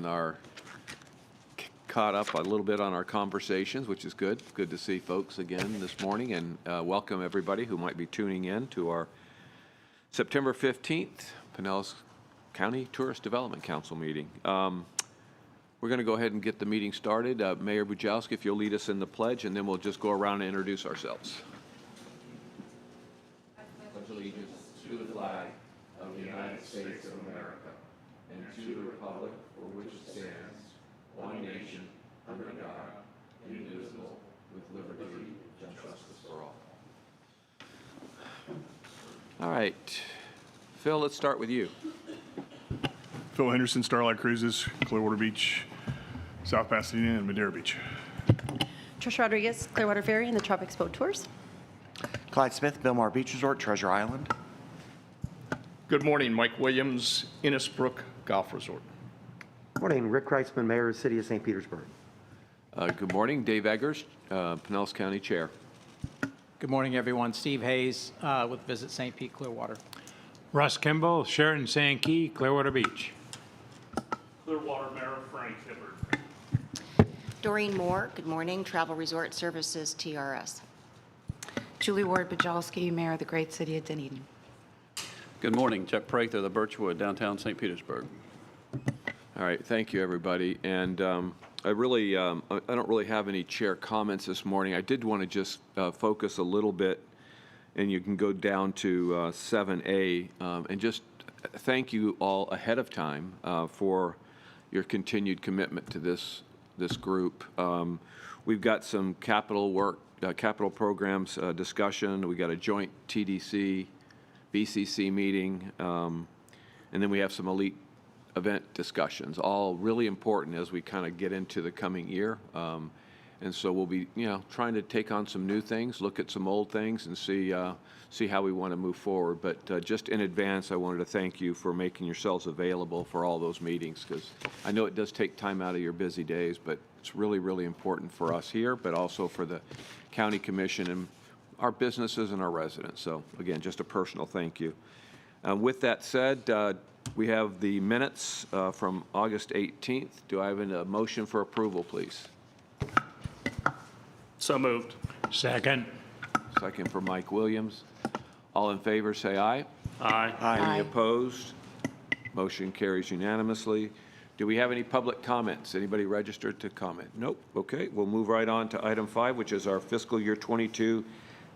gotten caught up a little bit on our conversations, which is good. Good to see folks again this morning, and welcome everybody who might be tuning in to our September 15th Pinellas County Tourist Development Council meeting. We're going to go ahead and get the meeting started. Mayor Bujalski, if you'll lead us in the pledge, and then we'll just go around and introduce ourselves. I pledge allegiance to the flag of the United States of America and to the republic for which it stands, one nation, under God, indivisible, with liberty and justice for all. All right. Phil, let's start with you. Phil Henderson, Starlight Cruises, Clearwater Beach, South Pasadena, and Madera Beach. Trish Rodriguez, Clearwater Ferry, and the Tropics Boat Tours. Clyde Smith, Belmar Beach Resort, Treasure Island. Good morning, Mike Williams, Innisbrook Golf Resort. Morning, Rick Kreitzman, Mayor of the City of St. Petersburg. Good morning, Dave Eggers, Pinellas County Chair. Good morning, everyone. Steve Hayes with Visit St. Pete Clearwater. Russ Kimball, Sheraton Sankey, Clearwater Beach. Clearwater Mayor Frank Hibbert. Doreen Moore, good morning, Travel Resort Services, TRS. Julie Ward Bajalski, Mayor of the Great City of Dunedin. Good morning, Jeff Prather, the Birchwood, downtown St. Petersburg. All right, thank you, everybody. And I don't really have any chair comments this morning. I did want to just focus a little bit, and you can go down to 7A, and just thank you all ahead of time for your continued commitment to this group. We've got some capital work, capital programs discussion. We got a joint TDC, BCC meeting, and then we have some elite event discussions, all really important as we kind of get into the coming year. And so we'll be, trying to take on some new things, look at some old things, and see how we want to move forward. But just in advance, I wanted to thank you for making yourselves available for all those meetings, because I know it does take time out of your busy days, but it's really, really important for us here, but also for the County Commission and our businesses and our residents. So again, just a personal thank you. With that said, we have the minutes from August 18th. Do I have a motion for approval, please? So moved. Second. Second for Mike Williams. All in favor, say aye. Aye. Any opposed? Motion carries unanimously. Do we have any public comments? Anybody registered to comment? Nope. Okay, we'll move right on to item 5, which is our fiscal year 22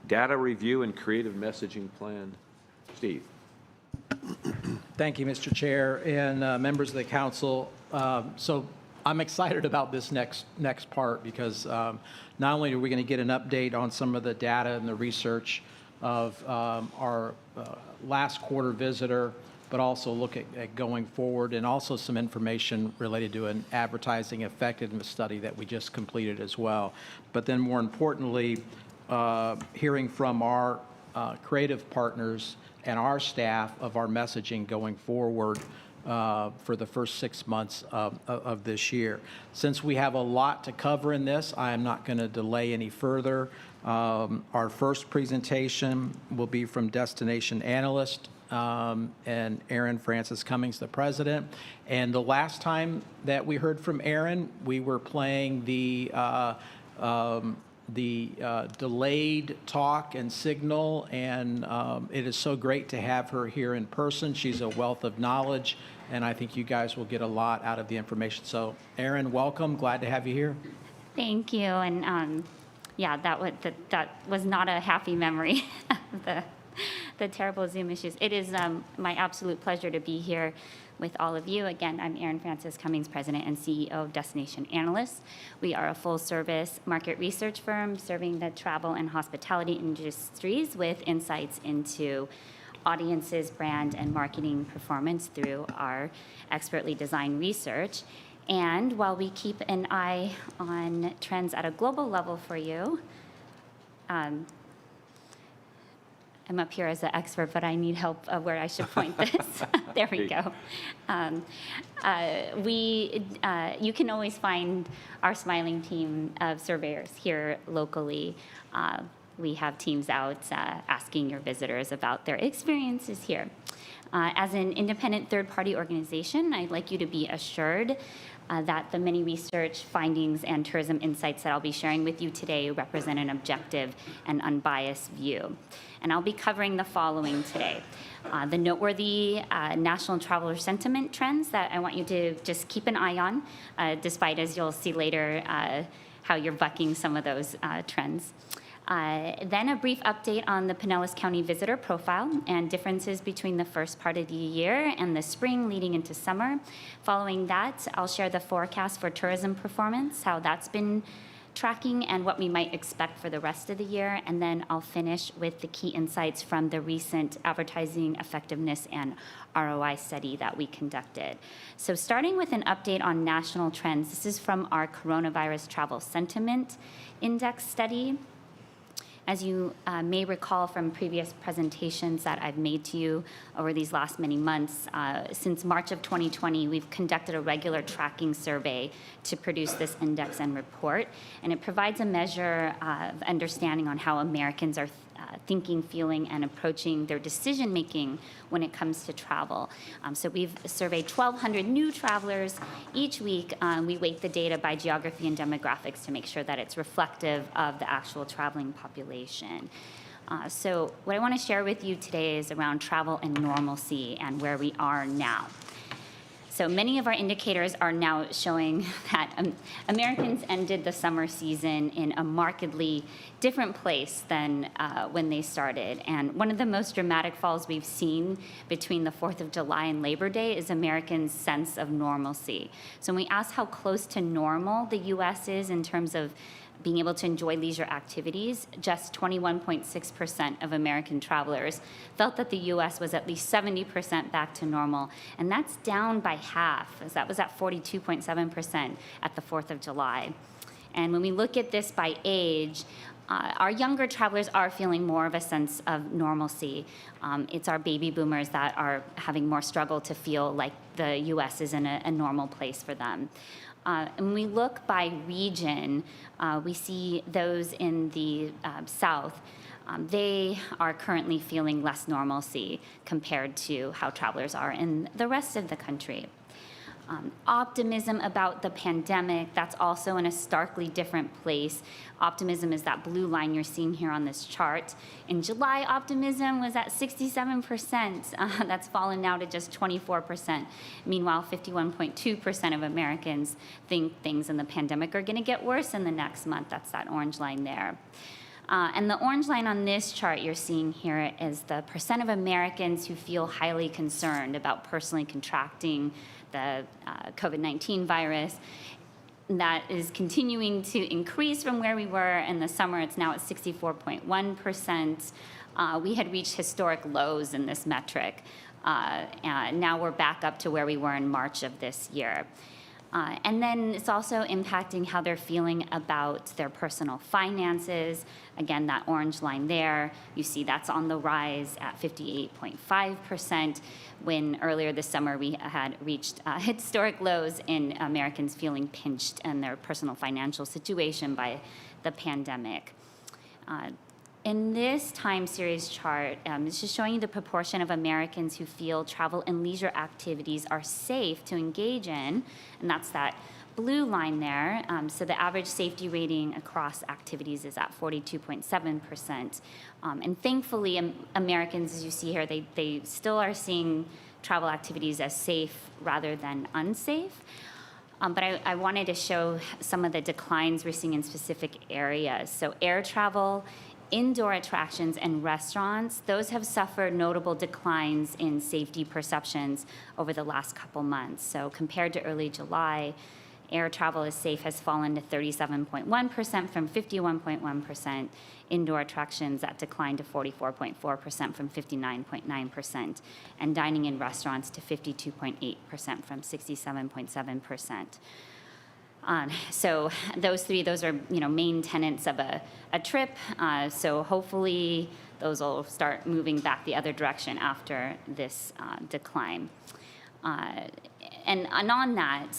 data review and creative messaging plan. Steve. Thank you, Mr. Chair and members of the council. So I'm excited about this next part because not only are we going to get an update on some of the data and the research of our last quarter visitor, but also look at going forward, and also some information related to an advertising effectiveness study that we just completed as well. But then more importantly, hearing from our creative partners and our staff of our messaging going forward for the first 6 months of this year. Since we have a lot to cover in this, I am not going to delay any further. Our first presentation will be from Destination Analyst and Aaron Francis Cummings, the president. And the last time that we heard from Aaron, we were playing the delayed talk and signal, and it is so great to have her here in person. She's a wealth of knowledge, and I think you guys will get a lot out of the information. So, Erin, welcome. Glad to have you here. Thank you. And yeah, that was not a happy memory, the terrible Zoom issues. It is my absolute pleasure to be here with all of you. Again, I'm Aaron Francis Cummings, President and CEO of Destination Analysts. We are a full-service market research firm serving the travel and hospitality industries with insights into audiences, brand, and marketing performance through our expertly designed research. And while we keep an eye on trends at a global level for you, I'm up here as an expert, but I need help of where I should point this. There we go. You can always find our smiling team of surveyors here locally. We have teams out asking your visitors about their experiences here. As an independent third-party organization, I'd like you to be assured that the many research findings and tourism insights that I'll be sharing with you today represent an objective and unbiased view. And I'll be covering the following today. The noteworthy national traveler sentiment trends that I want you to just keep an eye on, despite, as you'll see later, how you're bucking some of those trends. Then a brief update on the Pinellas County visitor profile and differences between the first part of the year and the spring leading into summer. Following that, I'll share the forecast for tourism performance, how that's been tracking, and what we might expect for the rest of the year. And then I'll finish with the key insights from the recent advertising effectiveness and ROI study that we conducted. So starting with an update on national trends, this is from our Coronavirus Travel Sentiment Index study. As you may recall from previous presentations that I've made to you over these last many months, since March of 2020, we've conducted a regular tracking survey to produce this index and report, and it provides a measure of understanding on how Americans are thinking, feeling, and approaching their decision-making when it comes to travel. So we've surveyed 1,200 new travelers each week. We weight the data by geography and demographics to make sure that it's reflective of the actual traveling population. So what I want to share with you today is around travel and normalcy and where we are now. So many of our indicators are now showing that Americans ended the summer season in a markedly different place than when they started. And one of the most dramatic falls we've seen between the 4th of July and Labor Day is Americans' sense of normalcy. So when we ask how close to normal the U.S. is in terms of being able to enjoy leisure activities, just 21.6% of American travelers felt that the U.S. was at least 70% back to normal, and that's down by half, as that was at 42.7% at the 4th of July. And when we look at this by age, our younger travelers are feeling more of a sense of normalcy. It's our baby boomers that are having more struggle to feel like the U.S. is in a normal place for them. And when we look by region, we see those in the South. They are currently feeling less normalcy compared to how travelers are in the rest of the country. Optimism about the pandemic, that's also in a starkly different place. Optimism is that blue line you're seeing here on this chart. In July, optimism was at 67%. That's fallen now to just 24%. Meanwhile, 51.2% of Americans think things in the pandemic are going to get worse in the next month. That's that orange line there. And the orange line on this chart you're seeing here is the percent of Americans who feel highly concerned about personally contracting the COVID-19 virus. That is continuing to increase from where we were in the summer. It's now at 64.1%. We had reached historic lows in this metric. And now we're back up to where we were in March of this year. And then it's also impacting how they're feeling about their personal finances. Again, that orange line there, you see that's on the rise at 58.5%, when earlier this summer we had reached historic lows in Americans feeling pinched in their personal financial situation by the pandemic. In this time series chart, it's just showing you the proportion of Americans who feel travel and leisure activities are safe to engage in, and that's that blue line there. So the average safety rating across activities is at 42.7%. And thankfully, Americans, as you see here, they still are seeing travel activities as safe rather than unsafe. But I wanted to show some of the declines we're seeing in specific areas. So air travel, indoor attractions, and restaurants, those have suffered notable declines in safety perceptions over the last couple months. So compared to early July, air travel is safe has fallen to 37.1% from 51.1%. Indoor attractions, that declined to 44.4% from 59.9%. And dining in restaurants to 52.8% from 67.7%. So those are main tenets of a trip. So hopefully those will start moving back the other direction after this decline. And on that,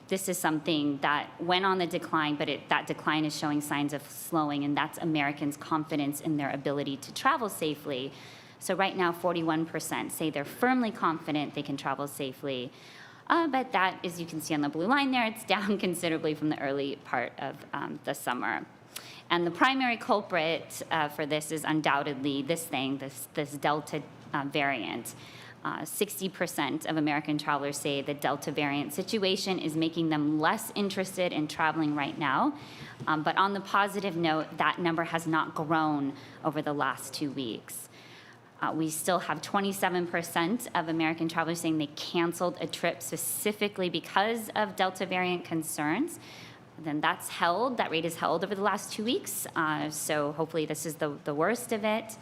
this is something that went on the decline, but that decline is showing signs of slowing, and that's Americans' confidence in their ability to travel safely. So right now, 41% say they're firmly confident they can travel safely. But that, as you can see on the blue line there, it's down considerably from the early part of the summer. And the primary culprit for this is undoubtedly this Delta variant. 60% of American travelers say the Delta variant situation is making them less interested in traveling right now. But on the positive note, that number has not grown over the last 2 weeks. We still have 27% of American travelers saying they canceled a trip specifically because of Delta variant concerns. Then that rate is held over the last 2 weeks. So hopefully this is the worst of it.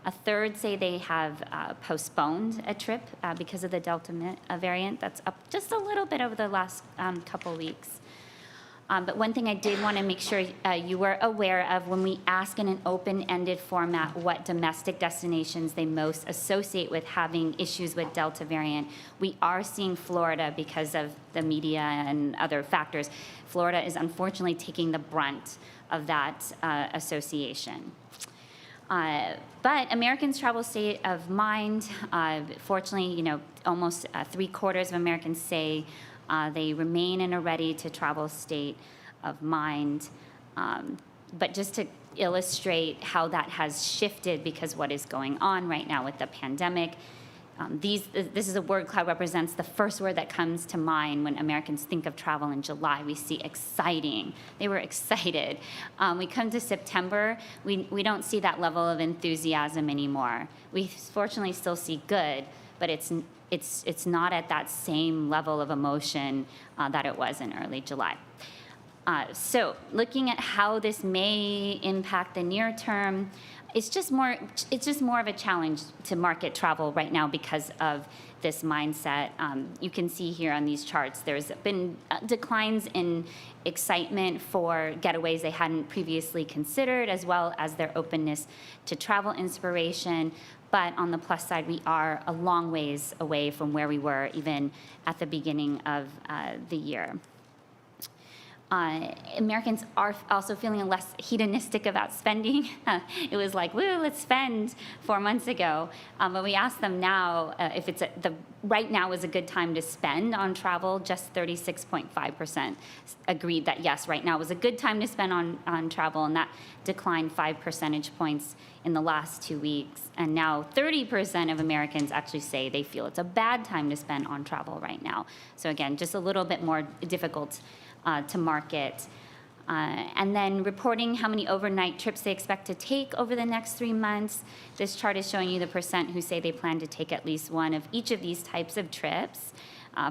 A third say they have postponed a trip because of the Delta variant. That's up just a little bit over the last couple weeks. But one thing I did want to make sure you were aware of when we ask in an open-ended format what domestic destinations they most associate with having issues with Delta variant, we are seeing Florida because of the media and other factors. Florida is unfortunately taking the brunt of that association. But Americans' travel state of mind, fortunately, almost 3/4 of Americans say they remain in a ready-to-travel state of mind. But just to illustrate how that has shifted because what is going on right now with the pandemic, this is a word cloud represents the first word that comes to mind when Americans think of travel in July. We see exciting. They were excited. We come to September, we don't see that level of enthusiasm anymore. We fortunately still see good, but it's not at that same level of emotion that it was in early July. So looking at how this may impact the near term, it's just more of a challenge to market travel right now because of this mindset. You can see here on these charts, there's been declines in excitement for getaways they hadn't previously considered, as well as their openness to travel inspiration. But on the plus side, we are a long ways away from where we were even at the beginning of the year. Americans are also feeling less hedonistic about spending. It was like, woo, let's spend 4 months ago. But we asked them now if right now is a good time to spend on travel. Just 36.5% agreed that yes, right now was a good time to spend on travel, and that declined 5 percentage points in the last 2 weeks. And now 30% of Americans actually say they feel it's a bad time to spend on travel right now. So again, just a little bit more difficult to market. And then reporting how many overnight trips they expect to take over the next 3 months. This chart is showing you the percent who say they plan to take at least one of each of these types of trips,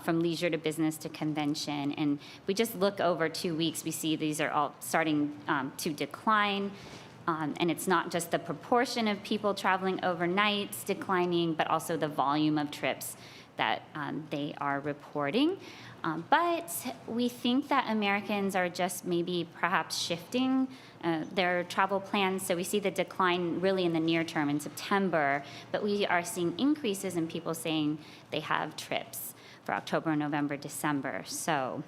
from leisure to business to convention. And if we just look over 2 weeks, we see these are all starting to decline. And it's not just the proportion of people traveling overnights declining, but also the volume of trips that they are reporting. But we think that Americans are just maybe perhaps shifting their travel plans. So we see the decline really in the near term in September, but we are seeing increases in people saying they have trips for October, November, December. So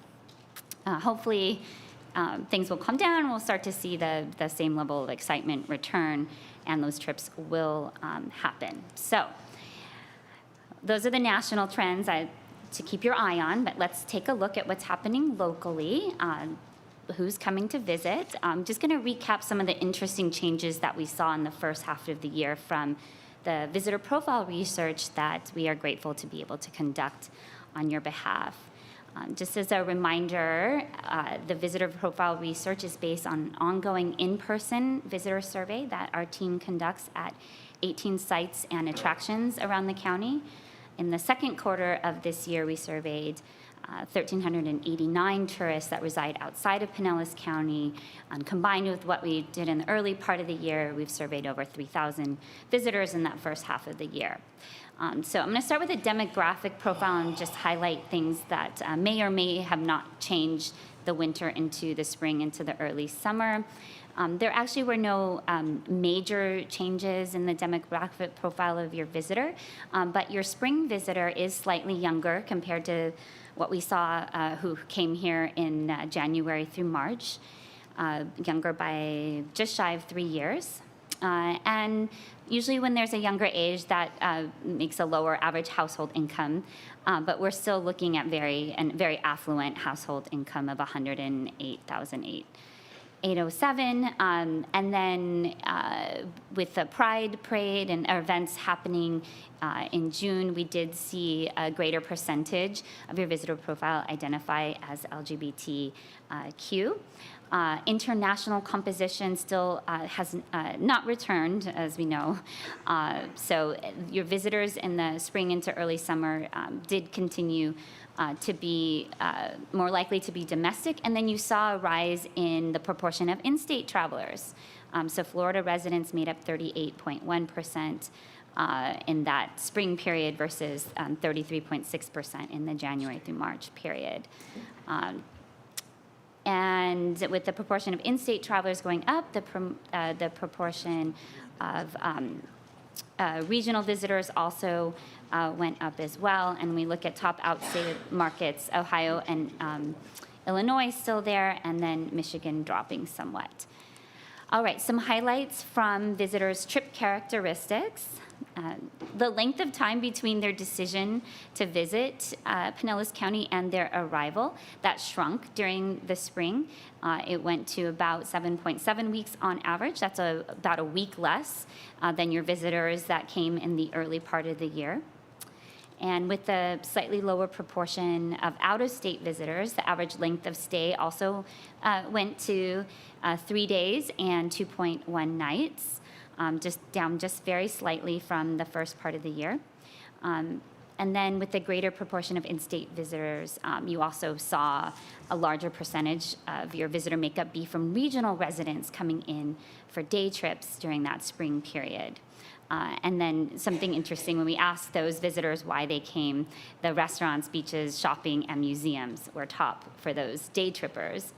hopefully things will calm down. We'll start to see the same level of excitement return, and those trips will happen. So those are the national trends to keep your eye on, but let's take a look at what's happening locally, who's coming to visit. I'm just going to recap some of the interesting changes that we saw in the first half of the year from the visitor profile research that we are grateful to be able to conduct on your behalf. Just as a reminder, the visitor profile research is based on an ongoing in-person visitor survey that our team conducts at 18 sites and attractions around the county. In the second quarter of this year, we surveyed 1,389 tourists that reside outside of Pinellas County. Combined with what we did in the early part of the year, we've surveyed over 3,000 visitors in that first half of the year. So I'm going to start with a demographic profile and just highlight things that may or may have not changed the winter into the spring into the early summer. There actually were no major changes in the demographic profile of your visitor, but your spring visitor is slightly younger compared to what we saw who came here in January through March, younger by just shy of 3 years. And usually when there's a younger age, that makes a lower average household income. But we're still looking at very affluent household income of $108,807. And then with the Pride Parade and events happening in June, we did see a greater percentage of your visitor profile identify as LGBTQ. International composition still has not returned, as we know. So your visitors in the spring into early summer did continue to be more likely to be domestic, and then you saw a rise in the proportion of in-state travelers. So Florida residents made up 38.1% in that spring period versus 33.6% in the January through March period. And with the proportion of in-state travelers going up, the proportion of regional visitors also went up as well. And we look at top outstate markets, Ohio and Illinois still there, and then Michigan dropping somewhat. All right, some highlights from visitors' trip characteristics. The length of time between their decision to visit Pinellas County and their arrival, that shrunk during the spring. It went to about 7.7 weeks on average. That's about a week less than your visitors that came in the early part of the year. And with the slightly lower proportion of out-of-state visitors, the average length of stay also went to 3 days and 2.1 nights. Just down just very slightly from the first part of the year. And then with the greater proportion of in-state visitors, you also saw a larger percentage of your visitor makeup be from regional residents coming in for day trips during that spring period. And then something interesting, when we asked those visitors why they came, the restaurants, beaches, shopping, and museums were top for those day trippers.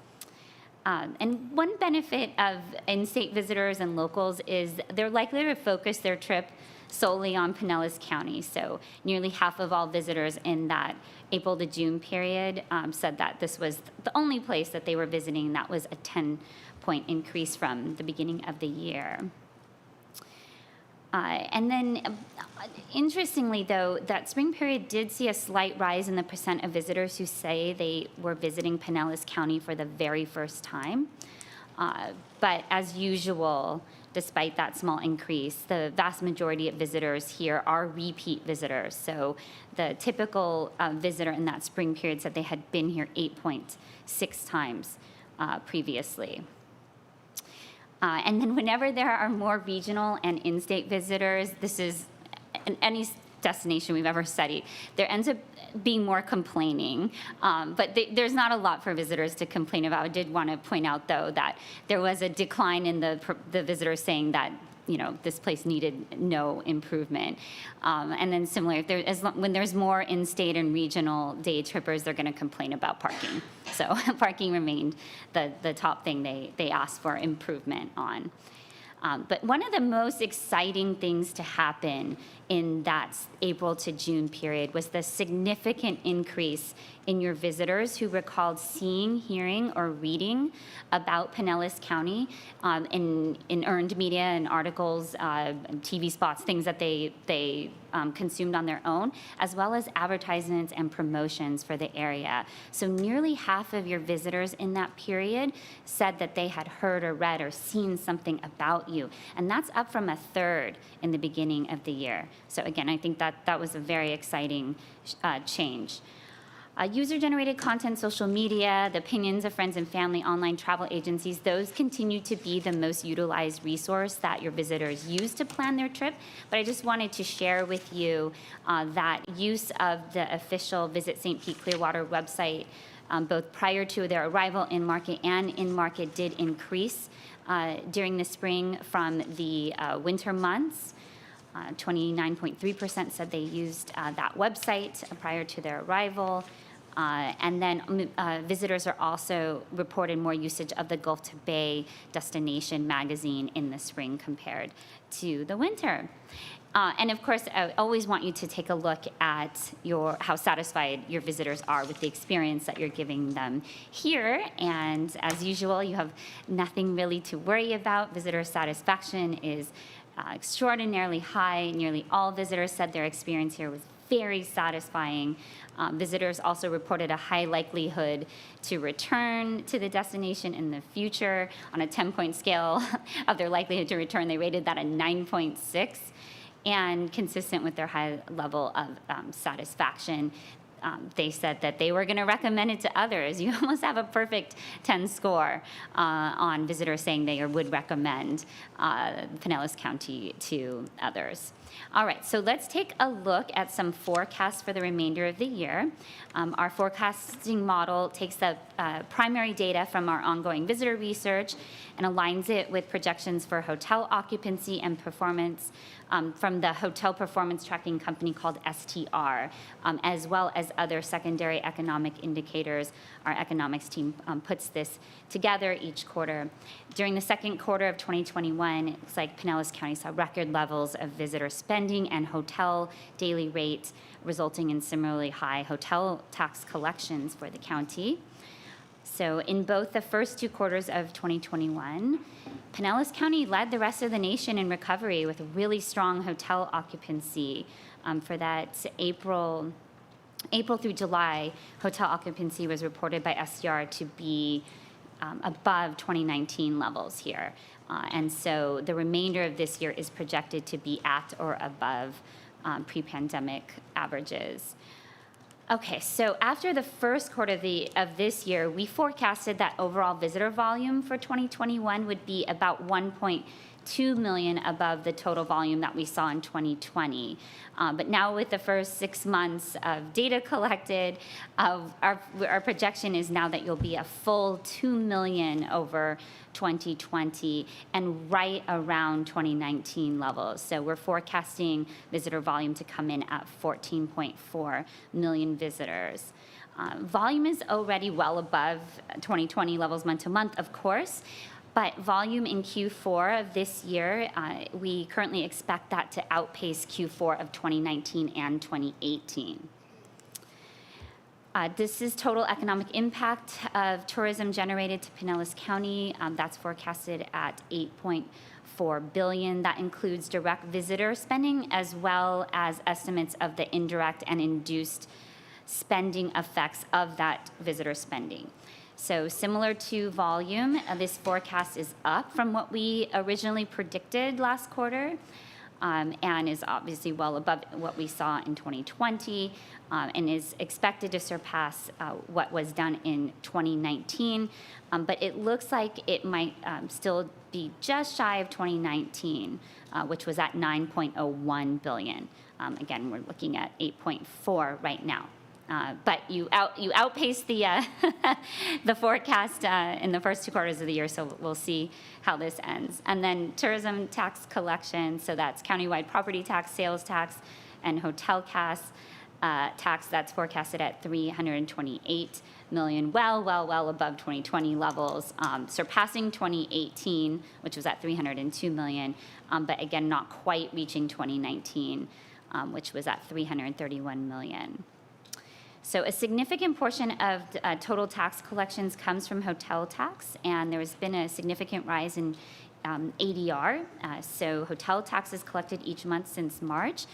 And one benefit of in-state visitors and locals is they're likely to focus their trip solely on Pinellas County. So nearly half of all visitors in that April to June period said that this was the only place that they were visiting. That was a 10-point increase from the beginning of the year. And then, interestingly, though, that spring period did see a slight rise in the percent of visitors who say they were visiting Pinellas County for the very first time. But as usual, despite that small increase, the vast majority of visitors here are repeat visitors. So the typical visitor in that spring period said they had been here 8.6 times previously. And then whenever there are more regional and in-state visitors, this is in any destination we've ever studied, there ends up being more complaining. But there's not a lot for visitors to complain about. I did want to point out, though, that there was a decline in the visitors saying that, you know, this place needed no improvement. And then similar, when there's more in-state and regional day trippers, they're going to complain about parking. So parking remained the top thing they asked for improvement on. But one of the most exciting things to happen in that April to June period was the significant increase in your visitors who recalled seeing, hearing, or reading about Pinellas County in earned media and articles, TV spots, things that they consumed on their own, as well as advertisements and promotions for the area. So nearly half of your visitors in that period said that they had heard or read or seen something about you. And that's up from a third in the beginning of the year. So again, I think that was a very exciting change. User-generated content, social media, the opinions of friends and family, online travel agencies, those continue to be the most utilized resource that your visitors use to plan their trip. But I just wanted to share with you that use of the official Visit St. Pete Clearwater website, both prior to their arrival in market and in market, did increase during the spring from the winter months. 29.3% said they used that website prior to their arrival. And then visitors are also reported more usage of the Gulf to Bay destination magazine in the spring compared to the winter. And of course, I always want you to take a look at how satisfied your visitors are with the experience that you're giving them here. And as usual, you have nothing really to worry about. Visitor satisfaction is extraordinarily high. Nearly all visitors said their experience here was very satisfying. Visitors also reported a high likelihood to return to the destination in the future. On a 10-point scale of their likelihood to return, they rated that a 9.6. And consistent with their high level of satisfaction, they said that they were going to recommend it to others. You almost have a perfect 10 score on visitors saying they would recommend Pinellas County to others. All right, so let's take a look at some forecasts for the remainder of the year. Our forecasting model takes the primary data from our ongoing visitor research and aligns it with projections for hotel occupancy and performance from the hotel performance tracking company called STR, as well as other secondary economic indicators. Our economics team puts this together each quarter. During the second quarter of 2021, it looks like Pinellas County saw record levels of visitor spending and hotel daily rates, resulting in similarly high hotel tax collections for the county. So in both the first two quarters of 2021, Pinellas County led the rest of the nation in recovery with really strong hotel occupancy. For that April through July, hotel occupancy was reported by STR to be above 2019 levels here. And so the remainder of this year is projected to be at or above pre-pandemic averages. Okay, so after the first quarter of this year, we forecasted that overall visitor volume for 2021 would be about 1.2 million above the total volume that we saw in 2020. But now with the first 6 months of data collected, our projection is now that you'll be a full 2 million over 2020 and right around 2019 levels. So we're forecasting visitor volume to come in at 14.4 million visitors. Volume is already well above 2020 levels month to month, of course, but volume in Q4 of this year, we currently expect that to outpace Q4 of 2019 and 2018. This is total economic impact of tourism generated to Pinellas County. That's forecasted at $8.4 billion. That includes direct visitor spending as well as estimates of the indirect and induced spending effects of that visitor spending. So similar to volume, this forecast is up from what we originally predicted last quarter. And is obviously well above what we saw in 2020 and is expected to surpass what was done in 2019. But it looks like it might still be just shy of 2019, which was at $9.01 billion. Again, we're looking at 8.4 right now. But you outpaced the the forecast in the first two quarters of the year, so we'll see how this ends. And then tourism tax collection, so that's countywide property tax, sales tax, and hotel tax. That's forecasted at $328 million, well above 2020 levels, surpassing 2018, which was at $302 million, but again, not quite reaching 2019, which was at $331 million. So a significant portion of total tax collections comes from hotel tax, and there's been a significant rise in ADR. So hotel taxes collected each month since March,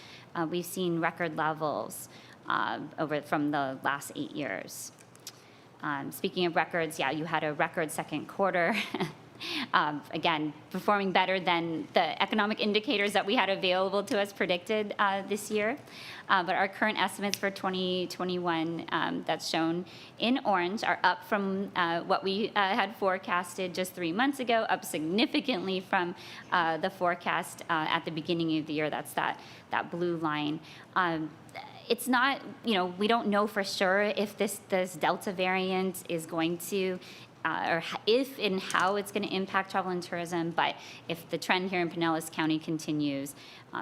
we've seen record levels from the last 8 years. Speaking of records, yeah, you had a record second quarter. Again, performing better than the economic indicators that we had available to us predicted this year. But our current estimates for 2021 that's shown in orange are up from what we had forecasted just 3 months ago, up significantly from the forecast at the beginning of the year. That's that blue line. It's not, we don't know for sure if this Delta variant is going to if and how it's going to impact travel and tourism. But if the trend here in Pinellas County continues,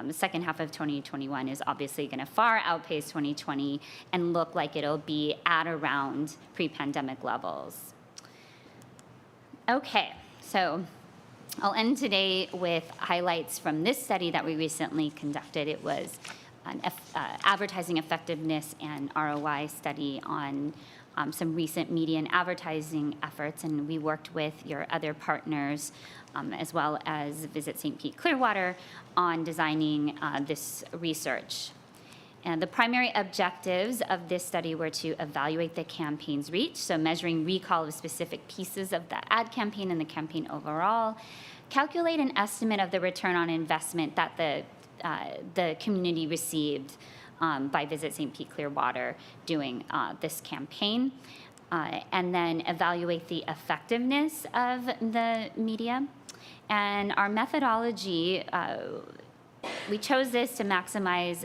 the second half of 2021 is obviously going to far outpace 2020 and look like it'll be at around pre-pandemic levels. Okay, so I'll end today with highlights from this study that we recently conducted. It was an advertising effectiveness and ROI study on some recent media and advertising efforts, and we worked with your other partners as well as Visit St. Pete Clearwater on designing this research. And the primary objectives of this study were to evaluate the campaign's reach, so measuring recall of specific pieces of the ad campaign and the campaign overall, calculate an estimate of the return on investment that the community received by Visit St. Pete Clearwater doing this campaign, and then evaluate the effectiveness of the media. And our methodology, we chose this to maximize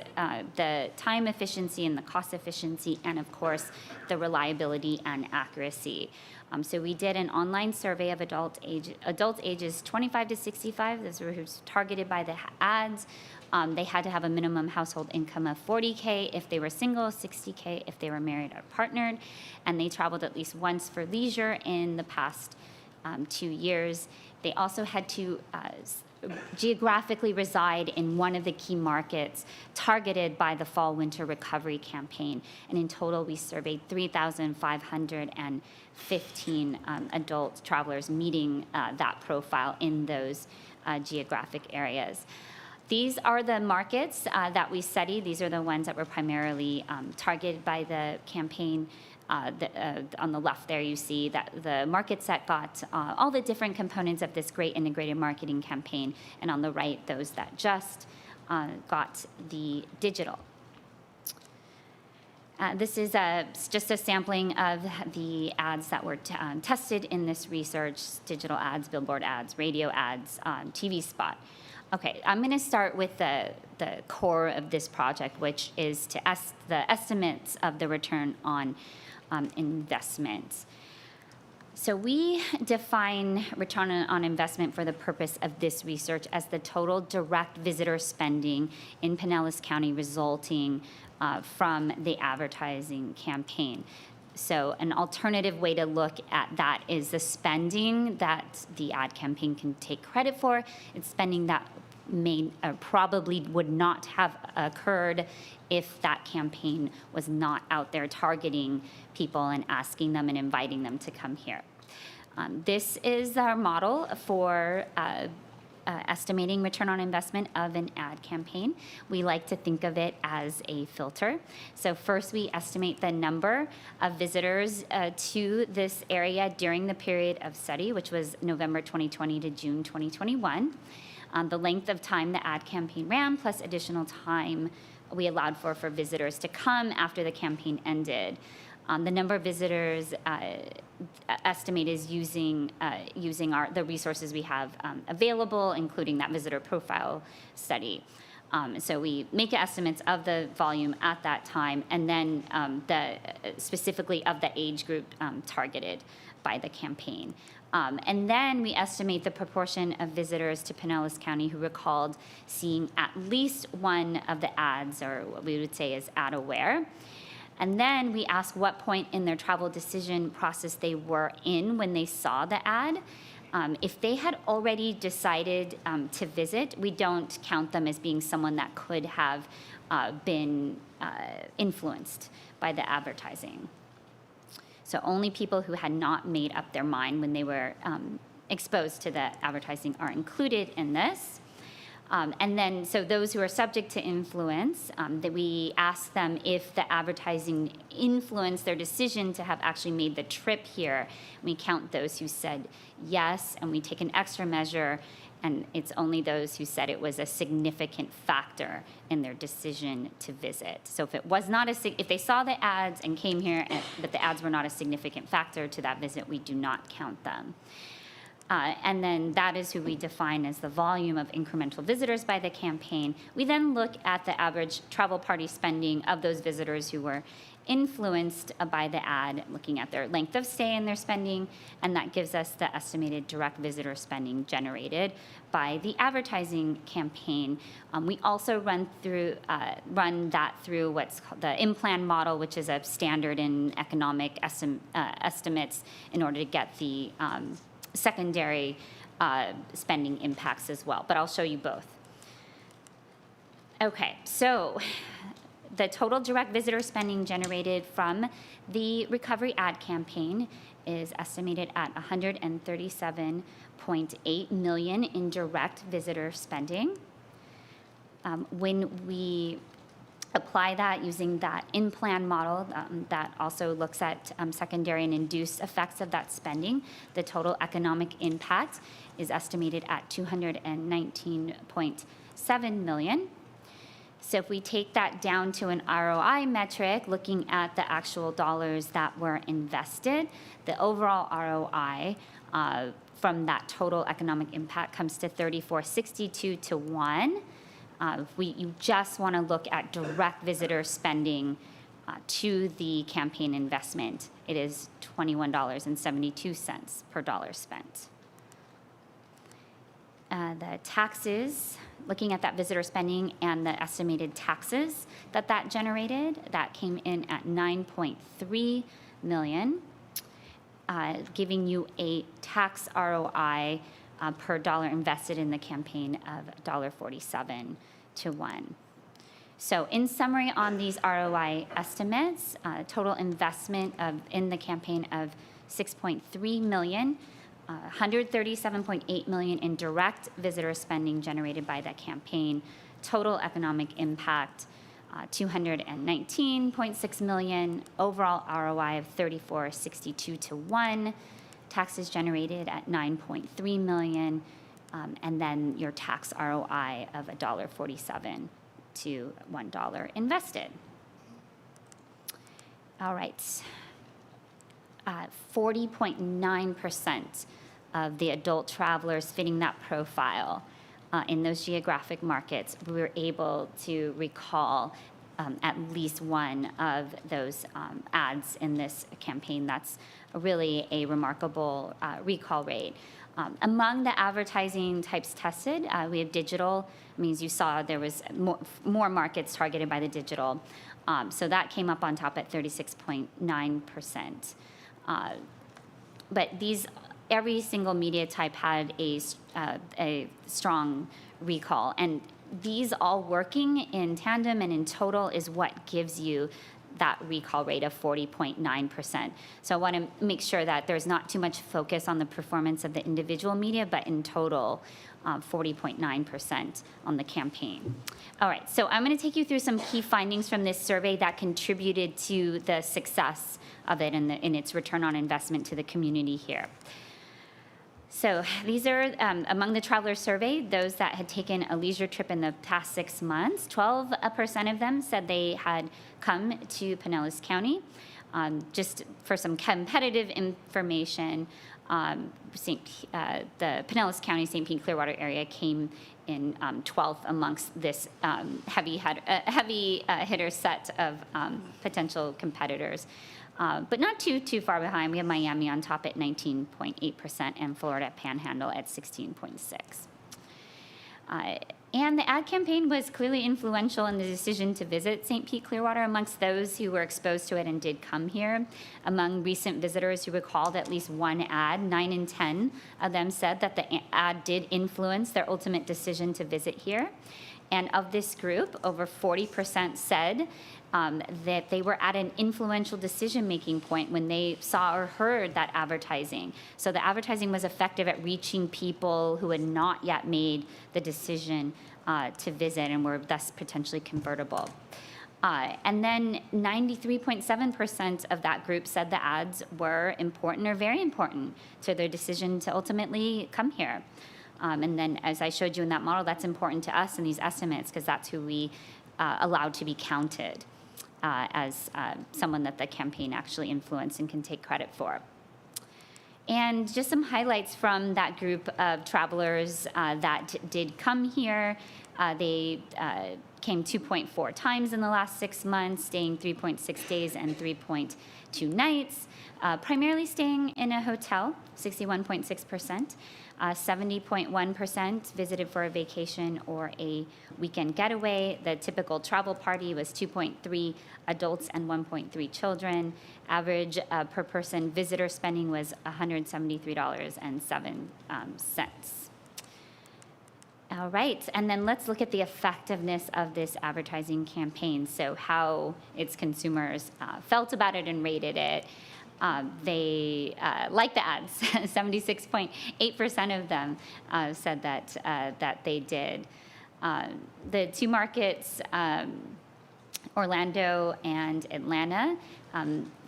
the time efficiency and the cost efficiency, and of course, the reliability and accuracy. So we did an online survey of adults ages 25 to 65. Those were who's targeted by the ads. They had to have a minimum household income of $40K if they were single, $60K if they were married or partnered, and they traveled at least once for leisure in the past 2 years. They also had to geographically reside in one of the key markets targeted by the Fall Winter Recovery Campaign. And in total, we surveyed 3,515 adult travelers meeting that profile in those geographic areas. These are the markets that we studied. These are the ones that were primarily targeted by the campaign. On the left there, you see that the markets that got all the different components of this great integrated marketing campaign, and on the right, those that just got the digital. This is just a sampling of the ads that were tested in this research: digital ads, billboard ads, radio ads, TV spot. Okay, I'm going to start with the core of this project, which is to the estimates of the return on investment. So we define return on investment for the purpose of this research as the total direct visitor spending in Pinellas County resulting from the advertising campaign. So an alternative way to look at that is the spending that the ad campaign can take credit for. It's spending that probably would not have occurred if that campaign was not out there targeting people and asking them and inviting them to come here. This is our model for estimating return on investment of an ad campaign. We like to think of it as a filter. So first we estimate the number of visitors to this area during the period of study, which was November 2020 to June 2021. The length of time the ad campaign ran, plus additional time we allowed for visitors to come after the campaign ended. The number of visitors estimated is using the resources we have available, including that visitor profile study. So we make estimates of the volume at that time, and then specifically of the age group targeted by the campaign. And then we estimate the proportion of visitors to Pinellas County who recalled seeing at least one of the ads, or what we would say is ad aware. And then we ask what point in their travel decision process they were in when they saw the ad. If they had already decided to visit, we don't count them as being someone that could have been influenced by the advertising. So only people who had not made up their mind when they were exposed to the advertising are included in this. And then, so those who are subject to influence, that we ask them if the advertising influenced their decision to have actually made the trip here. We count those who said yes, and we take an extra measure, and it's only those who said it was a significant factor in their decision to visit. So if it was not if they saw the ads and came here, but the ads were not a significant factor to that visit, we do not count them. And then that is who we define as the volume of incremental visitors by the campaign. We then look at the average travel party spending of those visitors who were influenced by the ad, looking at their length of stay and their spending, and that gives us the estimated direct visitor spending generated by the advertising campaign. We also run that through what's called the in-plan model, which is a standard in economic estimates in order to get the secondary spending impacts as well, but I'll show you both. Okay, so the total direct visitor spending generated from the recovery ad campaign is estimated at $137.8 million in direct visitor spending. When we apply that using that in-plan model that also looks at secondary and induced effects of that spending, the total economic impact is estimated at $219.7 million. So if we take that down to an ROI metric, looking at the actual dollars that were invested, the overall ROI from that total economic impact comes to 34.62 to 1. If you just want to look at direct visitor spending to the campaign investment, it is $21.72 per dollar spent. The taxes, looking at that visitor spending and the estimated taxes that generated, that came in at $9.3 million, giving you a tax ROI per dollar invested in the campaign of $1.47 to 1. So in summary on these ROI estimates, total investment in the campaign of $6.3 million, $137.8 million in direct visitor spending generated by that campaign, total economic impact, $219.6 million, overall ROI of 34.62 to 1, taxes generated at $9.3 million, and then your tax ROI of $1.47 to $1 invested. All right. 40.9% of the adult travelers fitting that profile in those geographic markets, we were able to recall at least one of those ads in this campaign. That's really a remarkable recall rate. Among the advertising types tested, we have digital. I mean, as you saw, there was more markets targeted by the digital. So that came up on top at 36.9%. But every single media type had a strong recall, and these all working in tandem and in total is what gives you that recall rate of 40.9%. So I want to make sure that there's not too much focus on the performance of the individual media, but in total, 40.9% on the campaign. All right, so I'm going to take you through some key findings from this survey that contributed to the success of it and in its return on investment to the community here. So these are among the travelers surveyed, those that had taken a leisure trip in the past 6 months. 12% of them said they had come to Pinellas County. Just for some competitive information, the Pinellas County, St. Pete, Clearwater area came in 12th amongst this heavy hitter set of potential competitors. But not too far behind. We have Miami on top at 19.8% and Florida Panhandle at 16.6%. And the ad campaign was clearly influential in the decision to visit St. Pete Clearwater amongst those who were exposed to it and did come here. Among recent visitors who recalled at least one ad, 9 in 10 of them said that the ad did influence their ultimate decision to visit here. And of this group, over 40% said that they were at an influential decision-making point when they saw or heard that advertising. So the advertising was effective at reaching people who had not yet made the decision to visit and were thus potentially convertible. And then 93.7% of that group said the ads were important or very important to their decision to ultimately come here. And then, as I showed you in that model, that's important to us in these estimates because that's who we allowed to be counted as someone that the campaign actually influenced and can take credit for. And just some highlights from that group of travelers that did come here. They came 2.4 times in the last 6 months, staying 3.6 days and 3.2 nights, primarily staying in a hotel, 61.6%. 70.1% visited for a vacation or a weekend getaway. The typical travel party was 2.3 adults and 1.3 children. Average per person visitor spending was $173.07. All right, and then let's look at the effectiveness of this advertising campaign. So how its consumers felt about it and rated it. They liked the ads. 76.8% of them said that they did. The two markets, Orlando and Atlanta,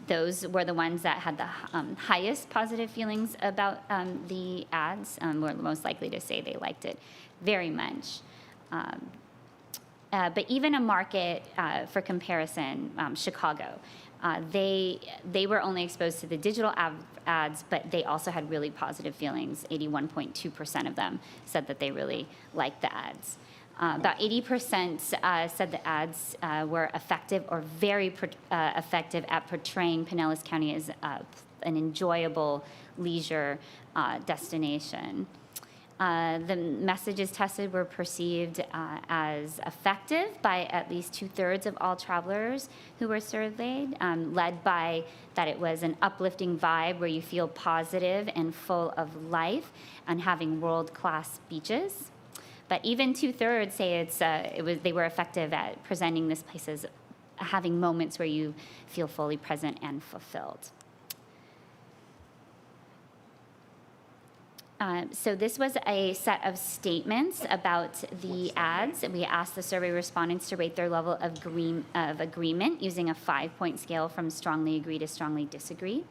those were the ones that had the highest positive feelings about the ads. Were most likely to say they liked it very much. But even a market, for comparison, Chicago, they were only exposed to the digital ads, but they also had really positive feelings. 81.2% of them said that they really liked the ads. About 80% said the ads were effective or very effective at portraying Pinellas County as an enjoyable leisure destination. The messages tested were perceived as effective by at least 2/3 of all travelers who were surveyed, led by that it was an uplifting vibe where you feel positive and full of life and having world-class beaches. But even 2/3 say they were effective at presenting this place as having moments where you feel fully present and fulfilled. So this was a set of statements about the ads. We asked the survey respondents to rate their level of agreement using a 5-point scale from strongly agree to strongly disagree.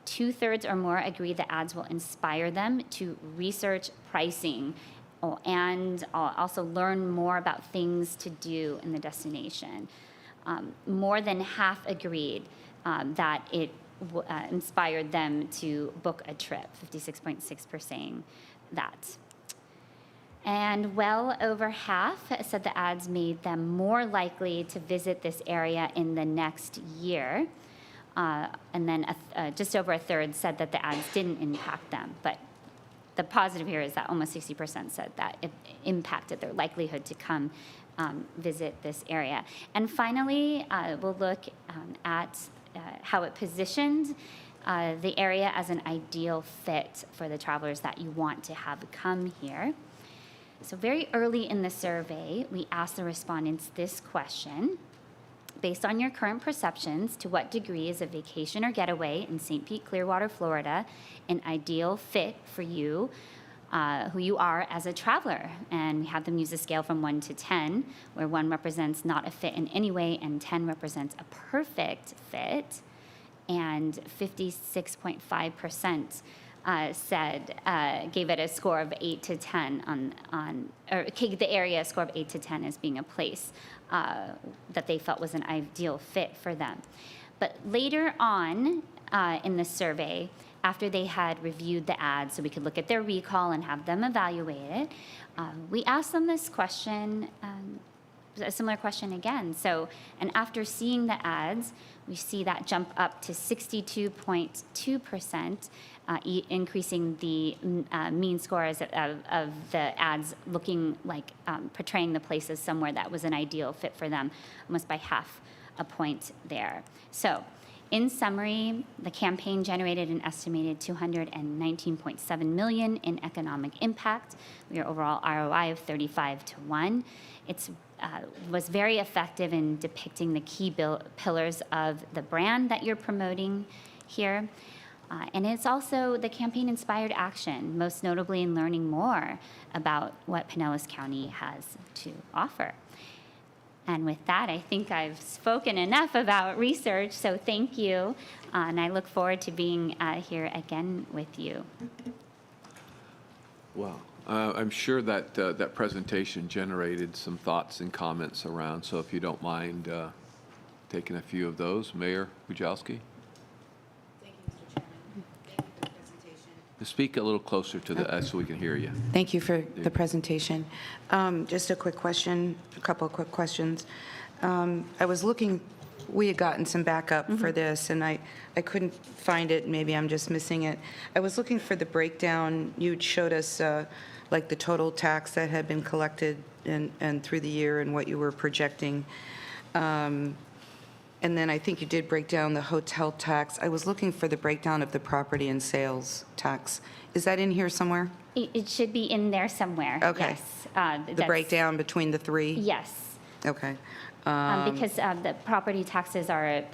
2/3 or more agreed the ads will inspire them to research pricing and also learn more about things to do in the destination. More than half agreed that it inspired them to book a trip, 56.6% saying that. And well over half said the ads made them more likely to visit this area in the next year. And then just over 1/3 said that the ads didn't impact them. But the positive here is that almost 60% said that it impacted their likelihood to come visit this area. And finally, we'll look at how it positioned the area as an ideal fit for the travelers that you want to have come here. So very early in the survey, we asked the respondents this question. Based on your current perceptions, to what degree is a vacation or getaway in St. Pete, Clearwater, Florida, an ideal fit for you, who you are as a traveler? And we have them use a scale from 1 to 10, where 1 represents not a fit in any way and 10 represents a perfect fit. And 56.5% gave it a score of 8 to 10 or gave the area a score of 8 to 10 as being a place that they felt was an ideal fit for them. But later on in the survey, after they had reviewed the ads so we could look at their recall and have them evaluate it, we asked them this question, a similar question again. So, and after seeing the ads, we see that jump up to 62.2%, increasing the mean scores of the ads looking like portraying the place as somewhere that was an ideal fit for them, almost by half a point there. So, in summary, the campaign generated an estimated $219.7 million in economic impact. Your overall ROI of 35 to 1. It was very effective in depicting the key pillars of the brand that you're promoting here. And it's also, the campaign inspired action, most notably in learning more about what Pinellas County has to offer. And with that, I think I've spoken enough about research, so thank you. And I look forward to being here again with you. Wow. I'm sure that that presentation generated some thoughts and comments around, so if you don't mind taking a few of those. Mayor Bujalski? Thank you, Mr. Chairman. Thank you for the Speak a little closer to the, so we can hear you. Thank you for the presentation. Just a quick question, a couple of quick questions. I was looking, we had gotten some backup for this, and I couldn't find it. Maybe I'm just missing it. I was looking for the breakdown. You showed us like the total tax that had been collected and through the year and what you were projecting. And then I think you did break down the hotel tax. I was looking for the breakdown of the property and sales tax. Is that in here somewhere? It should be in there somewhere. Okay. Yes. The That's- breakdown between the three? Yes. Okay. Because the property taxes are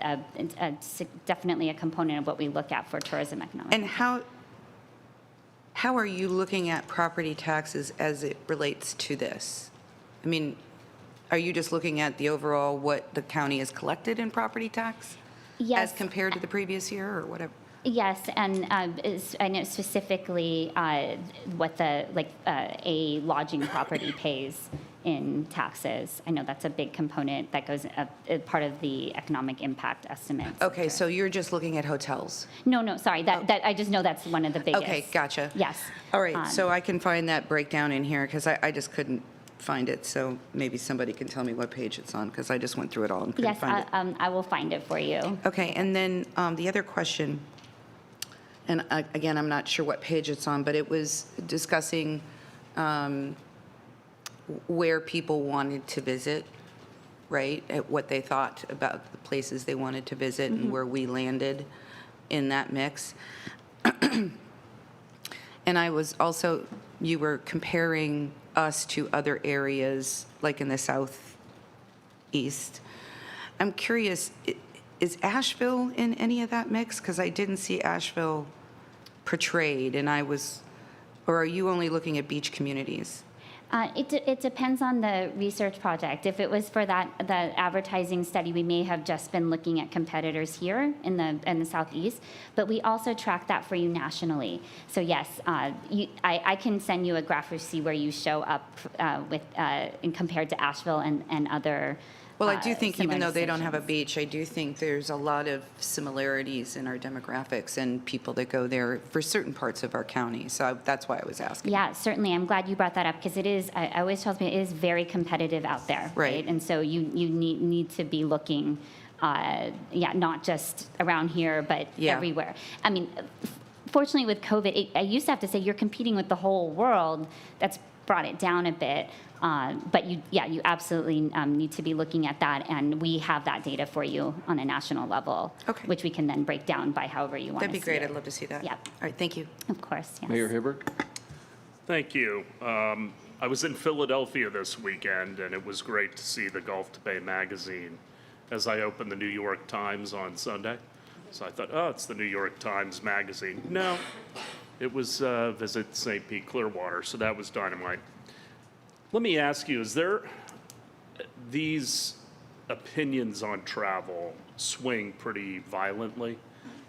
definitely a component of what we look at for tourism economic. And how are you looking at property taxes as it relates to this? I mean, are you just looking at the overall, what the county has collected in property tax? Yes. As compared to the previous year or whatever? Yes, and I know specifically what a lodging property pays in taxes. I know that's a big component that goes part of the economic impact estimates. Okay, so you're just looking at hotels? No, sorry, that I just know that's one of the biggest. Okay, gotcha. Yes. All right, so I can find that breakdown in here because I just couldn't find it. So maybe somebody can tell me what page it's on because I just went through it all and couldn't Yes, find it. I will find it for you. Okay, and then the other question, and again, I'm not sure what page it's on, but it was discussing where people wanted to visit, right? At what they thought about the places they wanted to visit and where we landed in that mix. And I was also, you were comparing us to other areas, like in the southeast. I'm curious, is Asheville in any of that mix? Because I didn't see Asheville portrayed, and or are you only looking at beach communities? It depends on the research project. If it was for the advertising study, we may have just been looking at competitors here in the southeast, but we also track that for you nationally. So yes, I can send you a graph to see where you show up compared to Asheville and other. Well, I do think even similar though they don't have a destinations. beach, I do think there's a lot of similarities in our demographics and people that go there for certain parts of our county. So that's why I was asking. Yeah, certainly. I'm glad you brought that up because it is, I always tells me it is very competitive out there. Right. And so you need to be looking, not just around here, but Yeah. everywhere. I mean, fortunately with COVID, I used to have to say you're competing with the whole world. That's brought it down a bit. But you absolutely need to be looking at that, and we have that data for you on a national level, Okay. which we can then break down by however you want to That'd be see great. it. I'd love to see that. Yeah. All right, thank you. Of course, yes. Mayor Hibbert? Thank you. I was in Philadelphia this weekend, and it was great to see the Gulf to Bay magazine as I opened the New York Times on Sunday. So I thought, oh, it's the New York Times magazine. No, it was Visit St. Pete Clearwater, so that was dynamite. Let me ask you, is there, these opinions on travel swing pretty violently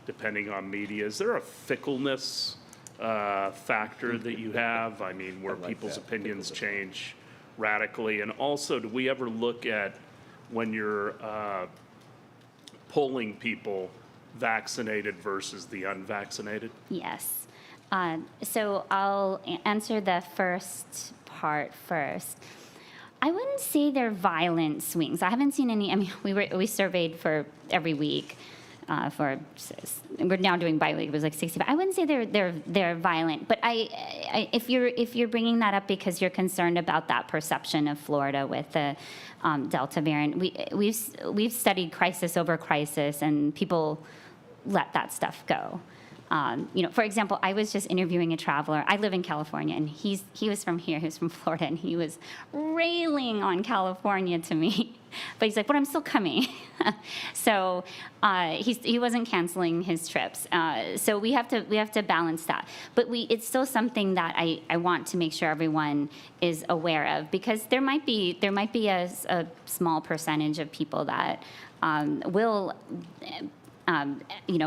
depending on media? Is there a fickleness factor that you have? I mean, where people's opinions change radically? And also, do we ever look at when you're polling people vaccinated versus the unvaccinated? Yes. So I'll answer the first part first. I wouldn't say they're violent swings. I haven't seen any. I mean, we surveyed for every week. We're now doing bi-week. It was like 60. But I wouldn't say they're violent. But if you're bringing that up because you're concerned about that perception of Florida with the Delta variant, we've studied crisis over crisis, and people let that stuff go. For example, I was just interviewing a traveler. I live in California, and he was from here. He was from Florida, and he was railing on California to me. But he's like, "But I'm still coming." So he wasn't canceling his trips. So we have to balance that. But it's still something that I want to make sure everyone is aware of, because there might be a small percentage of people that will.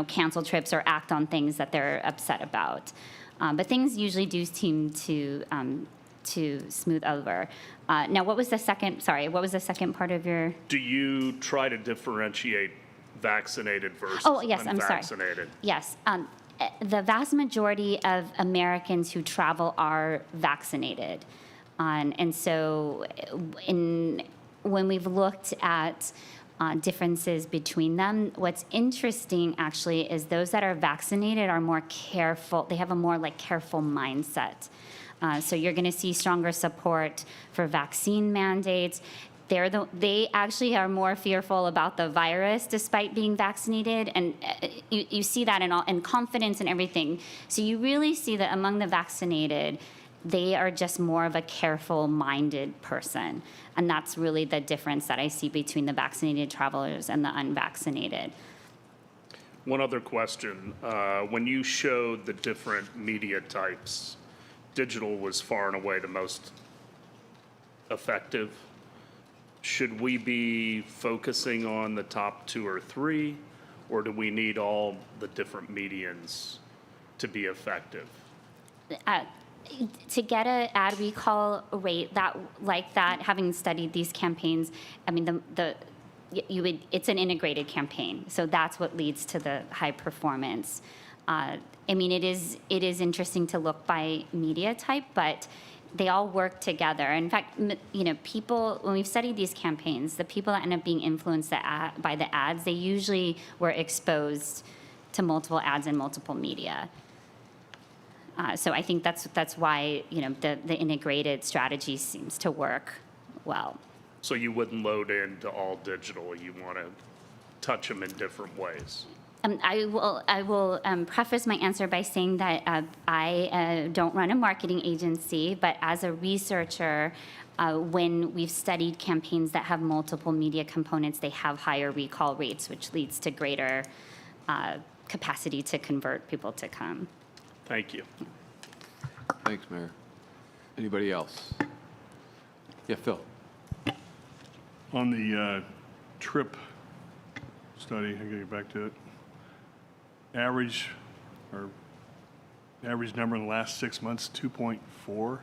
Cancel trips or act on things that they're upset about. But things usually do seem to smooth over. Now, what was the second part of your? Do you try to differentiate vaccinated versus Oh, yes, I'm sorry. unvaccinated? Yes. the vast majority of Americans who travel are vaccinated. And so when we've looked at differences between them, what's interesting actually is those that are vaccinated are more careful. They have a more careful mindset. So you're going to see stronger support for vaccine mandates. They actually are more fearful about the virus despite being vaccinated, and you see that in confidence and everything. So you really see that among the vaccinated, they are just more of a careful-minded person, and that's really the difference that I see between the vaccinated travelers and the unvaccinated. One other question. When you showed the different media types, digital was far and away the most effective. Should we be focusing on the top 2 or 3, or do we need all the different medians to be effective? To get an ad recall rate like that, having studied these campaigns, I mean, it's an integrated campaign, so that's what leads to the high performance. I mean, it is interesting to look by media type, but they all work together. In fact, people, when we've studied these campaigns, the people that end up being influenced by the ads, they usually were exposed to multiple ads in multiple media. So I think that's why the integrated strategy seems to work well. So you wouldn't load into all digital. You want to touch them in different ways. I will preface my answer by saying that I don't run a marketing agency, but as a researcher, when we've studied campaigns that have multiple media components, they have higher recall rates, which leads to greater capacity to convert people to come. Thank you. Thanks, Mayor. Anybody else? Yeah, Phil. On the trip study, I gotta get back to it. Average number in the last 6 months, 2.4.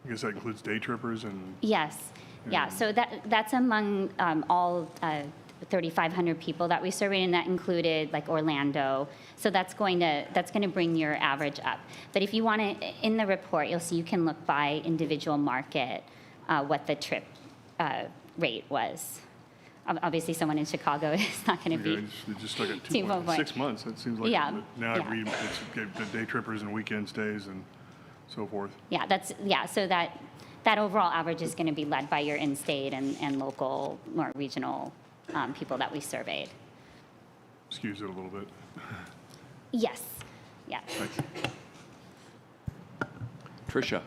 I guess that includes day trippers and. Yes, yeah. So that's among all 3,500 people that we surveyed, and that included Orlando. So that's going to bring your average up. But if you want to, in the report, you'll see you can look by individual market what the trip rate was. Obviously, someone in Chicago is not going to be. Just like 6 months. That seems like. Yeah. Now I read it's the day trippers and weekend stays and so forth. Yeah, so that overall average is going to be led by your in-state and local, more regional people that we surveyed. Skews it a little bit. Yes. Tricia.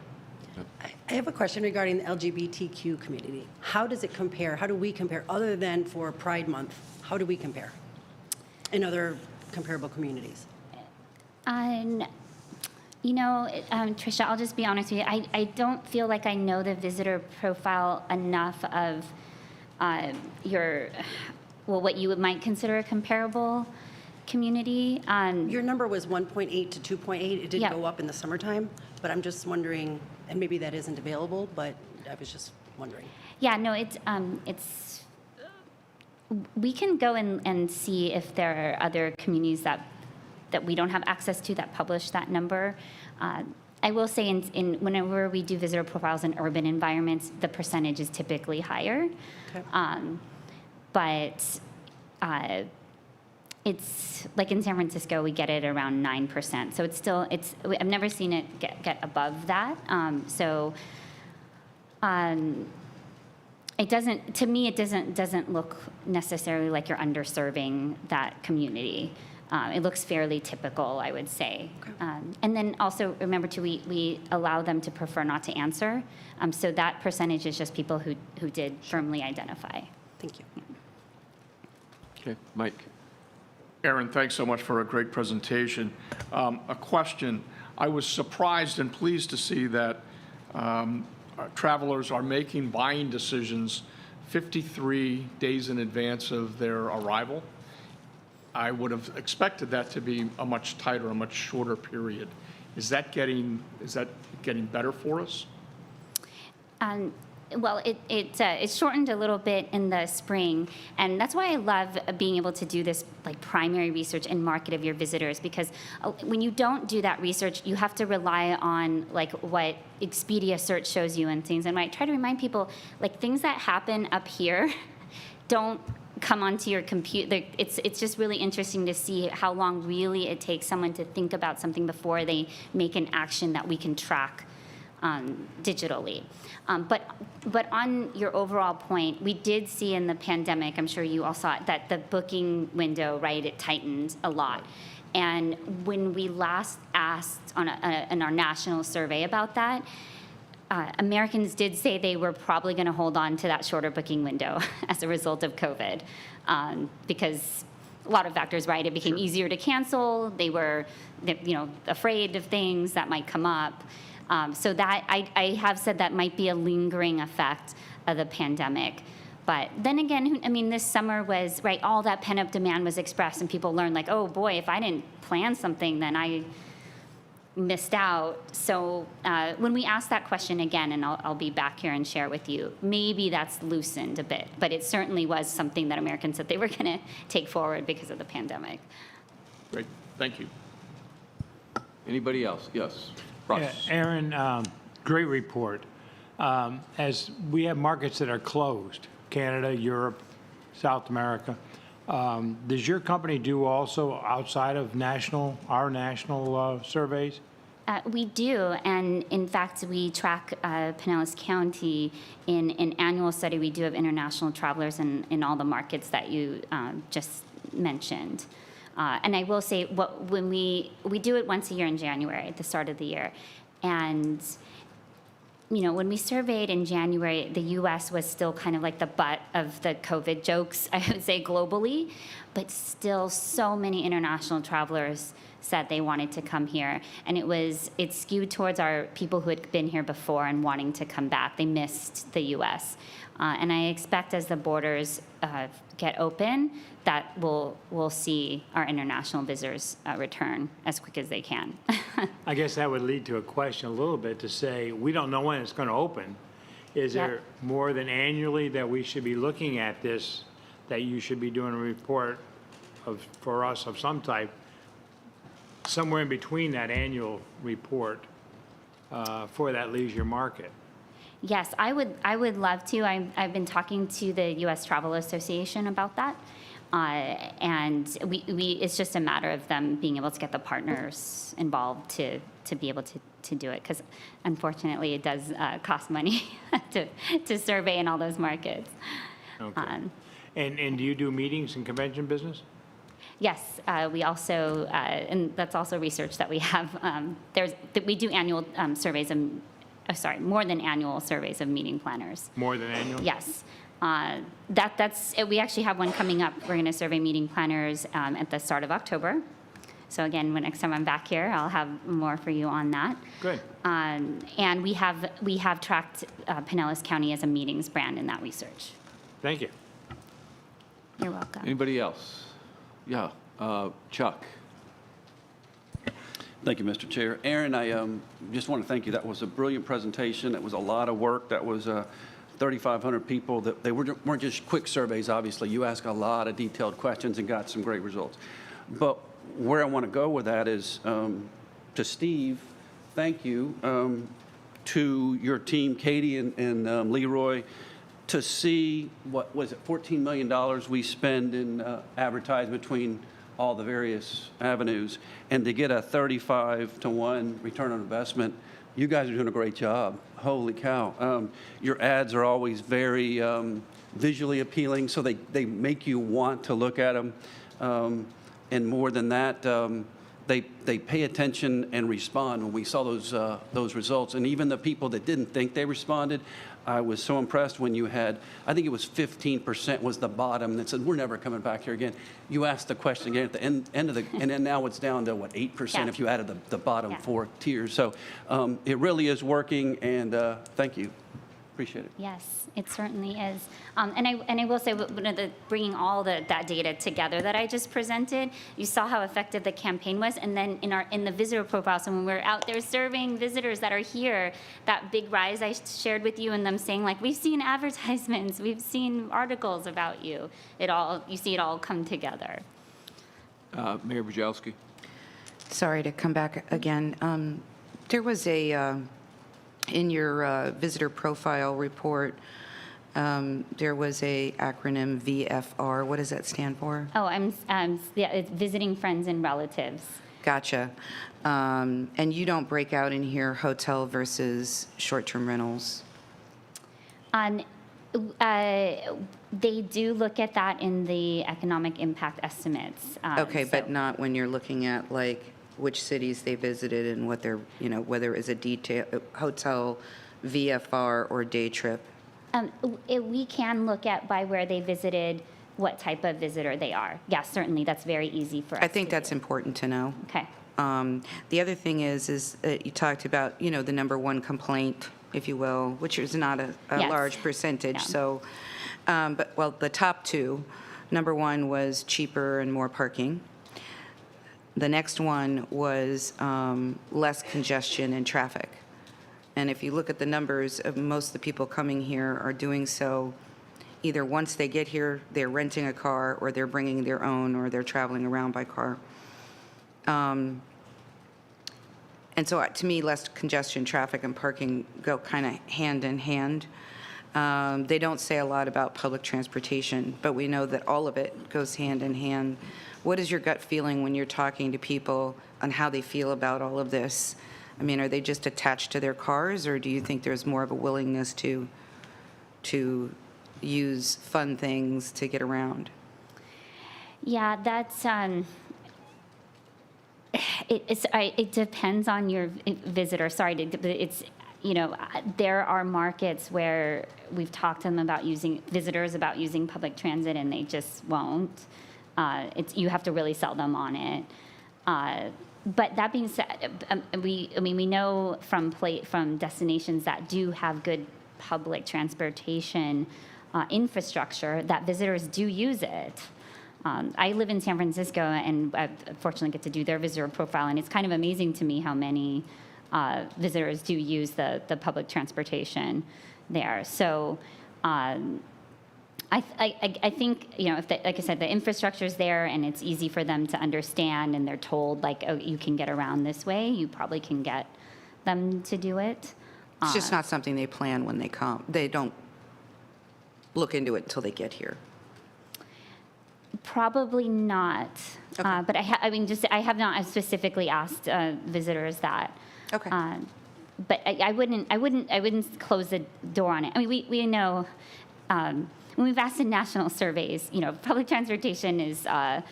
I have a question regarding the LGBTQ community. How does it compare? How do we compare, other than for Pride Month? How do we compare in other comparable communities? Tricia, I'll just be honest with you. I don't feel like I know the visitor profile enough of what you might consider a comparable community. Your number was 1.8 to 2.8. It did Yeah. go up in the summertime, but I'm just wondering, and maybe that isn't available, but I was just wondering. Yeah, no, it's we can go and see if there are other communities that we don't have access to that publish that number. I will say whenever we do visitor profiles in urban environments, the percentage is typically higher. Okay. But it's like in San Francisco, we get it around 9%. So I've never seen it get above that. It doesn't, to me, it doesn't look necessarily like you're underserving that community. It looks fairly typical, I would say. Okay. And then also remember too, we allow them to prefer not to answer. So that percentage is just people who did firmly identify. Thank you. Okay, Mike. Aaron, thanks so much for a great presentation. A question. I was surprised and pleased to see that travelers are making buying decisions 53 days in advance of their arrival. I would have expected that to be a much tighter, a much shorter period. Is that getting better for us? Well, it shortened a little bit in the spring, and that's why I love being able to do this like primary research and market of your visitors, because when you don't do that research, you have to rely on like what Expedia search shows you and things. And I try to remind people, like things that happen up here don't come onto your computer. It's just really interesting to see how long really it takes someone to think about something before they make an action that we can track digitally. But on your overall point, we did see in the pandemic, I'm sure you all saw it, that the booking window, right, it tightened a lot. And when we last asked in our national survey about that, Americans did say they were probably going to hold on to that shorter booking window as a result of COVID, because a lot of factors, right? It became easier to cancel. They were, afraid of things that might come up. So that I have said that might be a lingering effect of the pandemic. But then again, I mean, this summer was, right, all that pent-up demand was expressed, and people learned, like, oh boy, if I didn't plan something, then I missed out. So when we ask that question again, and I'll be back here and share with you, maybe that's loosened a bit. But it certainly was something that Americans said they were going to take forward because of the pandemic. Great, thank you. Anybody else? Yes. Russ. Yeah, Aaron, great report. As we have markets that are closed, Canada, Europe, South America, does your company do also outside of our national surveys? We do, and in fact, we track Pinellas County in an annual study. We do have international travelers in all the markets that you just mentioned. And I will say, when we do it once a year in January, at the start of the year, and when we surveyed in January, the U.S. was still kind of like the butt of the COVID jokes, I would say globally, but still so many international travelers said they wanted to come here. And it skewed towards our people who had been here before and wanting to come back. They missed the U.S. And I expect as the borders get open, that we'll see our international visitors return as quick as they can. I guess that would lead to a question a little bit to say, we don't know when it's going to open. Is Yep. there more than annually that we should be looking at this, that you should be doing a report for us of some type, somewhere in between that annual report for that leisure market? Yes, I would love to. I've been talking to the U.S. Travel Association about that. And it's just a matter of them being able to get the partners involved to be able to do it, because unfortunately it does cost money to survey in all those markets. Okay. And do you do meetings and convention business? Yes, we also, and that's also research that we have. We do annual surveys of, more than annual surveys of meeting planners. More than annual? Yes. We actually have one coming up. We're going to survey meeting planners at the start of October. So again, next time I'm back here, I'll have more for you on that. Good. And we have tracked Pinellas County as a meetings brand in that research. Thank you. You're welcome. Anybody else? Yeah. Chuck. Thank you, Mr. Chair. Aaron, I just want to thank you. That was a brilliant presentation. It was a lot of work. That was 3,500 people. They weren't just quick surveys, obviously. You asked a lot of detailed questions and got some great results. But where I want to go with that is to Steve, thank you, to your team, Katie and Leroy, to see, what was it, $14 million we spend in advertising between all the various avenues, and to get a 35-to-1 return on investment. You guys are doing a great job. Holy cow. Your ads are always very visually appealing, so they make you want to look at them. And more than that, they pay attention and respond. When we saw those results, and even the people that didn't think they responded, I was so impressed when you had, I think it was 15% was the bottom that said, we're never coming back here again. You asked the question again at the end of the, and then now it's down to, what, 8% Yeah. if you added the bottom Yeah. 4 tiers. So it really is working, and thank you. Appreciate it. Yes, it certainly is. And I will say, one of bringing all that data together that I just presented, you saw how effective the campaign was. And then in the visitor profile, so when we're out there serving visitors that are here, that big rise I shared with you and them saying, like, we've seen advertisements, we've seen articles about you. You see it all come together. Mayor Bujalski? Sorry to come back again. There was in your visitor profile report, there was a acronym VFR. What does that stand for? Oh, it's visiting friends and relatives. Gotcha. And you don't break out in here hotel versus short-term rentals? They do look at that in the economic impact estimates. Okay, but not when you're looking at, like, which cities they visited and what their, whether it's a detail, hotel, VFR, or day trip? We can look at by where they visited, what type of visitor they are. Yes, certainly, that's very easy for us I think to that's do. important to know. Okay. The other thing is that you talked about, the number one complaint, if you will, which is not a Yes. large percentage, Yeah. so, but the top two, number one was cheaper and more parking. The next one was less congestion and traffic. And if you look at the numbers, most of the people coming here are doing so either once they get here, they're renting a car, or they're bringing their own, or they're traveling around by car. And so to me, less congestion, traffic, and parking go kind of hand in hand. They don't say a lot about public transportation, but we know that all of it goes hand in hand. What is your gut feeling when you're talking to people on how they feel about all of this? I mean, are they just attached to their cars, or do you think there's more of a willingness to use fun things to get around? Yeah, that's, it depends on your visitor. Sorry, it's, there are markets where we've talked to them about visitors about using public transit, and they just won't. You have to really sell them on it. But that being said, we know from destinations that do have good public transportation infrastructure that visitors do use it. I live in San Francisco, and I fortunately get to do their visitor profile, and it's kind of amazing to me how many visitors do use the public transportation there. So I think, if like I said, the infrastructure is there and it's easy for them to understand, and they're told, like, oh, you can get around this way, you probably can get them to do it. It's just not something they plan when they come. They don't look into it until they get here. Probably not. Okay. But I have not specifically asked visitors that. Okay. But I wouldn't close the door on it. I mean, we know when we've asked in national surveys, public transportation is a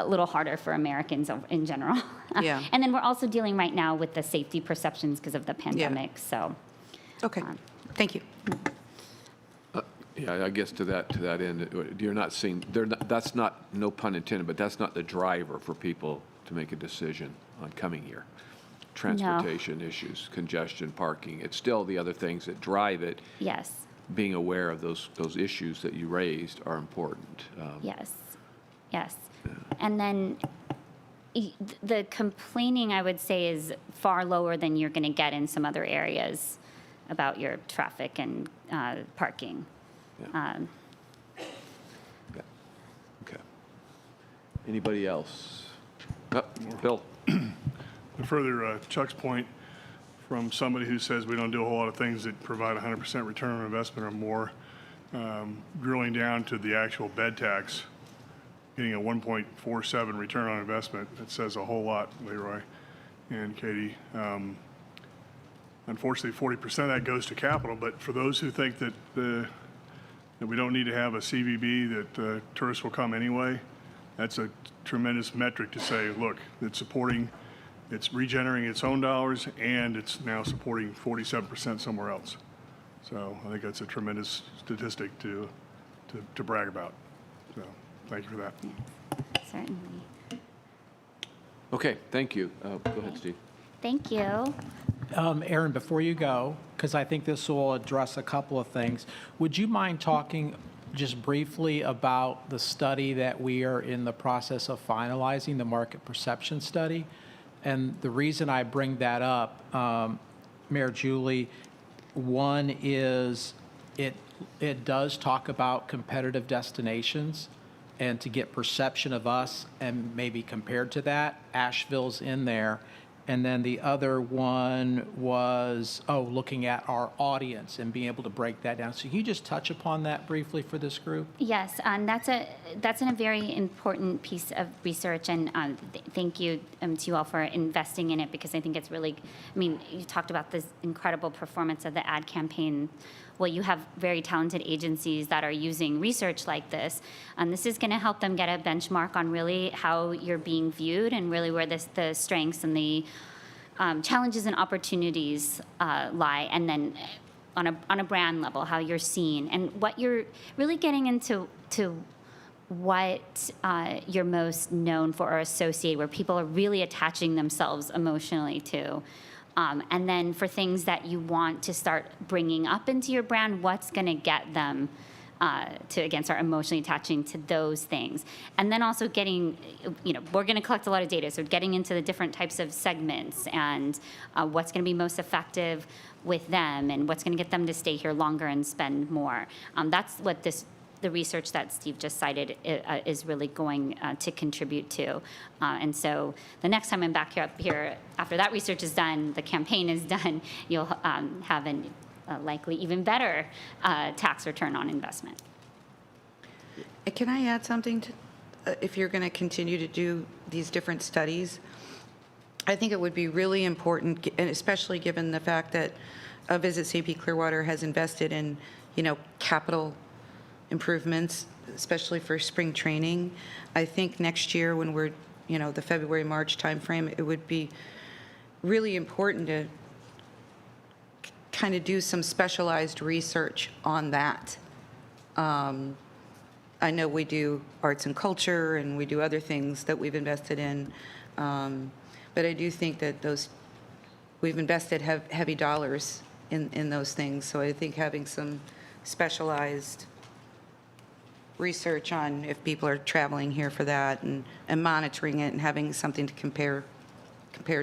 little harder for Americans in general. Yeah. And then we're also dealing right now with the safety perceptions because of the pandemic. So. Okay. Thank you. Yeah, I guess to that end, you're not seeing, that's not, no pun intended, but that's not the driver for people to make a decision on coming here. Transportation issues, congestion, parking, it's still the other things that drive it. Yes. Being aware of those issues that you raised are important. Yes. And then the complaining, I would say, is far lower than you're going to get in some other areas about your traffic and parking. Yeah. Okay. Anybody else? Bill? To further Chuck's point, from somebody who says we don't do a whole lot of things that provide 100% return on investment or more, drilling down to the actual bed tax, getting a 1.47 return on investment, that says a whole lot, Leroy and Katie. Unfortunately, 40% of that goes to capital, but for those who think that we don't need to have a CVB, that tourists will come anyway, that's a tremendous metric to say, look, it's regenerating its own dollars, and it's now supporting 47% somewhere else. So I think that's a tremendous statistic to brag about. So thank you for that. Certainly. Okay, thank you. Go ahead, Steve. Thank you. Aaron, before you go, because I think this will address a couple of things, would you mind talking just briefly about the study that we are in the process of finalizing, the market perception study? And the reason I bring that up, Mayor Julie, one is it does talk about competitive destinations and to get perception of us and maybe compared to that. Asheville's in there. And then the other one was, looking at our audience and being able to break that down. So can you just touch upon that briefly for this group? Yes, that's a very important piece of research, and thank you to you all for investing in it, because I think it's really, I mean, you talked about this incredible performance of the ad campaign. Well, you have very talented agencies that are using research like this. This is going to help them get a benchmark on really how you're being viewed and really where the strengths and the challenges and opportunities lie, and then on a brand level, how you're seen and what you're really getting into what you're most known for or associated, where people are really attaching themselves emotionally to. And then for things that you want to start bringing up into your brand, what's going to get them to, again, start emotionally attaching to those things. And then also getting, we're going to collect a lot of data, so getting into the different types of segments and what's going to be most effective with them and what's going to get them to stay here longer and spend more. That's what the research that Steve just cited is really going to contribute to. And so the next time I'm back up here, after that research is done, the campaign is done, you'll have a likely even better tax return on investment. Can I add something to, if you're going to continue to do these different studies? I think it would be really important, and especially given the fact that Visit St. Clearwater has invested in, capital improvements, especially for spring training. I think next year when we're, the February, March timeframe, it would be really important to kind of do some specialized research on that. I know we do arts and culture and we do other things that we've invested in, but I do think that we've invested heavy dollars in those things. So I think having some specialized research on if people are traveling here for that and monitoring it and having something to compare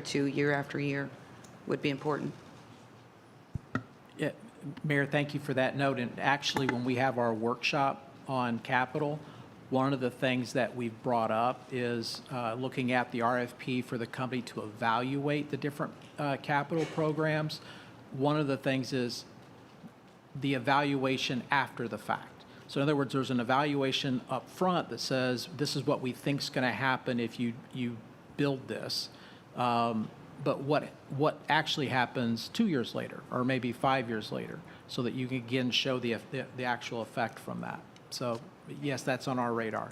to year after year would be important. Yeah, Mayor, thank you for that note. And actually, when we have our workshop on capital, one of the things that we've brought up is looking at the RFP for the company to evaluate the different capital programs. One of the things is the evaluation after the fact. So in other words, there's an evaluation up front that says, this is what we think is going to happen if you build this. But what actually happens 2 years later, or maybe 5 years later, so that you can again show the actual effect from that. So yes, that's on our radar.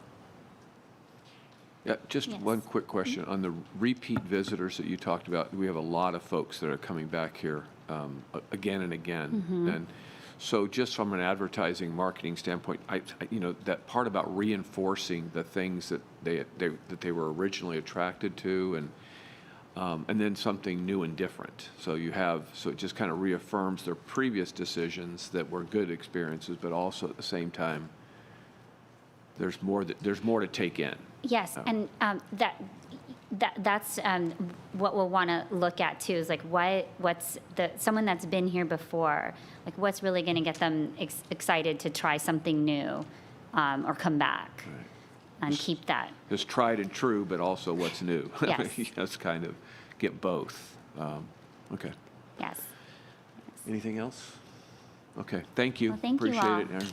Yeah, just one quick question on the repeat visitors that you talked about. We have a lot of folks that are coming back here again and again, and so just from an advertising marketing standpoint, I that part about reinforcing the things that they were originally attracted to, and then something new and different. So it just kind of reaffirms their previous decisions that were good experiences, but also at the same time, there's more to take in. Yes, and that's what we'll want to look at too, is like what's someone that's been here before, like what's really going to get them excited to try something new or come back. Right. And keep that. It's tried and true, but also what's new. Yes. That's kind of get both. Okay. Yes. Anything else? Okay, thank you. Well, thank you Appreciate all. it, Aaron.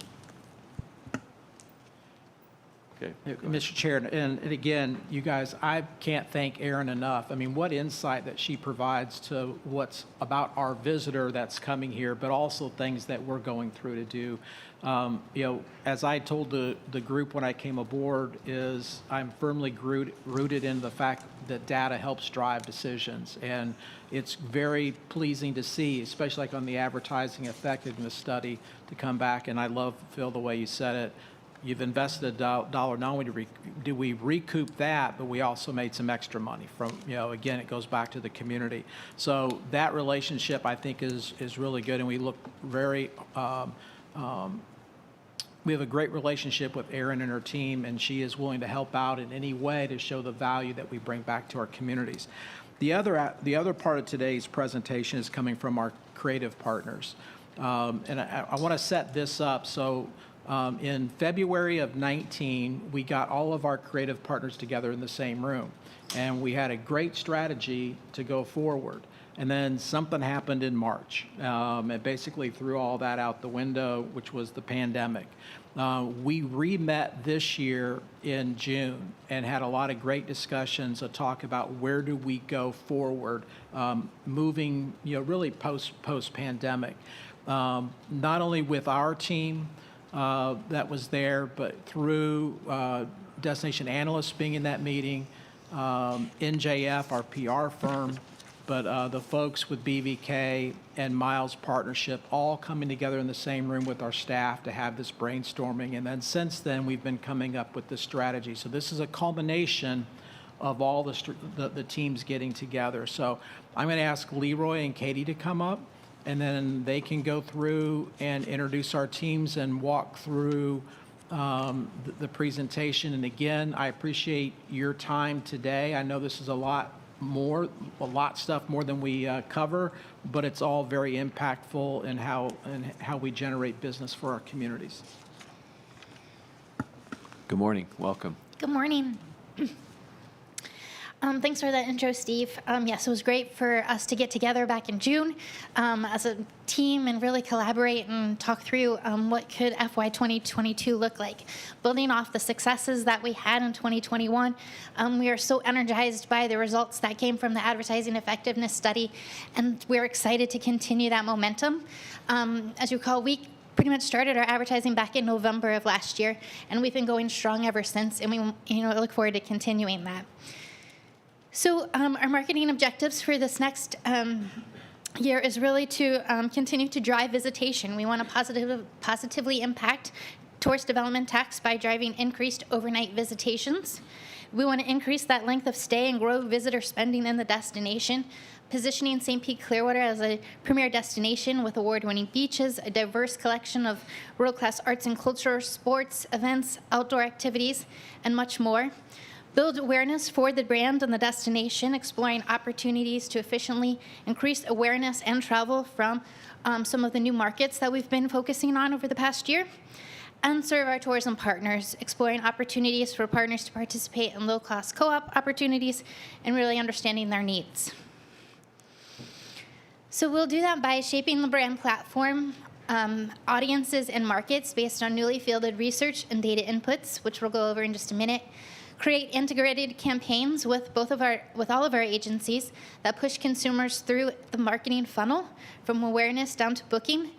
Okay. Mr. Chair, and again, you guys, I can't thank Erin enough. I mean, what insight that she provides to what's about our visitor that's coming here, but also things that we're going through to do. As I told the group when I came aboard, is I'm firmly rooted in the fact that data helps drive decisions. And it's very pleasing to see, especially like on the advertising effectiveness study, to come back, and I love, Phil, the way you said it, you've invested a dollar, not only do we recoup that, but we also made some extra money from, again, it goes back to the community. So that relationship, I think, is really good, and we look very, we have a great relationship with Erin and her team, and she is willing to help out in any way to show the value that we bring back to our communities. The other part of today's presentation is coming from our creative partners. And I want to set this up. So in February of 19, we got all of our creative partners together in the same room. And we had a great strategy to go forward. And then something happened in March. It basically threw all that out the window, which was the pandemic. We re-met this year in June and had a lot of great discussions to talk about where do we go forward, moving, really post-pandemic. Not only with our team that was there, but through Destination Analysts being in that meeting, NJF, our PR firm, but the folks with BVK and Miles Partnership all coming together in the same room with our staff to have this brainstorming. And then since then, we've been coming up with this strategy. So this is a culmination of all the teams getting together. So I'm going to ask Leroy and Katie to come up, and then they can go through and introduce our teams and walk through the presentation. And again, I appreciate your time today. I know this is a lot stuff more than we cover, but it's all very impactful in how we generate business for our communities. Good morning. Welcome. Good morning. Thanks for that intro, Steve. Yes, it was great for us to get together back in June as a team and really collaborate and talk through what could FY 2022 look like. Building off the successes that we had in 2021, we are so energized by the results that came from the advertising effectiveness study, and we're excited to continue that momentum. As you recall, we pretty much started our advertising back in November of last year, and we've been going strong ever since, and we look forward to continuing that. So our marketing objectives for this next year is really to continue to drive visitation. We want to positively impact tourist development tax by driving increased overnight visitations. We want to increase that length of stay and grow visitor spending in the destination, positioning St. Pete Clearwater as a premier destination with award-winning beaches, a diverse collection of world-class arts and culture, sports, events, outdoor activities, and much more. Build awareness for the brand and the destination, exploring opportunities to efficiently increase awareness and travel from some of the new markets that we've been focusing on over the past year. And serve our tourism partners, exploring opportunities for partners to participate in low-cost co-op opportunities and really understanding their needs. So we'll do that by shaping the brand platform, audiences and markets based on newly fielded research and data inputs, which we'll go over in just a minute. Create integrated campaigns with all of our agencies that push consumers through the marketing funnel from awareness down to booking.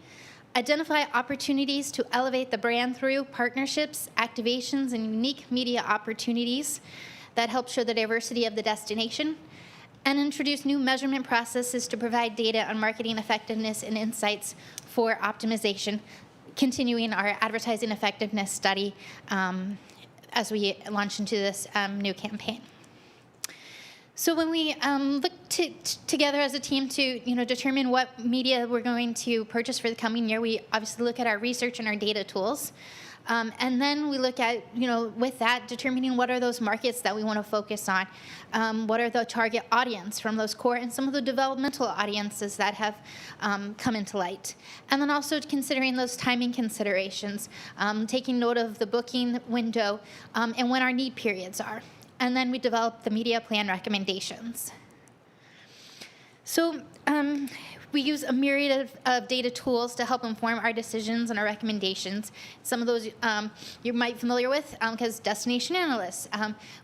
Identify opportunities to elevate the brand through partnerships, activations, and unique media opportunities that help show the diversity of the destination. And introduce new measurement processes to provide data on marketing effectiveness and insights for optimization, continuing our advertising effectiveness study as we launch into this new campaign. So when we look together as a team to determine what media we're going to purchase for the coming year, we obviously look at our research and our data tools. And then we look at, with that, determining what are those markets that we want to focus on. What are the target audience from those core and some of the developmental audiences that have come into light. And then also considering those timing considerations, taking note of the booking window and when our need periods are. And then we develop the media plan recommendations. So we use a myriad of data tools to help inform our decisions and our recommendations. Some of those you might be familiar with because Destination Analysts.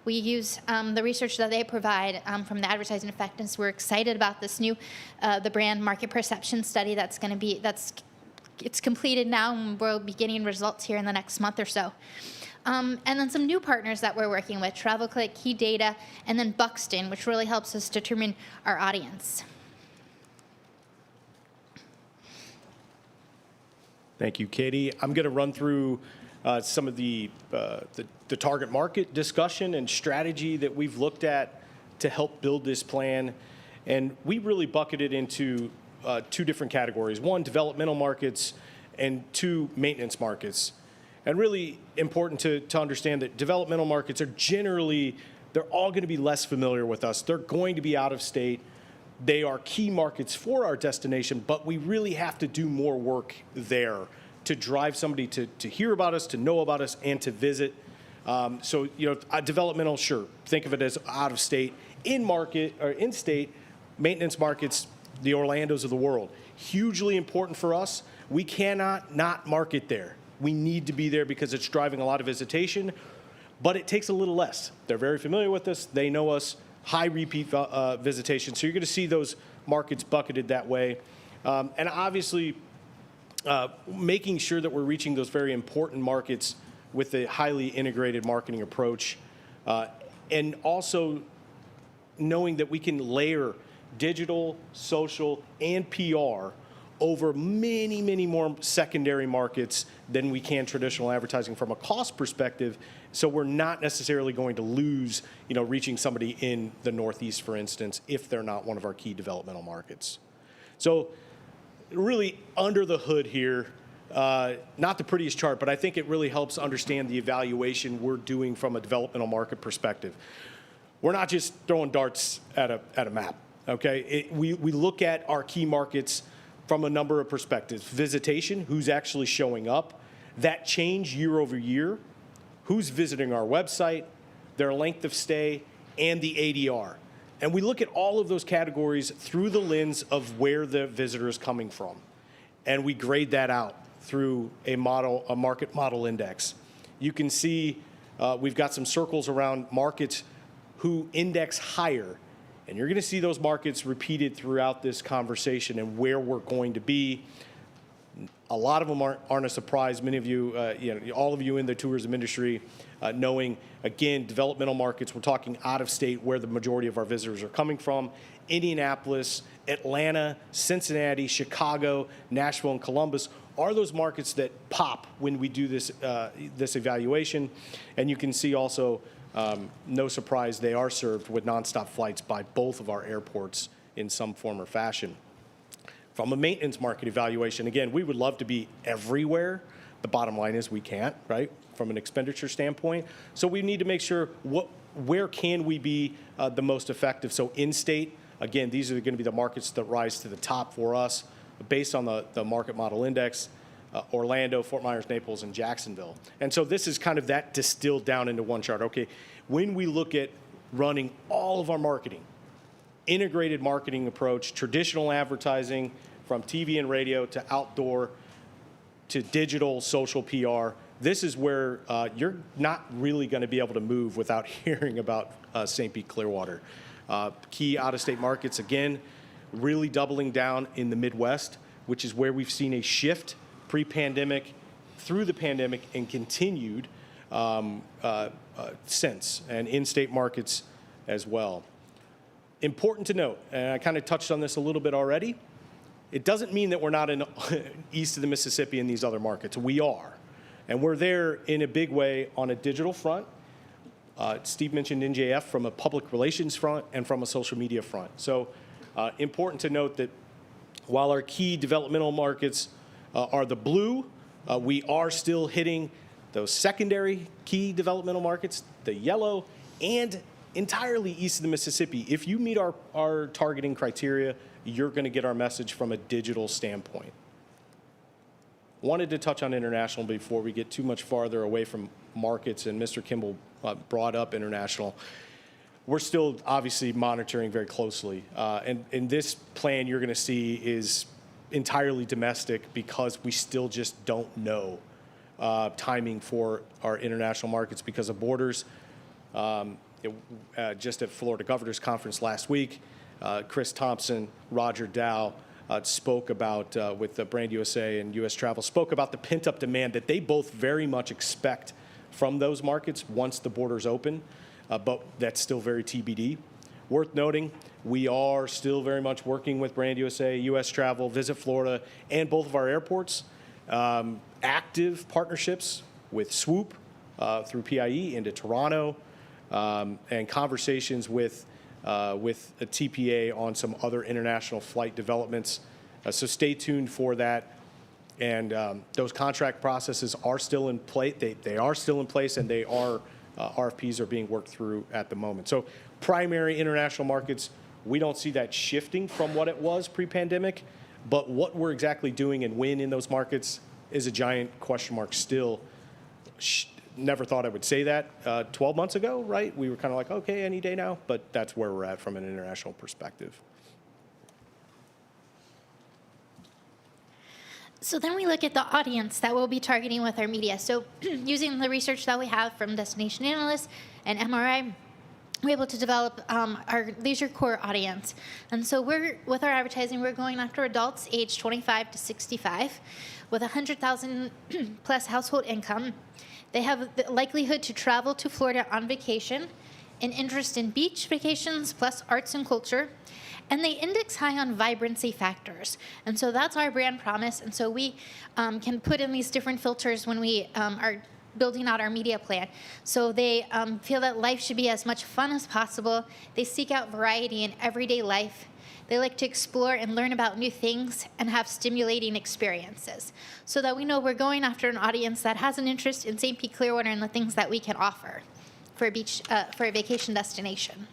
We use the research that they provide from the advertising effectiveness. We're excited about this new, the brand market perception study it's completed now, and we'll be getting results here in the next month or so. And then some new partners that we're working with, TravelClick, Key Data, and then Buxton, which really helps us determine our audience. Thank you, Katie. I'm going to run through some of the target market discussion and strategy that we've looked at to help build this plan. And we really bucketed into two different categories. One, developmental markets, and two, maintenance markets. And really important to understand that developmental markets are generally, they're all going to be less familiar with us. They're going to be out of state. They are key markets for our destination, but we really have to do more work there to drive somebody to hear about us, to know about us, and to visit. So, developmental, sure, think of it as out of state. In market or in state, maintenance markets, the Orlandos of the world, hugely important for us. We cannot not market there. We need to be there because it's driving a lot of visitation, but it takes a little less. They're very familiar with us. They know us. High repeat visitation. So you're going to see those markets bucketed that way. And obviously, making sure that we're reaching those very important markets with a highly integrated marketing approach. And also knowing that we can layer digital, social, and PR over many, many more secondary markets than we can traditional advertising from a cost perspective. So we're not necessarily going to lose, reaching somebody in the Northeast, for instance, if they're not one of our key developmental markets. So really under the hood here, not the prettiest chart, but I think it really helps understand the evaluation we're doing from a developmental market perspective. We're not just throwing darts at a map, okay? We look at our key markets from a number of perspectives. Visitation, who's actually showing up, that change year over year, who's visiting our website, their length of stay, and the ADR. And we look at all of those categories through the lens of where the visitor is coming from. And we grade that out through a market model index. You can see we've got some circles around markets who index higher. And you're going to see those markets repeated throughout this conversation and where we're going to be. A lot of them aren't a surprise. Many of you, all of you in the tourism industry, knowing, again, developmental markets, we're talking out of state where the majority of our visitors are coming from. Indianapolis, Atlanta, Cincinnati, Chicago, Nashville, and Columbus are those markets that pop when we do this evaluation. And you can see also, no surprise, they are served with nonstop flights by both of our airports in some form or fashion. From a maintenance market evaluation, again, we would love to be everywhere. The bottom line is we can't, right, from an expenditure standpoint. So we need to make sure where can we be the most effective. So in-state, again, these are going to be the markets that rise to the top for us based on the market model index. Orlando, Fort Myers, Naples, and Jacksonville. And so this is kind of that distilled down into one chart. Okay, when we look at running all of our marketing, integrated marketing approach, traditional advertising from TV and radio to outdoor to digital, social PR, this is where you're not really going to be able to move without hearing about St. Pete Clearwater. Key out-of-state markets, again, really doubling down in the Midwest, which is where we've seen a shift pre-pandemic, through the pandemic, and continued since, and in-state markets as well. Important to note, and I kind of touched on this a little bit already, it doesn't mean that we're not in east of the Mississippi in these other markets. We are. And we're there in a big way on a digital front. Steve mentioned NJF from a public relations front and from a social media front. So important to note that while our key developmental markets are the blue, we are still hitting those secondary key developmental markets, the yellow, and entirely east of the Mississippi. If you meet our targeting criteria, you're going to get our message from a digital standpoint. Wanted to touch on international before we get too much farther away from markets, and Mr. Kimball brought up international. We're still obviously monitoring very closely. And this plan you're going to see is entirely domestic because we still just don't know timing for our international markets because of borders. Just at Florida Governors Conference last week, Chris Thompson, Roger Dow spoke about, with Brand USA and U.S. Travel, spoke about the pent-up demand that they both very much expect from those markets once the borders open, but that's still very TBD. Worth noting, we are still very much working with Brand USA, U.S. Travel, Visit Florida, and both of our airports. Active partnerships with Swoop through PIE into Toronto, and conversations with a TPA on some other international flight developments. So stay tuned for that. And those contract processes are still in place. They are still in place, and RFPs are being worked through at the moment. So primary international markets, we don't see that shifting from what it was pre-pandemic, but what we're exactly doing and when in those markets is a giant question mark still. Never thought I would say that 12 months ago, right? We were kind of like, okay, any day now, but that's where we're at from an international perspective. So then we look at the audience that we'll be targeting with our media. So using the research that we have from Destination Analysts and MRI, we're able to develop our leisure core audience. And so with our advertising, we're going after adults aged 25 to 65 with 100,000 plus household income. They have the likelihood to travel to Florida on vacation, an interest in beach vacations plus arts and culture, and they index high on vibrancy factors. And so that's our brand promise. And so we can put in these different filters when we are building out our media plan. So they feel that life should be as much fun as possible. They seek out variety in everyday life. They like to explore and learn about new things and have stimulating experiences, so that we know we're going after an audience that has an interest in St. Pete Clearwater and the things that we can offer for a vacation destination.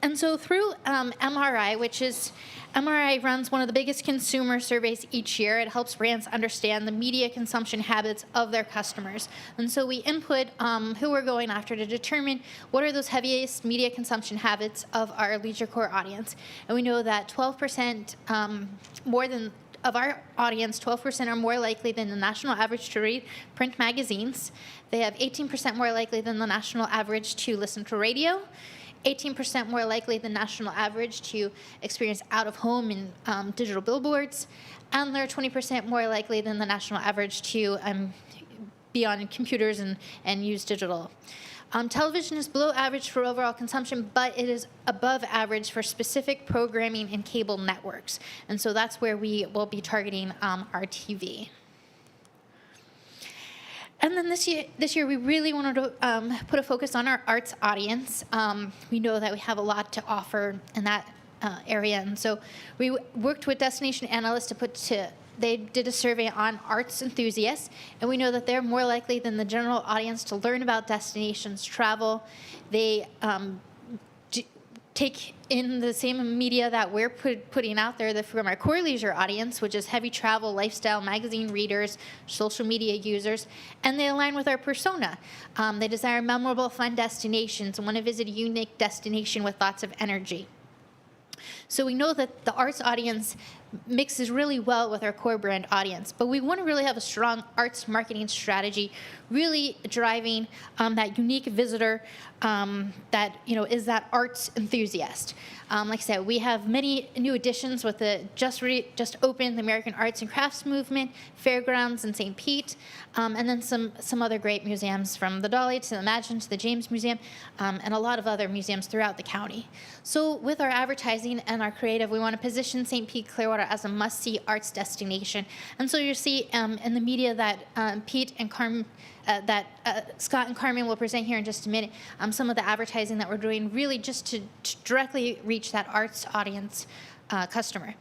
And so through MRI, MRI runs one of the biggest consumer surveys each year. It helps brands understand the media consumption habits of their customers. And so we input who we're going after to determine what are those heaviest media consumption habits of our leisure core audience. And we know that 12% of our audience, 12% are more likely than the national average to read print magazines. They have 18% more likely than the national average to listen to radio, 18% more likely than national average to experience out-of-home and digital billboards, and they're 20% more likely than the national average to be on computers and use digital. Television is below average for overall consumption, but it is above average for specific programming and cable networks. And so that's where we will be targeting our TV. And then this year, we really wanted to put a focus on our arts audience. We know that we have a lot to offer in that area, and so we worked with Destination Analysts they did a survey on arts enthusiasts, and we know that they're more likely than the general audience to learn about destinations, travel. They take in the same media that we're putting out there from our core leisure audience, which is heavy travel, lifestyle, magazine readers, social media users, and they align with our persona. They desire memorable, fun destinations and want to visit a unique destination with lots of energy. So we know that the arts audience mixes really well with our core brand audience, but we want to really have a strong arts marketing strategy, really driving that unique visitor that is that arts enthusiast. Like I said, we have many new additions with the just opened the American Arts and Crafts Movement, Fairgrounds in St. Pete, and then some other great museums, from the Dolly to the Imagine to the James Museum, and a lot of other museums throughout the county. So with our advertising and our creative, we want to position St. Pete Clearwater as a must-see arts destination. And so you'll see in the media that Pete and Scott and Carmen will present here in just a minute, some of the advertising that we're doing, really just to directly reach that arts audience customer.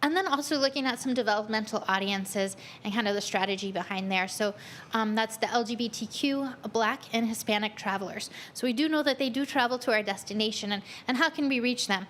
And then also looking at some developmental audiences and kind of the strategy behind there. So that's the LGBTQ, Black, and Hispanic travelers. So we do know that they do travel to our destination, and how can we reach them?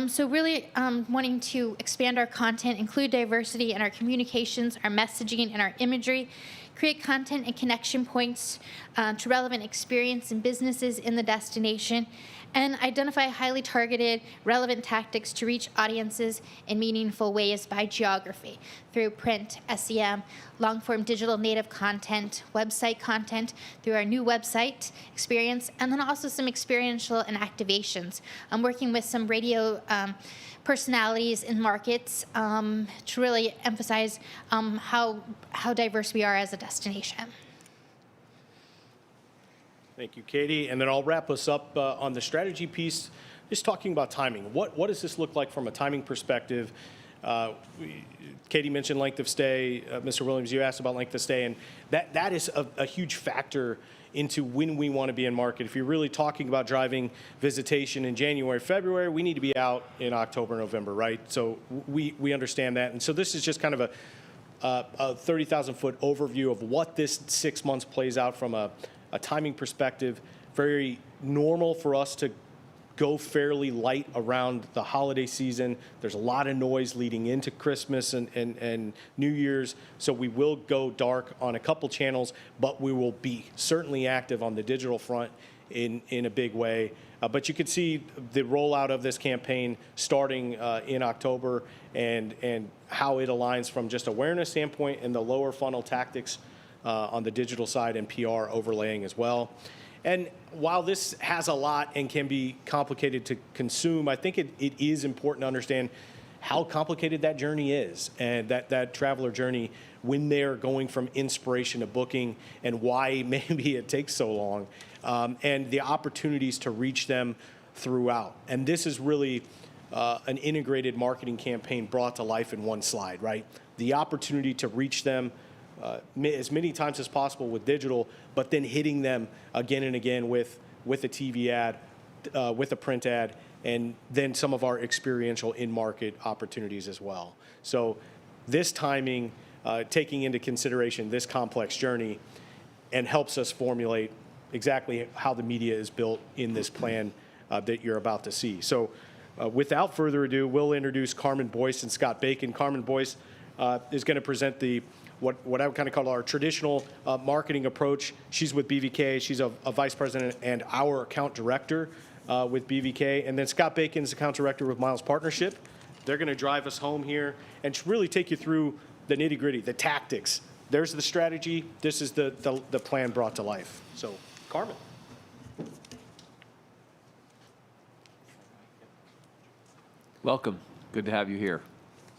So really wanting to expand our content, include diversity in our communications, our messaging, and our imagery, create content and connection points to relevant experience and businesses in the destination, and identify highly targeted, relevant tactics to reach audiences in meaningful ways by geography through print, SEM, long-form digital native content, website content through our new website experience, and then also some experiential and activations. I'm working with some radio personalities in markets to really emphasize how diverse we are as a destination. Thank you, Katie. And then I'll wrap us up on the strategy piece, just talking about timing. What does this look like from a timing perspective? Katie mentioned length of stay. Mr. Williams, you asked about length of stay, and that is a huge factor into when we want to be in market. If you're really talking about driving visitation in January, February, we need to be out in October, November, right? So we understand that. And so this is just kind of a 30,000-foot overview of what this 6 months plays out from a timing perspective. Very normal for us to go fairly light around the holiday season. There's a lot of noise leading into Christmas and New Year's, so we will go dark on a couple channels, but we will be certainly active on the digital front in a big way. But you can see the rollout of this campaign starting in October and how it aligns from just awareness standpoint and the lower funnel tactics on the digital side and PR overlaying as well. And while this has a lot and can be complicated to consume, I think it is important to understand how complicated that journey is, and that traveler journey when they're going from inspiration to booking, and why maybe it takes so long, and the opportunities to reach them throughout. And this is really an integrated marketing campaign brought to life in one slide, right? The opportunity to reach them as many times as possible with digital, but then hitting them again and again with a TV ad, with a print ad, and then some of our experiential in-market opportunities as well. So this timing, taking into consideration this complex journey, and helps us formulate exactly how the media is built in this plan that you're about to see. So without further ado, we'll introduce Carmen Boyce and Scott Bacon. Carmen Boyce is going to present what I would kind of call our traditional marketing approach. She's with BVK. She's a vice president and our account director with BVK. And then Scott Bacon is account director with Miles Partnership. They're going to drive us home here and really take you through the nitty gritty, the tactics. There's the strategy. This is the plan brought to life. So, Carmen. Welcome. Good to have you here.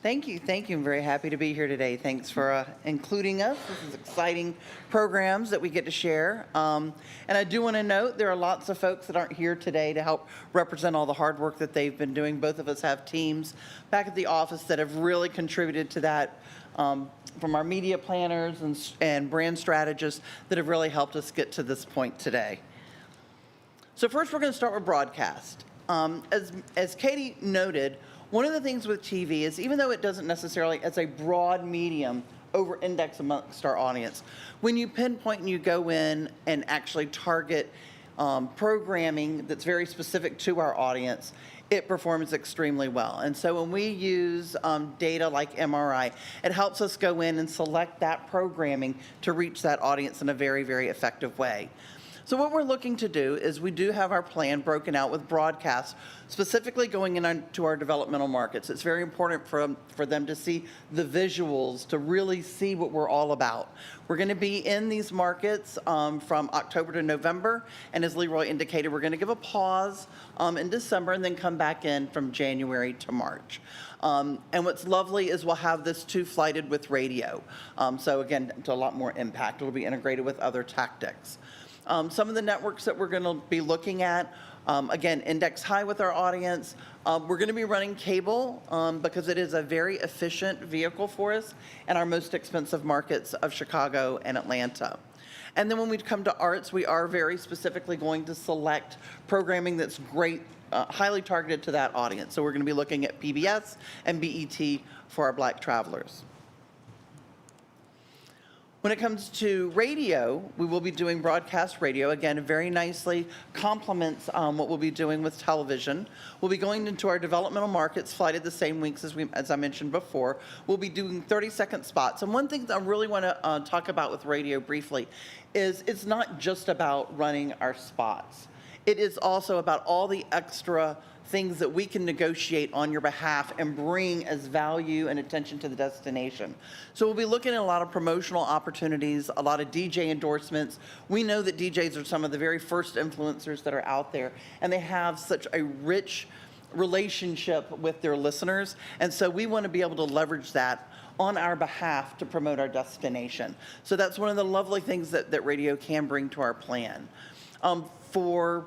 Thank you. Thank you. I'm very happy to be here today. Thanks for including us. This is exciting programs that we get to share. And I do want to note there are lots of folks that aren't here today to help represent all the hard work that they've been doing. Both of us have teams back at the office that have really contributed to that, from our media planners and brand strategists that have really helped us get to this point today. So first, we're going to start with broadcast. As Katie noted, one of the things with TV is, even though it doesn't necessarily, as a broad medium, over-index amongst our audience, when you pinpoint and you go in and actually target programming that's very specific to our audience, it performs extremely well. And so when we use data like MRI, it helps us go in and select that programming to reach that audience in a very, very effective way. So what we're looking to do is we do have our plan broken out with broadcast, specifically going into our developmental markets. It's very important for them to see the visuals, to really see what we're all about. We're going to be in these markets from October to November, and as Leroy indicated, we're going to give a pause in December and then come back in from January to March. And what's lovely is we'll have this two-flighted with radio. So again, to a lot more impact. It'll be integrated with other tactics. Some of the networks that we're going to be looking at, again, index high with our audience. We're going to be running cable because it is a very efficient vehicle for us in our most expensive markets of Chicago and Atlanta. And then when we come to arts, we are very specifically going to select programming that's great, highly targeted to that audience. So we're going to be looking at PBS and BET for our Black travelers. When it comes to radio, we will be doing broadcast radio. Again, it very nicely complements what we'll be doing with television. We'll be going into our developmental markets, flighted the same weeks as I mentioned before. We'll be doing 30-second spots. And one thing that I really want to talk about with radio briefly is it's not just about running our spots. It is also about all the extra things that we can negotiate on your behalf and bring as value and attention to the destination. So we'll be looking at a lot of promotional opportunities, a lot of DJ endorsements. We know that DJs are some of the very first influencers that are out there, and they have such a rich relationship with their listeners. And so we want to be able to leverage that on our behalf to promote our destination. So that's one of the lovely things that radio can bring to our plan. For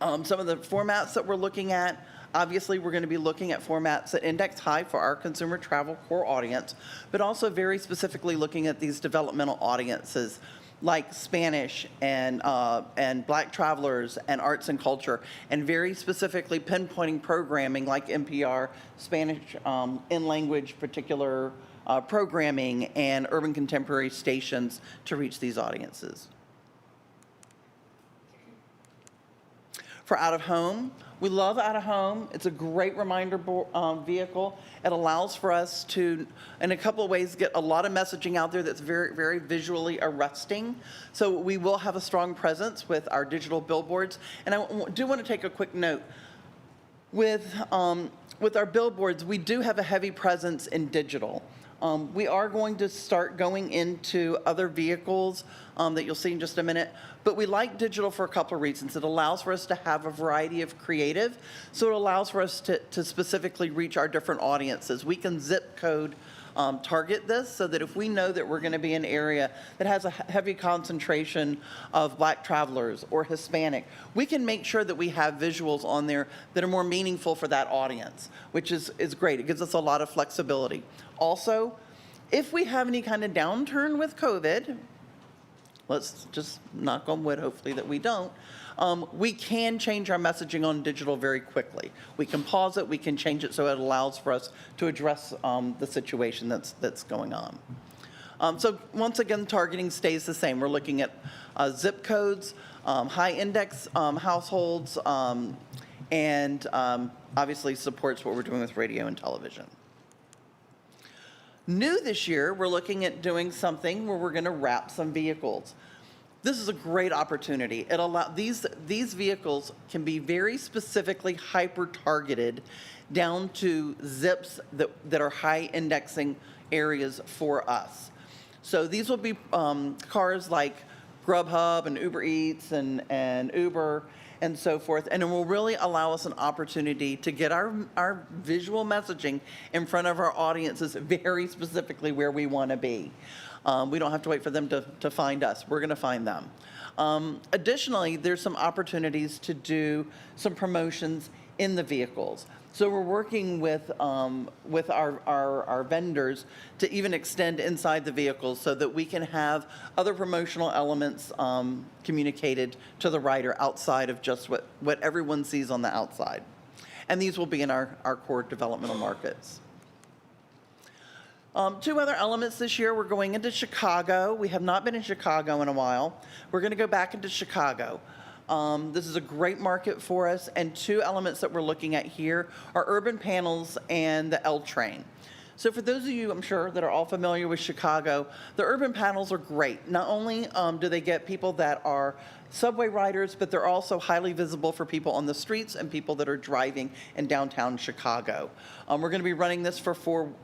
some of the formats that we're looking at, Obviously, we're going to be looking at formats that index high for our consumer travel core audience, but also very specifically looking at these developmental audiences like Spanish and Black travelers and arts and culture, and very specifically pinpointing programming like NPR, Spanish in language particular programming, and urban contemporary stations to reach these audiences. For out of home, we love out of home. It's a great reminder vehicle. It allows for us to, in a couple of ways, get a lot of messaging out there that's very, very visually arresting. So we will have a strong presence with our digital billboards. And I do want to take a quick note. With our billboards, we do have a heavy presence in digital. We are going to start going into other vehicles that you'll see in just a minute, but we like digital for a couple of reasons. It allows for us to have a variety of creative, so it allows for us to specifically reach our different audiences. We can zip code target this so that if we know that we're going to be in an area that has a heavy concentration of Black travelers or Hispanic, we can make sure that we have visuals on there that are more meaningful for that audience, which is great. It gives us a lot of flexibility. Also, if we have any kind of downturn with COVID, let's just knock on wood, hopefully that we don't, we can change our messaging on digital very quickly. We can pause it, we can change it so it allows for us to address the situation that's going on. So once again, targeting stays the same. We're looking at zip codes, high index households, and obviously supports what we're doing with radio and television. New this year, we're looking at doing something where we're going to wrap some vehicles. This is a great opportunity. These vehicles can be very specifically hyper-targeted down to zips that are high indexing areas for us. So these will be cars like Grubhub and Uber Eats and Uber and so forth, and it will really allow us an opportunity to get our visual messaging in front of our audiences very specifically where we want to be. We don't have to wait for them to find us. We're going to find them. Additionally, there's some opportunities to do some promotions in the vehicles. So we're working with our vendors to even extend inside the vehicles so that we can have other promotional elements communicated to the rider outside of just what everyone sees on the outside. And these will be in our core developmental markets. Two other elements this year. We're going into Chicago. We have not been in Chicago in a while. We're going to go back into Chicago. This is a great market for us, and two elements that we're looking at here are urban panels and the L train. So for those of you, I'm sure, that are all familiar with Chicago, the urban panels are great. Not only do they get people that are subway riders, but they're also highly visible for people on the streets and people that are driving in downtown Chicago. We're going to be running this for four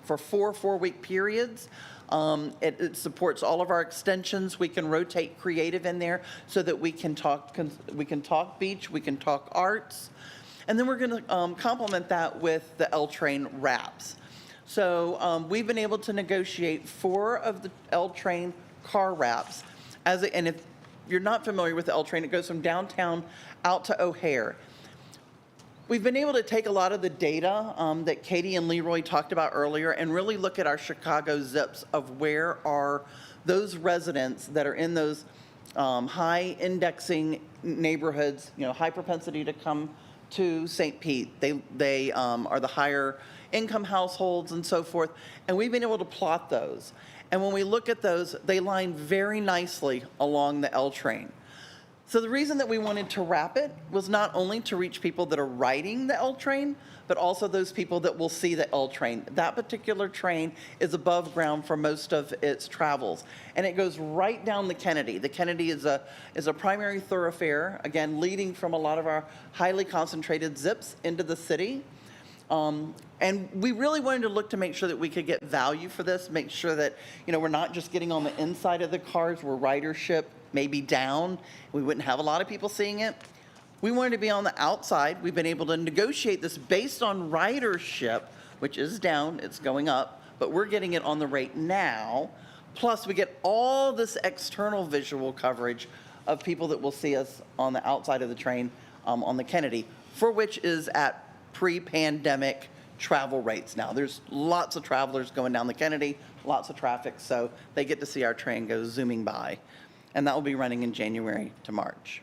4-week periods. It supports all of our extensions. We can rotate creative in there so that we can talk beach, we can talk arts, and then we're going to complement that with the L train wraps. So we've been able to negotiate 4 of the L train car wraps. And if you're not familiar with the L train, it goes from downtown out to O'Hare. We've been able to take a lot of the data that Katie and Leroy talked about earlier and really look at our Chicago zips of where are those residents that are in those high indexing neighborhoods, high propensity to come to St. Pete. They are the higher income households and so forth. And we've been able to plot those. And when we look at those, they line very nicely along the L train. So the reason that we wanted to wrap it was not only to reach people that are riding the L train, but also those people that will see the L train. That particular train is above ground for most of its travels, and it goes right down the Kennedy. The Kennedy is a primary thoroughfare, again, leading from a lot of our highly concentrated zips into the city. And we really wanted to look to make sure that we could get value for this, make sure that, we're not just getting on the inside of the cars where ridership may be down. We wouldn't have a lot of people seeing it. We wanted to be on the outside. We've been able to negotiate this based on ridership, which is down, it's going up, but we're getting it on the rate now. Plus, we get all this external visual coverage of people that will see us on the outside of the train on the Kennedy. for which is at pre-pandemic travel rates now. There's lots of travelers going down the Kennedy, lots of traffic, so they get to see our train go zooming by. And that will be running in January to March.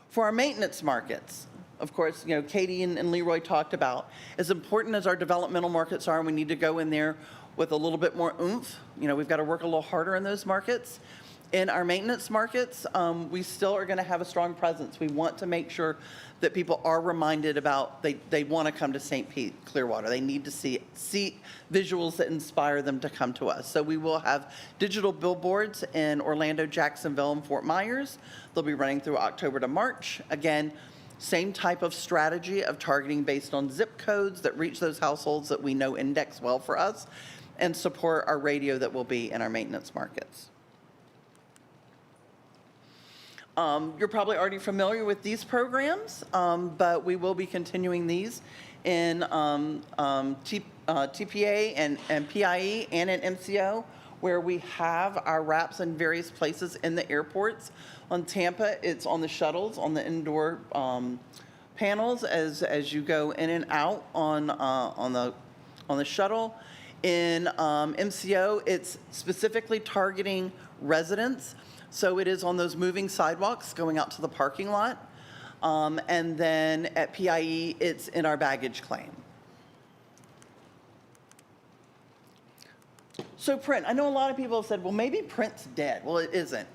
For our maintenance markets, of course, you know, Katie and Leroy talked about, as important as our developmental markets are, and we need to go in there with a little bit more oomph. You know, we've got to work a little harder in those markets. In our maintenance markets, we still are going to have a strong presence. We want to make sure that people are reminded about they want to come to St. Pete, Clearwater. They need to see visuals that inspire them to come to us. So we will have digital billboards in Orlando, Jacksonville, and Fort Myers. They'll be running through October to March. Again, same type of strategy of targeting based on zip codes that reach those households that we know index well for us, and support our radio that will be in our maintenance markets. You're probably already familiar with these programs, but we will be continuing these in TPA and PIE and in MCO, where we have our wraps in various places in the airports. On Tampa, it's on the shuttles, on the indoor panels as you go in and out on the shuttle. In MCO, it's specifically targeting residents. So it is on those moving sidewalks going out to the parking lot. And then at PIE, it's in our baggage claim. So print, I know a lot of people have said, well, maybe print's dead. Well, it isn't.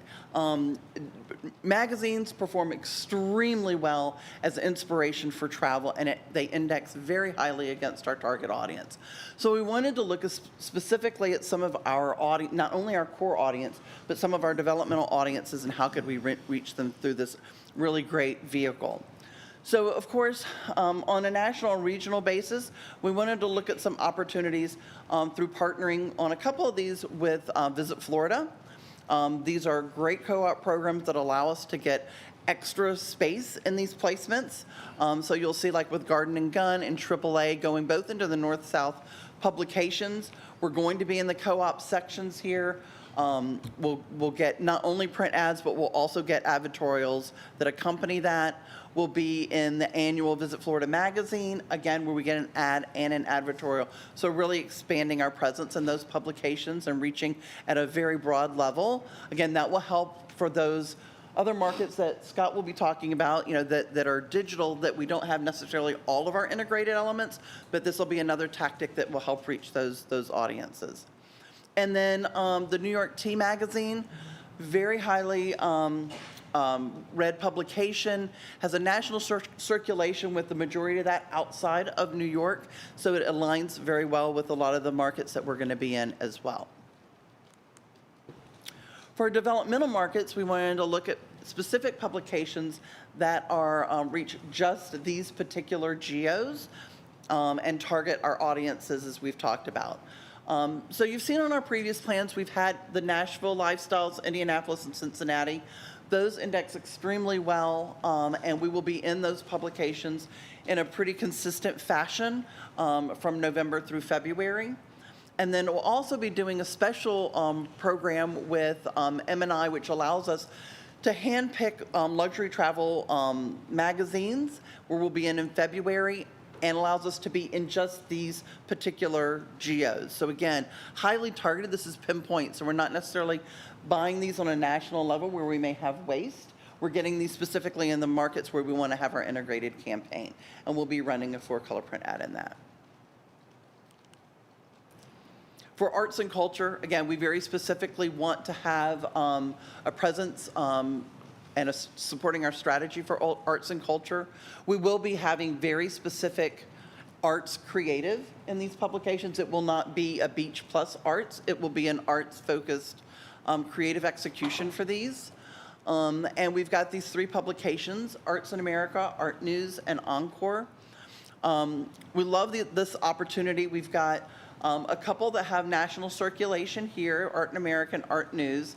Magazines perform extremely well as inspiration for travel, and they index very highly against our target audience. So we wanted to look specifically at some of our audience, not only our core audience, but some of our developmental audiences, and how could we reach them through this really great vehicle. So, of course, on a national and regional basis, we wanted to look at some opportunities through partnering on a couple of these with Visit Florida. These are great co-op programs that allow us to get extra space in these placements. So you'll see, like with Garden and Gun and AAA going both into the North-South publications. We're going to be in the co-op sections here. We'll get not only print ads, but we'll also get advertorials that accompany that. We'll be in the annual Visit Florida magazine, again, where we get an ad and an advertorial. So really expanding our presence in those publications and reaching at a very broad level. Again, that will help for those other markets that Scott will be talking about, you know, that are digital, that we don't have necessarily all of our integrated elements, but this will be another tactic that will help reach those audiences. And then the New York T magazine, very highly read publication, has a national circulation with the majority of that outside of New York, so it aligns very well with a lot of the markets that we're going to be in as well. For developmental markets, we wanted to look at specific publications that are reach just these particular geos and target our audiences as we've talked about. So you've seen on our previous plans, we've had the Nashville Lifestyles, Indianapolis, and Cincinnati. Those index extremely well, and we will be in those publications in a pretty consistent fashion from November through February. And then we'll also be doing a special program with M&I, which allows us to handpick luxury travel magazines, where we'll be in February, and allows us to be in just these particular geos. So again, highly targeted. This is pinpoint, so we're not necessarily buying these on a national level where we may have waste. We're getting these specifically in the markets where we want to have our integrated campaign, and we'll be running a 4-color print ad in that. For arts and culture, again, we very specifically want to have a presence and supporting our strategy for arts and culture. We will be having very specific arts creative in these publications. It will not be a beach plus arts. It will be an arts-focused creative execution for these. And we've got these 3 publications, Arts in America, Art News, and Encore. We love this opportunity. We've got a couple that have national circulation here, Art in America and Art News.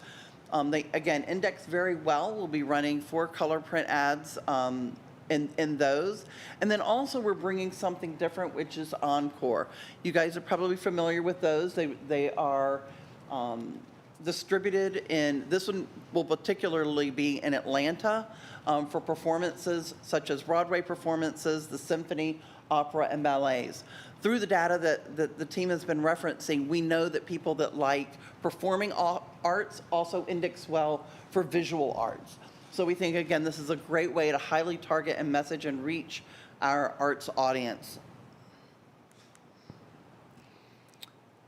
They, again, index very well. We'll be running 4-color print ads in those. And then also we're bringing something different, which is Encore. You guys are probably familiar with those. They are distributed in, this one will particularly be in Atlanta for performances such as Broadway performances, the symphony, opera, and ballets. Through the data that the team has been referencing, we know that people that like performing arts also index well for visual arts. So we think, again, this is a great way to highly target and message and reach our arts audience.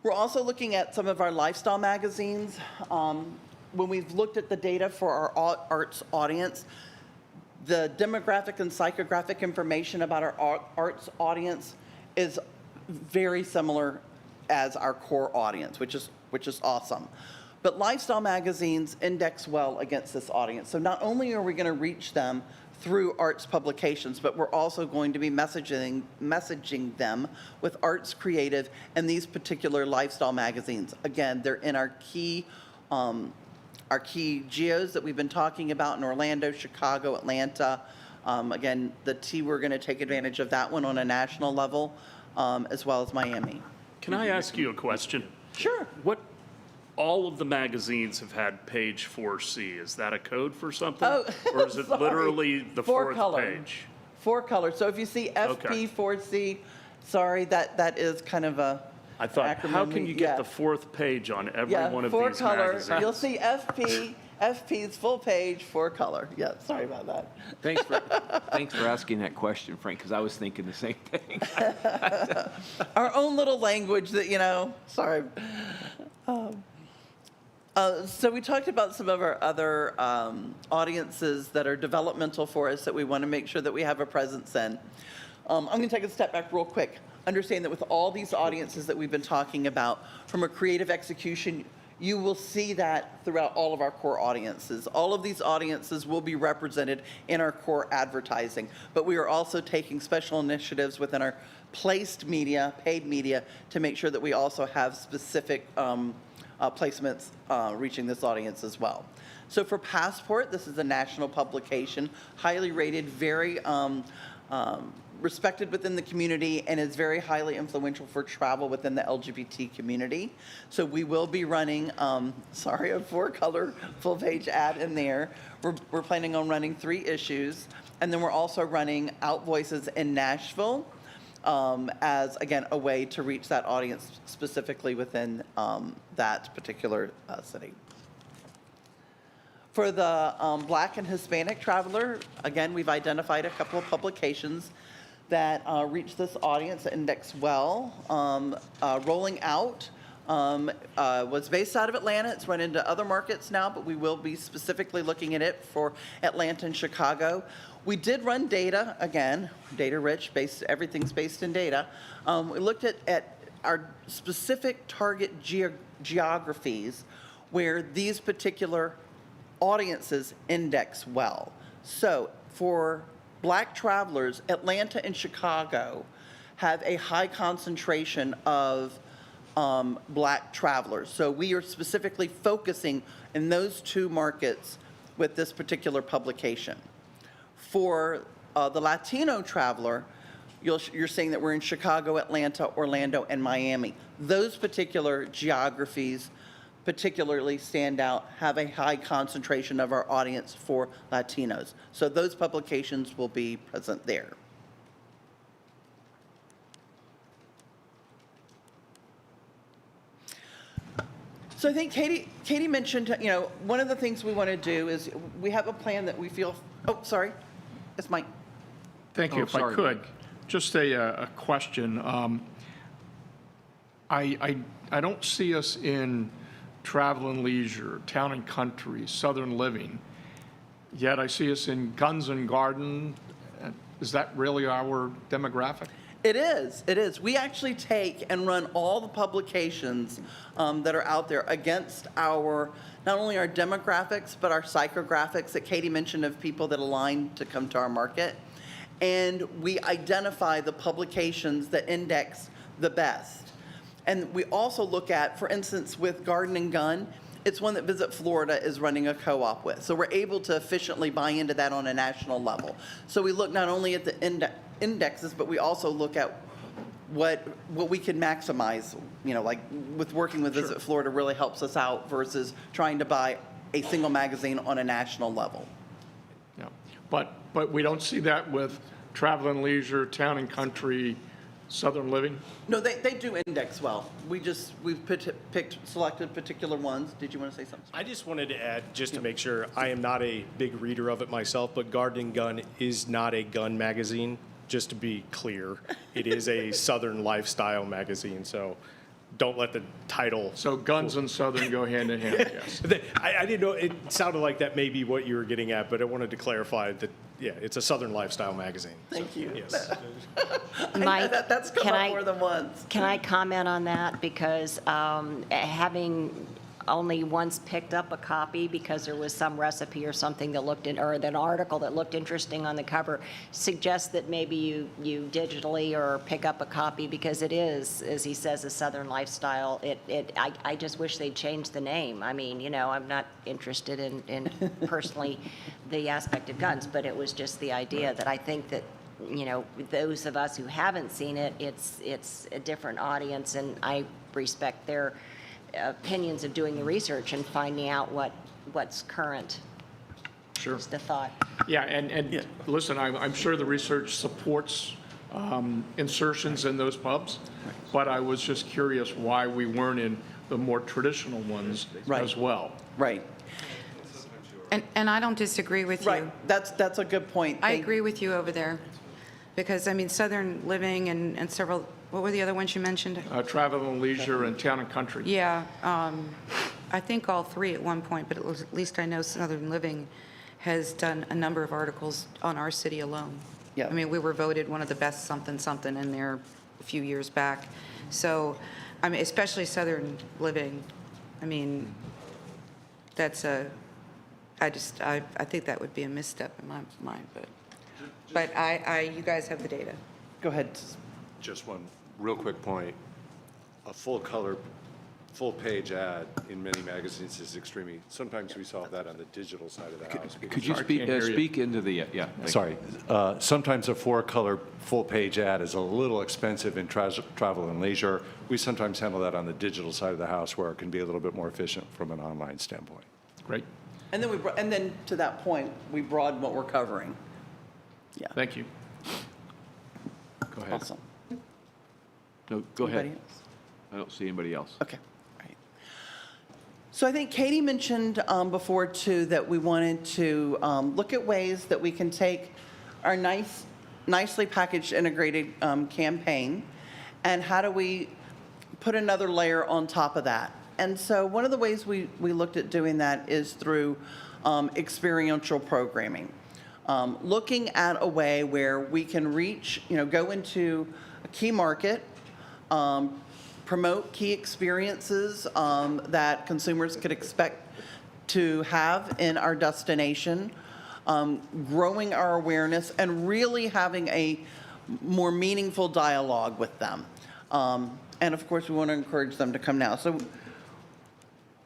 We're also looking at some of our lifestyle magazines. When we've looked at the data for our arts audience, the demographic and psychographic information about our arts audience is very similar as our core audience, which is awesome. But lifestyle magazines index well against this audience. So not only are we going to reach them through arts publications, but we're also going to be messaging them with arts creative and these particular lifestyle magazines. Again, they're in our key geos that we've been talking about in Orlando, Chicago, Atlanta. Again, we're going to take advantage of that one on a national level, as well as Miami. Can I ask you a question? Sure. All of the magazines have had page 4C. Is that a code for something? Oh, or is it sorry. literally the fourth Four-color. page? 4 colors. So if you see FP, 4C, sorry, that is kind of a I thought, how acronym. can you get the fourth page on every one of 4 these color. magazines? You'll see FP's full page, 4 color. Yeah, sorry about that. Thanks for asking that question, Frank, because I was thinking the same thing. Our own little language that, sorry. So we talked about some of our other audiences that are developmental for us that we want to make sure that we have a presence in. I'm going to take a step back real quick. Understand that with all these audiences that we've been talking about, from a creative execution, you will see that throughout all of our core audiences. All of these audiences will be represented in our core advertising, but we are also taking special initiatives within our placed media, paid media, to make sure that we also have specific placements reaching this audience as well. So for Passport, this is a national publication, highly rated, very respected within the community, and is very highly influential for travel within the LGBT community. So we will be running, a 4-color full-page ad in there. We're planning on running 3 issues, and then we're also running Out Voices in Nashville, as, again, a way to reach that audience specifically within that particular city. For the Black and Hispanic traveler, again, we've identified a couple of publications that reach this audience, index well. Rolling Out was based out of Atlanta. It's run into other markets now, but we will be specifically looking at it for Atlanta and Chicago. We did run data, again, data rich, everything's based in data. We looked at our specific target geographies where these particular audiences index well. So for Black travelers, Atlanta and Chicago have a high concentration of Black travelers. So we are specifically focusing in those 2 markets with this particular publication. For the Latino traveler, you're seeing that we're in Chicago, Atlanta, Orlando, and Miami. Those particular geographies particularly stand out, have a high concentration of our audience for Latinos. So those publications will be present there. So I think Katie mentioned, one of the things we want to do is we have a plan that we feel, sorry, it's Mike. Thank you. If I could, just a question. I don't see us in travel and leisure, town and country, southern living, yet I see us in guns and garden. Is that really our demographic? It is. We actually take and run all the publications that are out there against not only our demographics, but our psychographics that Katie mentioned of people that align to come to our market. And we identify the publications that index the best. And we also look at, for instance, with Garden and Gun, it's one that Visit Florida is running a co-op with. So we're able to efficiently buy into that on a national level. So we look not only at the indexes, but we also look at what we can maximize, like with working with Visit Florida really helps us out versus trying to buy a single magazine on a national level. Yeah, but we don't see that with Travel and Leisure, Town and Country, Southern Living? No, they do index well. We've selected particular ones. Did you want to say something? I just wanted to add, just to make sure, I am not a big reader of it myself, but Garden and Gun is not a gun magazine, just to be clear. It is a Southern lifestyle magazine, so don't let the title. So guns and Southern go hand in hand, yes. I didn't know, it sounded like that may be what you were getting at, but I wanted to clarify that, yeah, it's a Southern lifestyle magazine. Thank you. Yes. Mike, That's come can up I- more than once. Can I comment on that? Because having only once picked up a copy because there was some recipe or something that looked or an article that looked interesting on the cover suggests that maybe you digitally or pick up a copy because it is, as he says, a Southern lifestyle. I just wish they'd change the name. I mean, I'm not interested in personally the aspect of guns, but it was just the idea that I think that those of us who haven't seen it, it's a different audience, and I respect their opinions of doing the research and finding out what's current. Sure. Just a thought. Yeah, and listen, I'm sure the research supports insertions in those pubs, but I was just curious why we weren't in the more traditional ones as well. Right. And I don't disagree with you. Right. That's a good point. I agree with you over there. Because, I mean, Southern Living and several, what were the other ones you mentioned? Travel and Leisure and Town and Country. Yeah, I think all three at one point, but at least I know Southern Living has done a number of articles on our city alone. Yeah. I mean, we were voted one of the best something in there a few years back. So, I mean, especially Southern Living, I mean, that's I think that would be a misstep in my mind, but you guys have the data. Go ahead. Just one real quick point. A full-color, full-page ad in many magazines is extremely, sometimes we saw that on the digital side of the house. Could you Sorry, can't hear you. speak into the, yeah. thank you. Sorry. Sometimes a four-color, full-page ad is a little expensive in Travel and Leisure. We sometimes handle that on the digital side of the house where it can be a little bit more efficient from an online standpoint. Great. And then to that point, we broaden what we're covering. Yeah. Thank you. Go ahead. Awesome. No, go ahead. Anybody else? I don't see anybody else. Okay. All right. So I think Katie mentioned before too that we wanted to look at ways that we can take our nicely packaged integrated campaign and how do we put another layer on top of that. And so one of the ways we looked at doing that is through experiential programming. Looking at a way where we can reach, go into a key market, promote key experiences that consumers could expect to have in our destination, growing our awareness, and really having a more meaningful dialogue with them. And of course, we want to encourage them to come now. So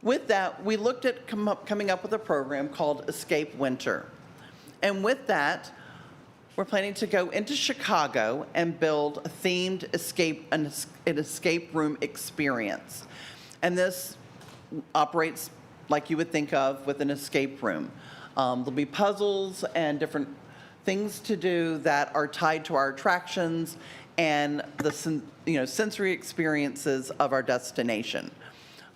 with that, we looked at coming up with a program called Escape Winter. And with that, we're planning to go into Chicago and build a themed an escape room experience. And this operates like you would think of with an escape room. There'll be puzzles and different things to do that are tied to our attractions and the sensory experiences of our destination.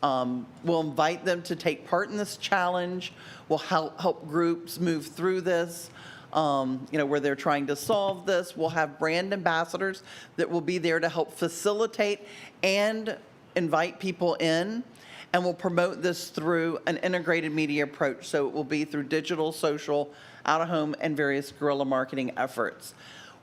We'll invite them to take part in this challenge. We'll help groups move through this, where they're trying to solve this. We'll have brand ambassadors that will be there to help facilitate and invite people in. And we'll promote this through an integrated media approach. So it will be through digital, social, out-of-home, and various guerrilla marketing efforts.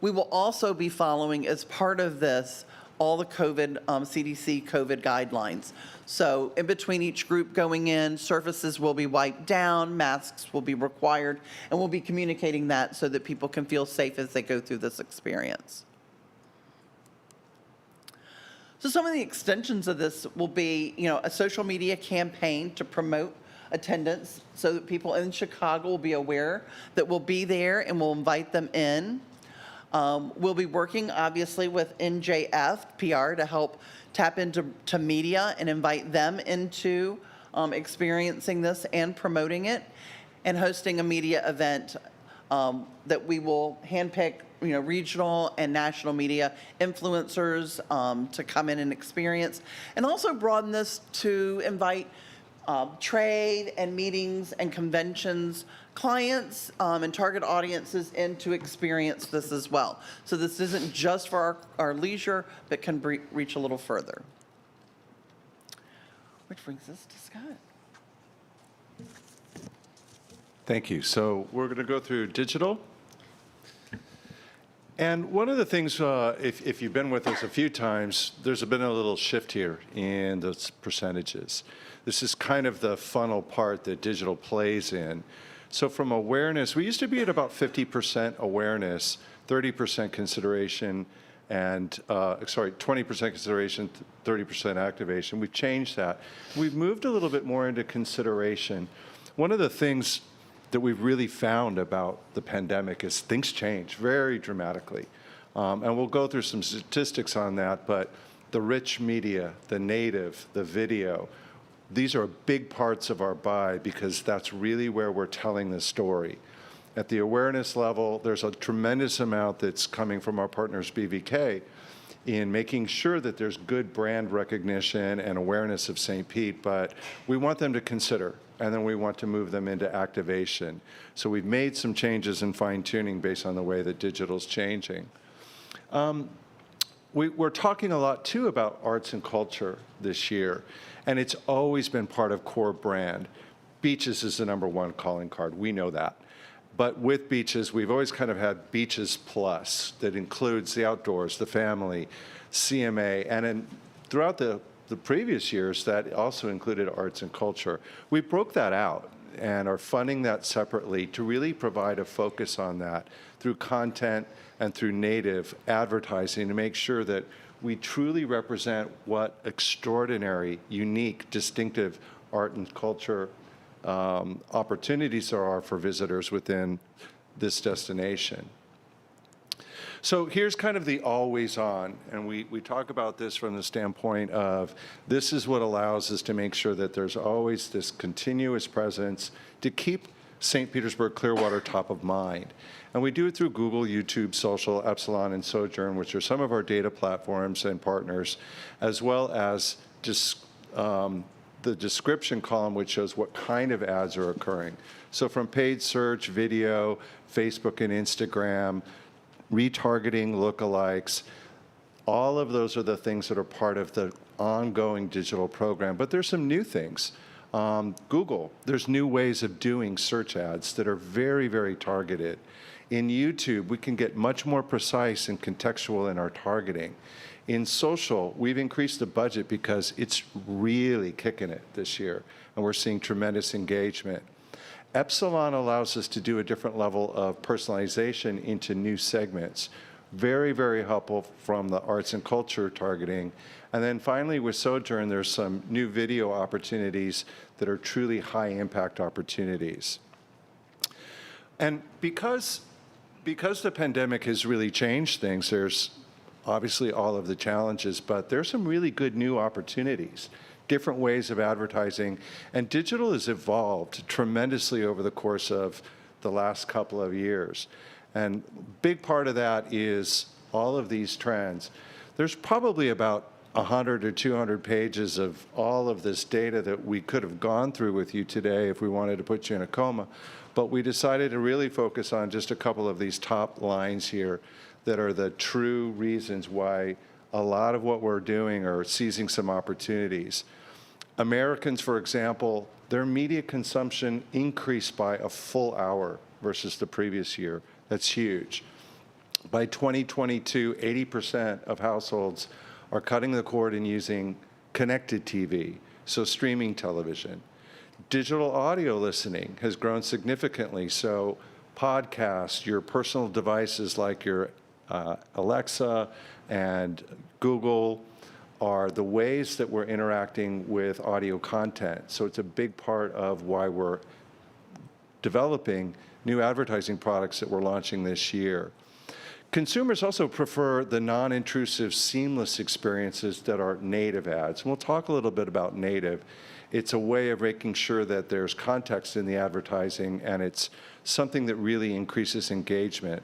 We will also be following, as part of this, all the CDC COVID guidelines. So in between each group going in, surfaces will be wiped down, masks will be required, and we'll be communicating that so that people can feel safe as they go through this experience. So some of the extensions of this will be, a social media campaign to promote attendance so that people in Chicago will be aware that we'll be there and we'll invite them in. We'll be working, obviously, with NJF PR to help tap into media and invite them into experiencing this and promoting it, and hosting a media event that we will handpick, regional and national media influencers to come in and experience, and also broaden this to invite trade and meetings and conventions, clients and target audiences in to experience this as well. So this isn't just for our leisure, but can reach a little further. Which brings us to Scott. Thank you. So we're going to go through digital. And one of the things, if you've been with us a few times, there's been a little shift here in those percentages. This is kind of the funnel part that digital plays in. So from awareness, we used to be at about 50% awareness, 30% consideration, and 20% consideration, 30% activation. We've changed that. We've moved a little bit more into consideration. One of the things that we've really found about the pandemic is things change very dramatically. And we'll go through some statistics on that, but the rich media, the native, the video, these are big parts of our buy because that's really where we're telling the story. At the awareness level, there's a tremendous amount that's coming from our partners, BVK, in making sure that there's good brand recognition and awareness of St. Pete, but we want them to consider, and then we want to move them into activation. So we've made some changes in fine-tuning based on the way that digital's changing. We're talking a lot, too, about arts and culture this year, and it's always been part of core brand. Beaches is the #1 calling card. We know that. But with beaches, we've always kind of had Beaches Plus that includes the outdoors, the family, CMA, and throughout the previous years, that also included arts and culture. We broke that out and are funding that separately to really provide a focus on that through content and through native advertising to make sure that we truly represent what extraordinary, unique, distinctive art and culture opportunities there are for visitors within this destination. So here's kind of the always on, and we talk about this from the standpoint of this is what allows us to make sure that there's always this continuous presence to keep St. Petersburg Clearwater top of mind. And we do it through Google, YouTube, social, Epsilon, and Sojourn, which are some of our data platforms and partners, as well as just the description column, which shows what kind of ads are occurring. So from paid search, video, Facebook and Instagram, retargeting, lookalikes, all of those are the things that are part of the ongoing digital program. But there's some new things. Google, there's new ways of doing search ads that are very, very targeted. In YouTube, we can get much more precise and contextual in our targeting. In social, we've increased the budget because it's really kicking it this year, and we're seeing tremendous engagement. Epsilon allows us to do a different level of personalization into new segments. Very, very helpful from the arts and culture targeting. And then finally, with Sojourn, there's some new video opportunities that are truly high-impact opportunities. And because the pandemic has really changed things, there's obviously all of the challenges, but there's some really good new opportunities, different ways of advertising, and digital has evolved tremendously over the course of the last couple of years. And big part of that is all of these trends. There's probably about 100 or 200 pages of all of this data that we could have gone through with you today if we wanted to put you in a coma, but we decided to really focus on just a couple of these top lines here that are the true reasons why a lot of what we're doing are seizing some opportunities. Americans, for example, their media consumption increased by a full hour versus the previous year. That's huge. By 2022, 80% of households are cutting the cord and using connected TV, so streaming television. Digital audio listening has grown significantly, so podcasts, your personal devices like your Alexa and Google are the ways that we're interacting with audio content. So it's a big part of why we're developing new advertising products that we're launching this year. Consumers also prefer the non-intrusive, seamless experiences that are native ads. And we'll talk a little bit about native. It's a way of making sure that there's context in the advertising, and it's something that really increases engagement.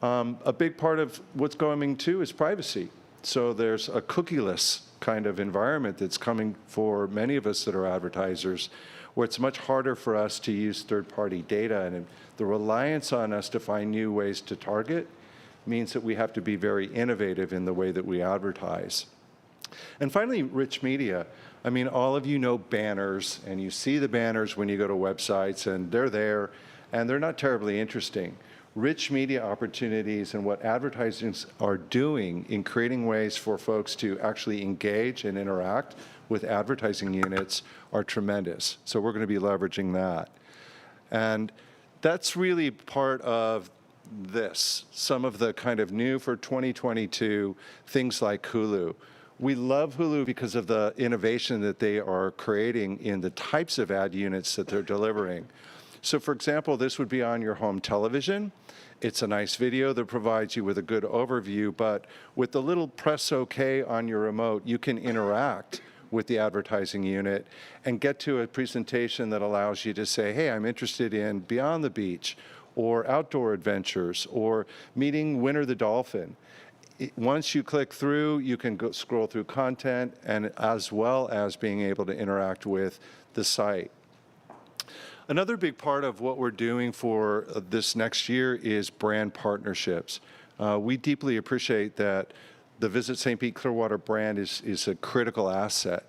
A big part of what's coming too is privacy. So there's a cookieless kind of environment that's coming for many of us that are advertisers, where it's much harder for us to use third-party data, and the reliance on us to find new ways to target means that we have to be very innovative in the way that we advertise. And finally, rich media. I mean, all of you know banners, and you see the banners when you go to websites, and they're there, and they're not terribly interesting. Rich media opportunities and what advertisers are doing in creating ways for folks to actually engage and interact with advertising units are tremendous. So we're going to be leveraging that. And that's really part of this, some of the kind of new for 2022 things like Hulu. We love Hulu because of the innovation that they are creating in the types of ad units that they're delivering. So for example, this would be on your home television. It's a nice video that provides you with a good overview, but with the little press OK on your remote, you can interact with the advertising unit and get to a presentation that allows you to say, hey, I'm interested in Beyond the Beach or outdoor adventures or meeting Winter the Dolphin. Once you click through, you can go scroll through content and as well as being able to interact with the site. Another big part of what we're doing for this next year is brand partnerships. We deeply appreciate that the Visit St. Pete Clearwater brand is a critical asset.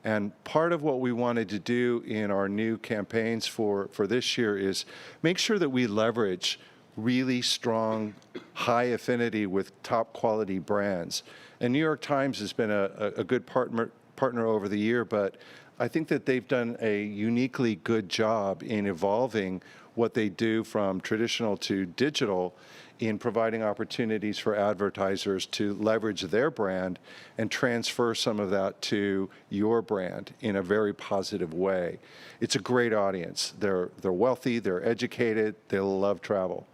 And part of what we wanted to do in our new campaigns for this year is make sure that we leverage really strong, high affinity with top quality brands. And New York Times has been a good partner over the year, but I think that they've done a uniquely good job in evolving what they do from traditional to digital in providing opportunities for advertisers to leverage their brand and transfer some of that to your brand in a very positive way. It's a great audience. They're wealthy, they're educated, they love travel.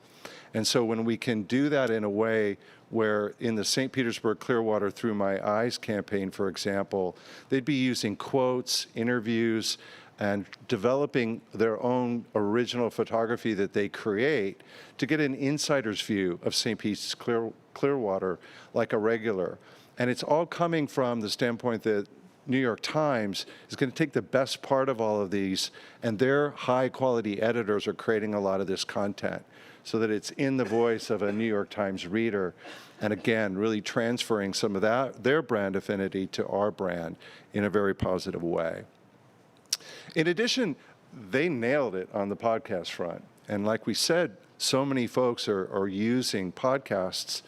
And so when we can do that in a way where in the St. Petersburg Clearwater Through My Eyes campaign, for example, they'd be using quotes, interviews, and developing their own original photography that they create to get an insider's view of St. Pete's Clearwater like a regular. And it's all coming from the standpoint that New York Times is going to take the best part of all of these, and their high-quality editors are creating a lot of this content so that it's in the voice of a New York Times reader, and again, really transferring some of that, their brand affinity to our brand in a very positive way. In addition, they nailed it on the podcast front. And like we said, so many folks are using podcasts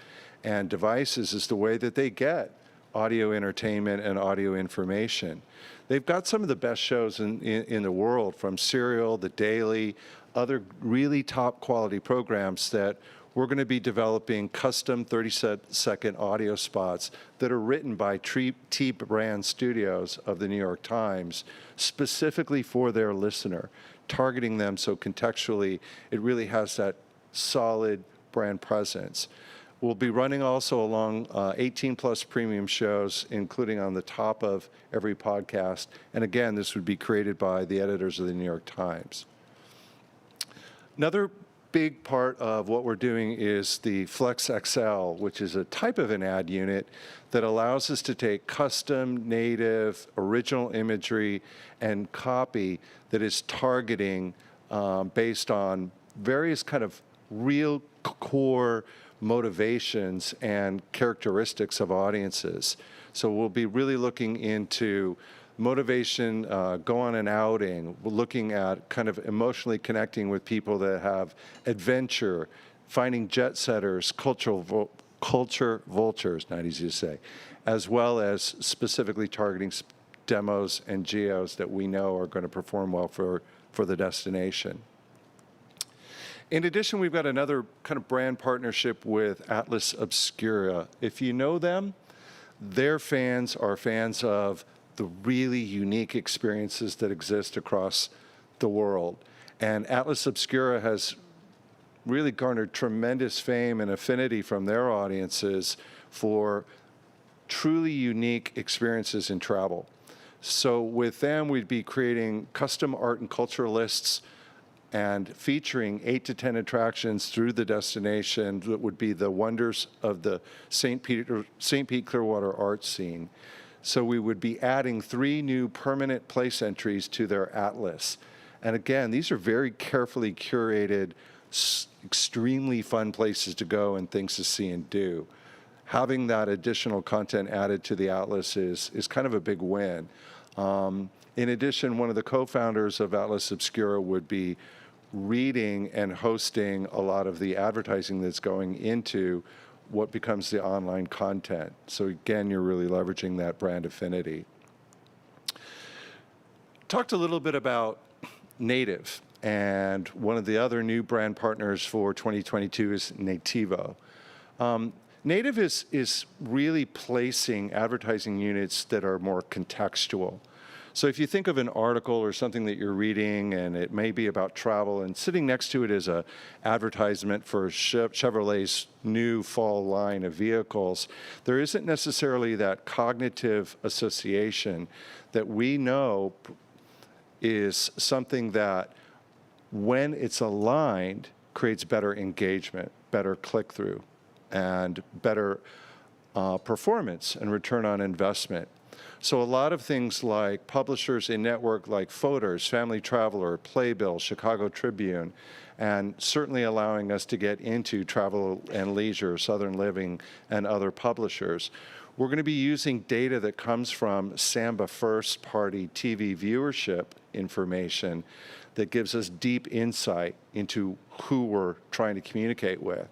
and devices as the way that they get audio entertainment and audio information. They've got some of the best shows in the world, from Serial, The Daily, other really top quality programs that we're going to be developing custom 30-second audio spots that are written by T Brand Studios of the New York Times specifically for their listener, targeting them so contextually it really has that solid brand presence. We'll be running also along 18-plus premium shows, including on the top of every podcast. And again, this would be created by the editors of the New York Times. Another big part of what we're doing is the Flex XL, which is a type of an ad unit that allows us to take custom, native, original imagery and copy that is targeting based on various kind of real core motivations and characteristics of audiences. So we'll be really looking into motivation, go on an outing. We're looking at kind of emotionally connecting with people that have adventure, finding jet setters, culture vultures, not easy to say, as well as specifically targeting demos and geos that we know are going to perform well for the destination. In addition, we've got another kind of brand partnership with Atlas Obscura. If you know them, their fans are fans of the really unique experiences that exist across the world. And Atlas Obscura has really garnered tremendous fame and affinity from their audiences for truly unique experiences in travel. So with them, we'd be creating custom art and culture lists and featuring 8 to 10 attractions through the destination that would be the wonders of the St. Pete Clearwater art scene. So we would be adding 3 new permanent place entries to their atlas. And again, these are very carefully curated, extremely fun places to go and things to see and do. Having that additional content added to the atlas is kind of a big win. In addition, one of the co-founders of Atlas Obscura would be reading and hosting a lot of the advertising that's going into what becomes the online content. So again, you're really leveraging that brand affinity. Talked a little bit about Native, and one of the other new brand partners for 2022 is Nativo. Native is really placing advertising units that are more contextual. So if you think of an article or something that you're reading and it may be about travel, and sitting next to it is an advertisement for Chevrolet's new fall line of vehicles, there isn't necessarily that cognitive association that we know is something that, when it's aligned, creates better engagement, better click-through, and better performance and return on investment. So a lot of things like publishers in network like Fodor's, Family Traveler, Playbill, Chicago Tribune, and certainly allowing us to get into Travel and Leisure, Southern Living, and other publishers. We're going to be using data that comes from Samba first-party TV viewership information that gives us deep insight into who we're trying to communicate with.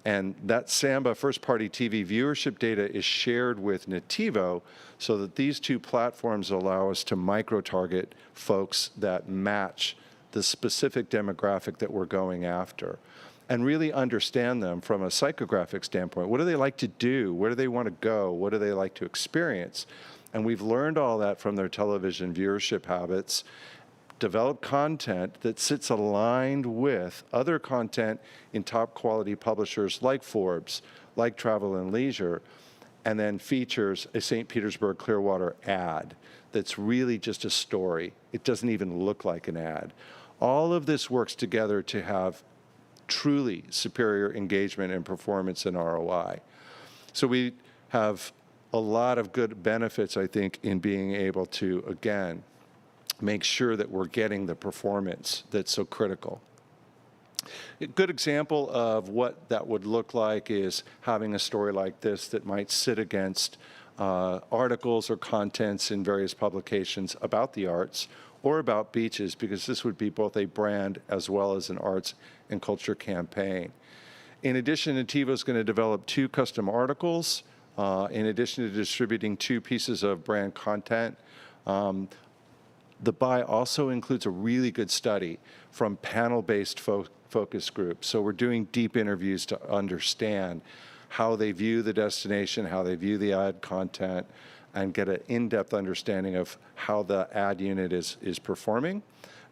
And that Samba first-party TV viewership data is shared with Nativo so that these 2 platforms allow us to micro-target folks that match the specific demographic that we're going after and really understand them from a psychographic standpoint. What do they like to do? Where do they want to go? What do they like to experience? And we've learned all that from their television viewership habits, develop content that sits aligned with other content in top quality publishers like Forbes, like Travel and Leisure, and then features a St. Petersburg Clearwater ad that's really just a story. It doesn't even look like an ad. All of this works together to have truly superior engagement and performance and ROI. So we have a lot of good benefits, I think, in being able to, again, make sure that we're getting the performance that's so critical. A good example of what that would look like is having a story like this that might sit against articles or contents in various publications about the arts or about beaches, because this would be both a brand as well as an arts and culture campaign. In addition, Nativo is going to develop 2 custom articles, in addition to distributing 2 pieces of brand content. The buy also includes a really good study from panel-based focus groups. So we're doing deep interviews to understand how they view the destination, how they view the ad content, and get an in-depth understanding of how the ad unit is performing,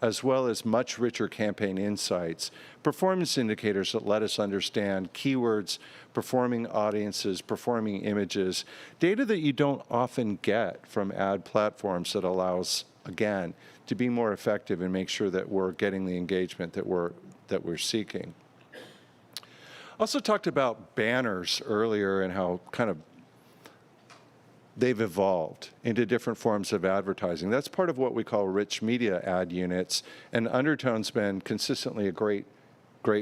as well as much richer campaign insights, performance indicators that let us understand keywords, performing audiences, performing images, data that you don't often get from ad platforms that allows, again, to be more effective and make sure that we're getting the engagement that we're seeking. Also talked about banners earlier and how kind of they've evolved into different forms of advertising. That's part of what we call rich media ad units, and Undertone's been consistently a great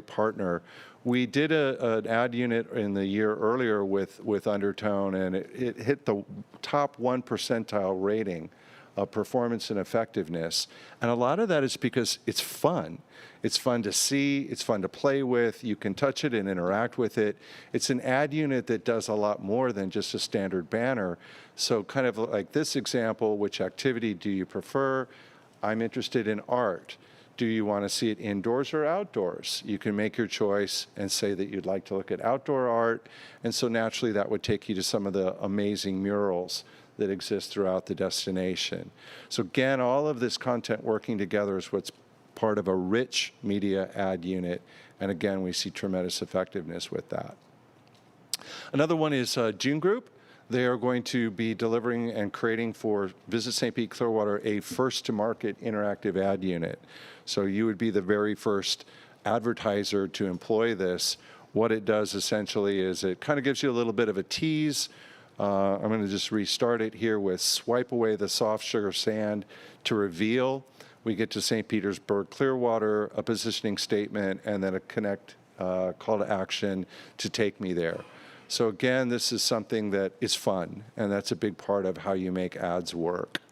partner. We did an ad unit in the year earlier with Undertone, and it hit the top 1 percentile rating of performance and effectiveness. And a lot of that is because it's fun. It's fun to see, it's fun to play with, you can touch it and interact with it. It's an ad unit that does a lot more than just a standard banner. So kind of like this example, which activity do you prefer? I'm interested in art. Do you want to see it indoors or outdoors? You can make your choice and say that you'd like to look at outdoor art. And so naturally that would take you to some of the amazing murals that exist throughout the destination. So again, all of this content working together is what's part of a rich media ad unit. And again, we see tremendous effectiveness with that. Another one is June Group. They are going to be delivering and creating for Visit St. Pete Clearwater a first-to-market interactive ad unit. So you would be the very first advertiser to employ this. What it does essentially is it kind of gives you a little bit of a tease. I'm going to just restart it here with swipe away the soft sugar sand to reveal. We get to St. Petersburg Clearwater, a positioning statement, and then a connect call to action to take me there. So again, this is something that is fun, and that's a big part of how you make ads work.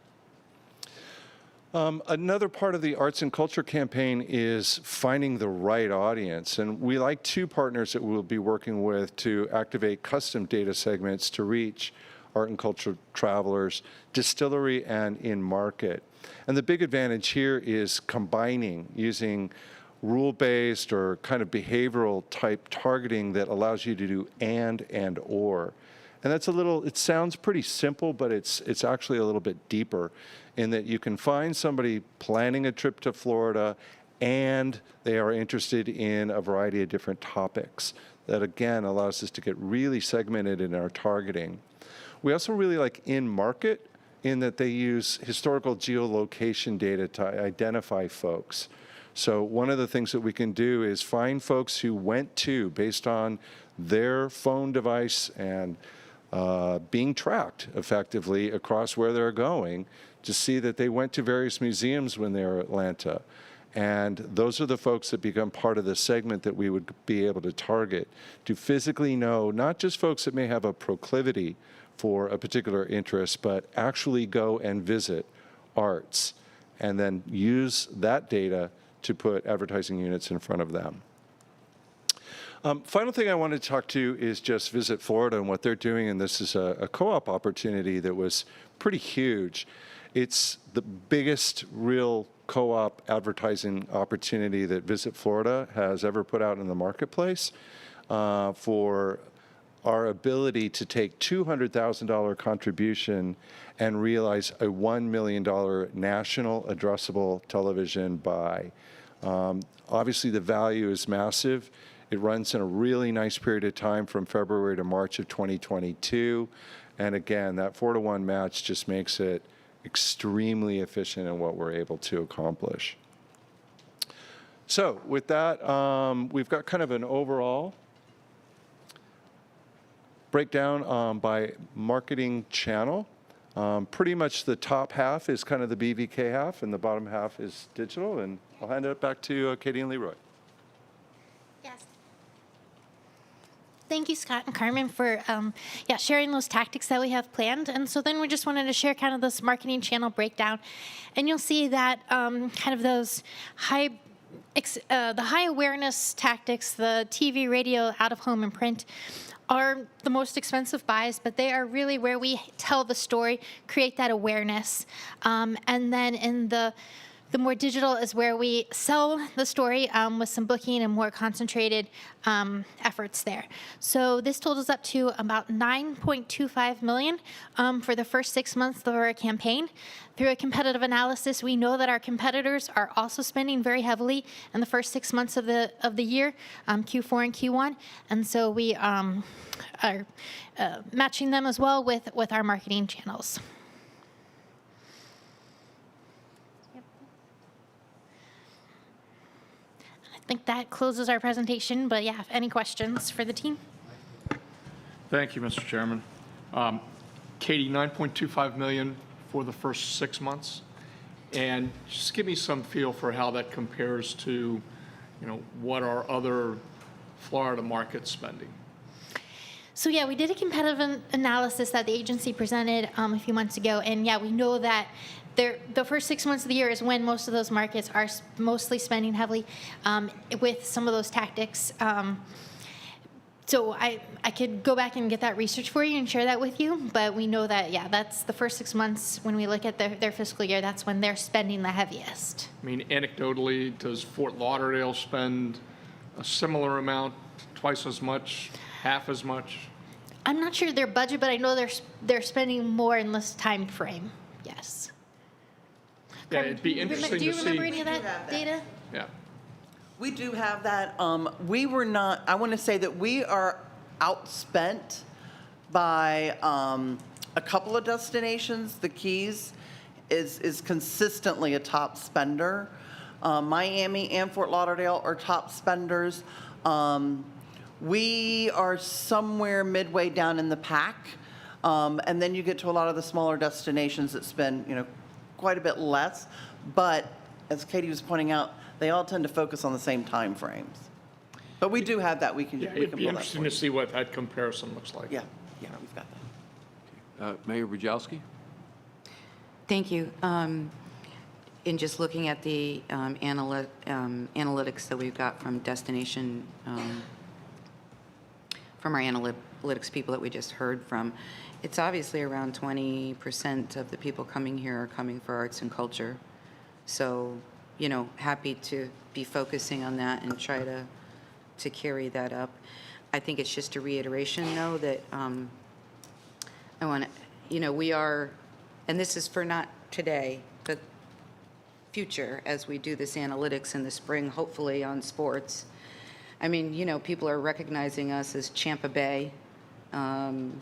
Another part of the arts and culture campaign is finding the right audience. And we like two partners that we'll be working with to activate custom data segments to reach art and culture travelers, distillery and in market. And the big advantage here is combining using rule-based or kind of behavioral type targeting that allows you to do and or. And that's it sounds pretty simple, but it's actually a little bit deeper in that you can find somebody planning a trip to Florida and they are interested in a variety of different topics. That again allows us to get really segmented in our targeting. We also really like in-market in that they use historical geolocation data to identify folks. So one of the things that we can do is find folks who went to, based on their phone device and being tracked effectively across where they're going, to see that they went to various museums when they were in Atlanta. And those are the folks that become part of the segment that we would be able to target to physically know not just folks that may have a proclivity for a particular interest, but actually go and visit arts and then use that data to put advertising units in front of them. Final thing I want to talk to is just Visit Florida and what they're doing, and this is a co-op opportunity that was pretty huge. It's the biggest real co-op advertising opportunity that Visit Florida has ever put out in the marketplace for our ability to take $200,000 contribution and realize a $1 million national addressable television buy. Obviously, the value is massive. It runs in a really nice period of time from February to March of 2022. And again, that 4-to-1 match just makes it extremely efficient in what we're able to accomplish. So with that, we've got kind of an overall breakdown by marketing channel. Pretty much the top half is kind of the BVK half, and the bottom half is digital. And I'll hand it back to Katie and Leroy. Yes. Thank you, Scott and Carmen, for sharing those tactics that we have planned. And so then we just wanted to share kind of this marketing channel breakdown. And you'll see that kind of those the high awareness tactics, the TV, radio, out of home, and print, are the most expensive buys, but they are really where we tell the story, create that awareness. And then in the more digital is where we sell the story with some booking and more concentrated efforts there. So this totals up to about $9.25 million for the first 6 months of our campaign. Through a competitive analysis, we know that our competitors are also spending very heavily in the first 6 months of the year, Q4 and Q1, and so we are matching them as well with our marketing channels. I think that closes our presentation, but yeah, any questions for the team? Thank you, Mr. Chairman. Katie, $9.25 million for the first 6 months. And just give me some feel for how that compares to, what our other Florida markets spending. So yeah, we did a competitive analysis that the agency presented a few months ago, and yeah, we know that the first 6 months of the year is when most of those markets are mostly spending heavily with some of those tactics. So I could go back and get that research for you and share that with you, but we know that, yeah, that's the first 6 months when we look at their fiscal year, that's when they're spending the heaviest. I mean, anecdotally, does Fort Lauderdale spend a similar amount, twice as much, half as much? I'm not sure their budget, but I know they're spending more in this time frame, yes. Yeah, it'd be interesting to see. Do you remember any of that data? Yeah. We do have that. We were not, I want to say that we are outspent by a couple of destinations. The Keys is consistently a top spender. Miami and Fort Lauderdale are top spenders. We are somewhere midway down in the pack. And then you get to a lot of the smaller destinations that spend, quite a bit less. But as Katie was pointing out, they all tend to focus on the same time frames. But we do have that. We can It'd pull be that for interesting you. to see what that comparison looks like. Yeah, we've got that. Mayor Bujalski? Thank you. In just looking at the analytics that we've got from destination, from our analytics people that we just heard from, it's obviously around 20% of the people coming here are coming for arts and culture. So, happy to be focusing on that and try to carry that up. I think it's just a reiteration, though, that I want to, we are, and this is for not today, but future, as we do this analytics in the spring, hopefully on sports. I mean, people are recognizing us as Champa Bay, and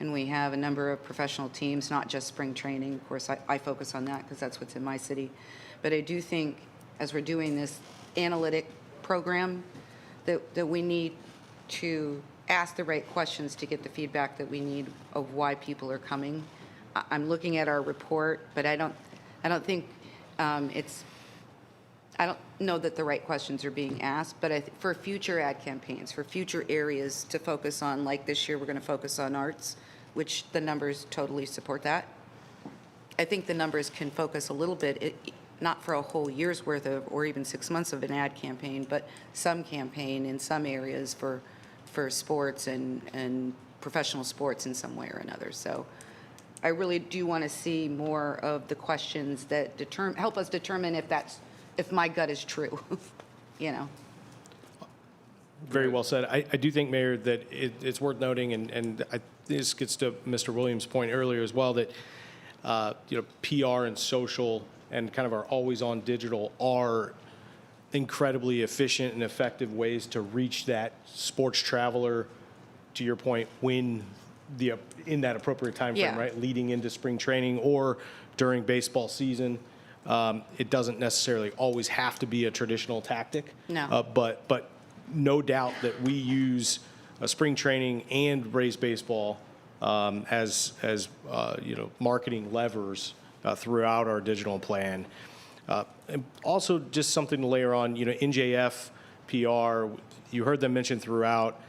we have a number of professional teams, not just spring training. Of course, I focus on that because that's what's in my city. But I do think, as we're doing this analytic program, that we need to ask the right questions to get the feedback that we need of why people are coming. I'm looking at our report, but I don't think I don't know that the right questions are being asked, but for future ad campaigns, for future areas to focus on, like this year, we're going to focus on arts, which the numbers totally support that. I think the numbers can focus a little bit, not for a whole year's worth of, or even 6 months of an ad campaign, but some campaign in some areas for sports and professional sports in some way or another. So I really do want to see more of the questions that help us determine if my gut is true, Very well said. I do think, Mayor, that it's worth noting, and this gets to Mr. Williams' point earlier as well, that PR and social and kind of our always-on digital are incredibly efficient and effective ways to reach that sports traveler, to your point, in that appropriate time frame, Yeah. right? Leading into spring training or during baseball season. It doesn't necessarily always have to be a traditional tactic. No. But no doubt that we use spring training and raised baseball as marketing levers throughout our digital plan. And also just something to layer on, NJF, PR, you heard them mentioned throughout,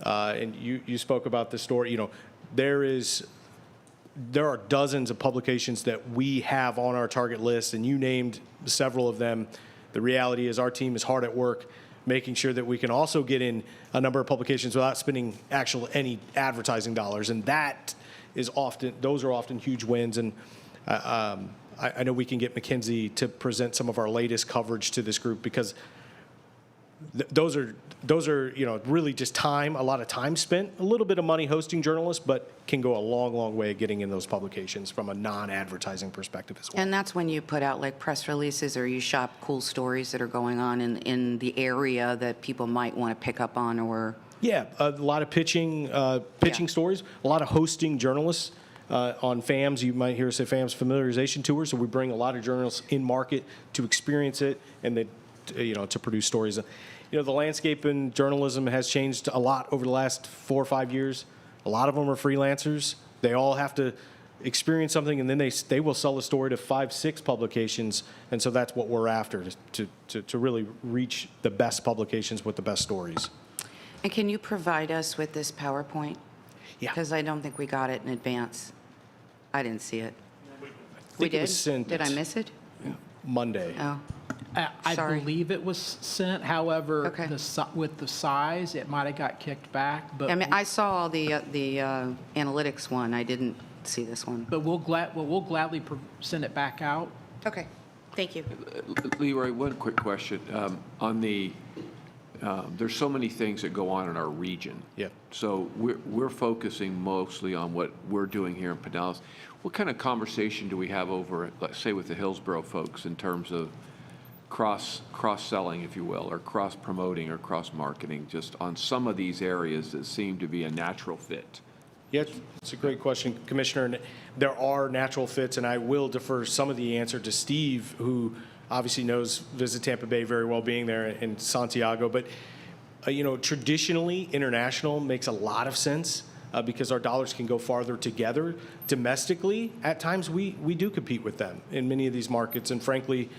and you spoke about the story. There are dozens of publications that we have on our target list, and you named several of them. The reality is our team is hard at work making sure that we can also get in a number of publications without spending any advertising dollars, and those are often huge wins. And I know we can get McKinsey to present some of our latest coverage to this group, because those are really just time, a lot of time spent, a little bit of money hosting journalists, but can go a long, long way getting in those publications from a non-advertising perspective as well. And that's when you put out like press releases or you shop cool stories that are going on in the area that people might want to pick up on, or... Yeah, a lot of pitching stories, a lot of hosting journalists on FAMs. You might hear us say FAMs familiarization tours. So we bring a lot of journalists in market to experience it and then, to produce stories. The landscape in journalism has changed a lot over the last 4 or 5 years. A lot of them are freelancers. They all have to experience something, and then they will sell a story to 5, 6 publications. And so that's what we're after, to really reach the best publications with the best stories. And can you provide us with this PowerPoint? Yeah. Because I don't think we got it in advance. I didn't see it. I think it was sent Did I miss it? Monday. Oh. I Sorry. believe it was sent. However, Okay. with the size, it might have got kicked back. But I mean, I saw the analytics one. I didn't see this one. But we'll gladly send it back out. Okay. Thank you. Leroy, one quick question. There's so many things that go on in our region. Yeah. So we're focusing mostly on what we're doing here in Pinellas. What kind of conversation do we have over, let's say, with the Hillsborough folks in terms of cross-selling, if you will, or cross-promoting or cross-marketing, just on some of these areas that seem to be a natural fit? Yeah, it's a great question, Commissioner. And there are natural fits, and I will defer some of the answer to Steve, who obviously knows Visit Tampa Bay very well, being there in Santiago. But, traditionally, international makes a lot of sense because our dollars can go farther together. Domestically, at times, we do compete with them in many of these markets, and frankly,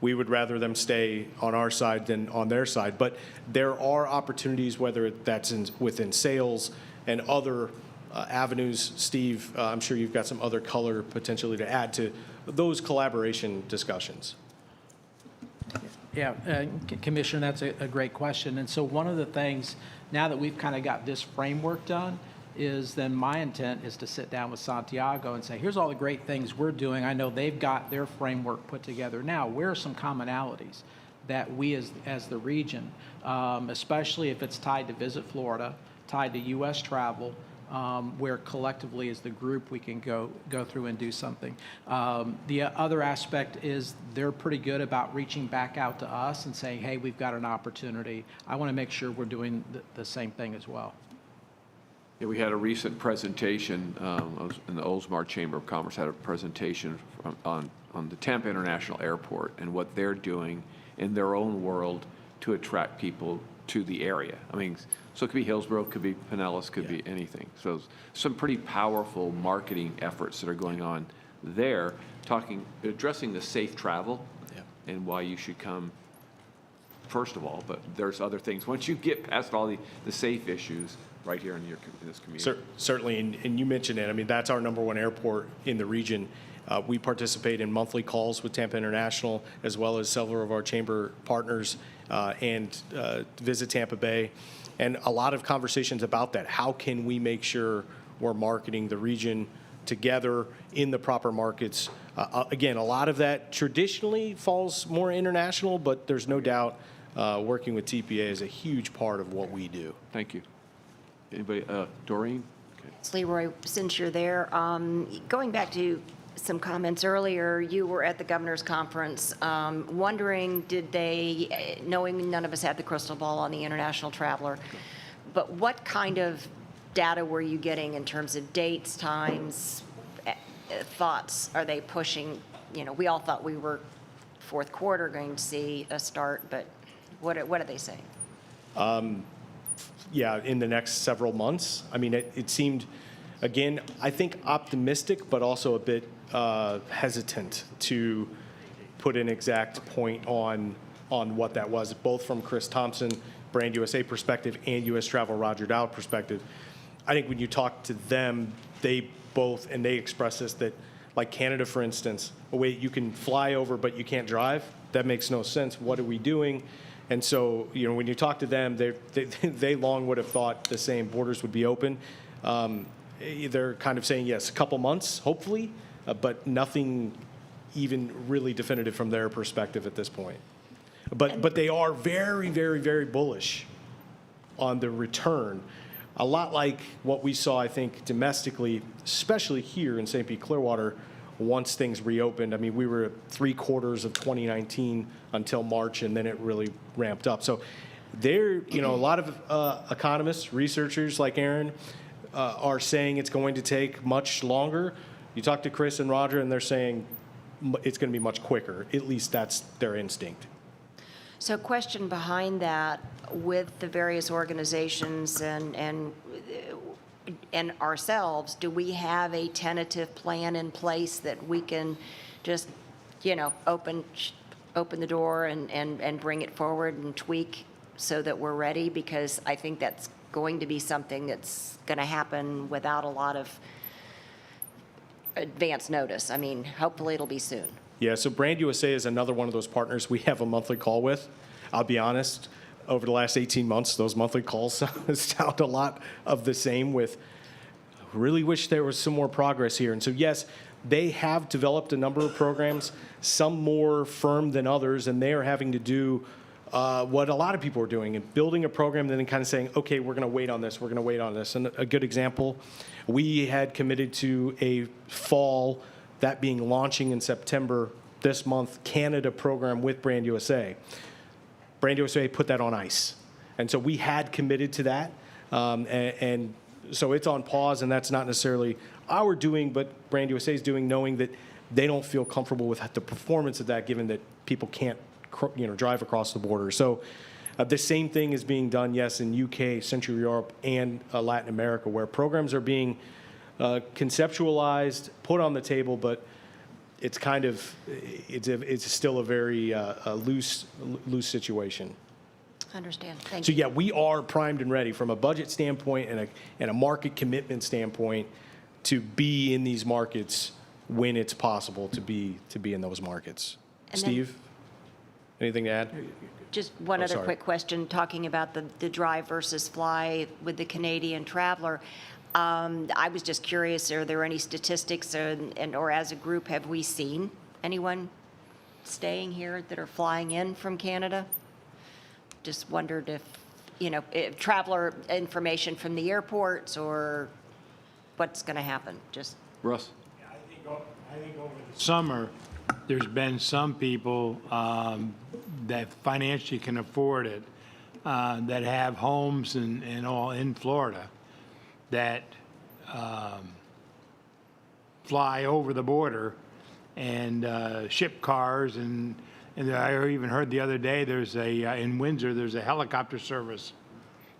we would rather them stay on our side than on their side. But there are opportunities, whether that's within sales and other avenues. Steve, I'm sure you've got some other color potentially to add to those collaboration discussions. Yeah, Commissioner, that's a great question. And so one of the things, now that we've kind of got this framework done, is then my intent is to sit down with Santiago and say, here's all the great things we're doing. I know they've got their framework put together now. Where are some commonalities that we as the region, especially if it's tied to Visit Florida, tied to U.S. travel, where collectively as the group we can go through and do something. The other aspect is they're pretty good about reaching back out to us and saying, hey, we've got an opportunity. I want to make sure we're doing the same thing as well. Yeah, we had a recent presentation, in the Oldsmar Chamber of Commerce had a presentation on the Tampa International Airport and what they're doing in their own world to attract people to the area. I mean, so it could be Hillsborough, it could be Pinellas, could be anything. So some pretty powerful marketing efforts that are going on there, addressing the safe travel and why you should come first of all, but there's other things. Once you get past all the safe issues right here in this community. Certainly, and you mentioned it. I mean, that's our number one airport in the region. We participate in monthly calls with Tampa International, as well as several of our chamber partners and Visit Tampa Bay, and a lot of conversations about that. How can we make sure we're marketing the region together in the proper markets? Again, a lot of that traditionally falls more international, but there's no doubt working with TPA is a huge part of what we do. Thank you. Anybody? Doreen? Okay. Leroy, since you're there, going back to some comments earlier, you were at the governor's conference, wondering, did they, knowing none of us had the crystal ball on the international traveler, but what kind of data were you getting in terms of dates, times, thoughts? Are they pushing, we all thought we were fourth quarter going to see a start, but what are they saying? Yeah, in the next several months. I mean, it seemed, again, I think optimistic, but also a bit hesitant to put an exact point on what that was, both from Chris Thompson, Brand USA perspective, and U.S. Travel Roger Dowd perspective. I think when you talk to them, they express this, that like Canada, for instance, wait, you can fly over, but you can't drive? That makes no sense. What are we doing? And so, when you talk to them, they long would have thought the same, borders would be open. They're kind of saying, yes, a couple months, hopefully, but nothing even really definitive from their perspective at this point. But they are very, very, very bullish on the return. A lot like what we saw, I think, domestically, especially here in St. Pete Clearwater, once things reopened. I mean, we were at 3/4 of 2019 until March, and then it really ramped up. So there, a lot of economists, researchers like Aaron are saying it's going to take much longer. You talk to Chris and Roger, and they're saying it's going to be much quicker. At least that's their instinct. So question behind that, with the various organizations and ourselves, do we have a tentative plan in place that we can just, open the door and bring it forward and tweak so that we're ready? Because I think that's going to be something that's going to happen without a lot of advance notice. I mean, hopefully it'll be soon. Yeah, so Brand USA is another one of those partners we have a monthly call with. I'll be honest, over the last 18 months, those monthly calls sound a lot of the same with, really wish there was some more progress here. And so, yes, they have developed a number of programs, some more firm than others, and they are having to do what a lot of people are doing, and building a program and then kind of saying, okay, we're going to wait on this, we're going to wait on this. And a good example, we had committed to a fall, that being launching in September this month Canada program with Brand USA. Brand USA put that on ice. And so we had committed to that. And so it's on pause, and that's not necessarily our doing, but Brand USA is doing, knowing that they don't feel comfortable with the performance of that, given that people can't drive across the border. So the same thing is being done, yes, in UK, Central Europe, and Latin America, where programs are being conceptualized, put on the table, but it's kind of, it's still a very loose situation. Understand. Thank So you. yeah, we are primed and ready from a budget standpoint and a market commitment standpoint to be in these markets when it's possible to be in those markets. And then- Steve, anything to add? Just one Oh, other sorry. quick question, talking about the drive versus fly with the Canadian traveler. I was just curious, are there any statistics or as a group, have we seen anyone staying here that are flying in from Canada? Just wondered if traveler information from the airports or what's going to happen, just. Russ? I think over the summer, there's been some people that financially can afford it, that have homes and all in Florida, that fly over the border and ship cars. And I even heard the other day, in Windsor, there's a helicopter service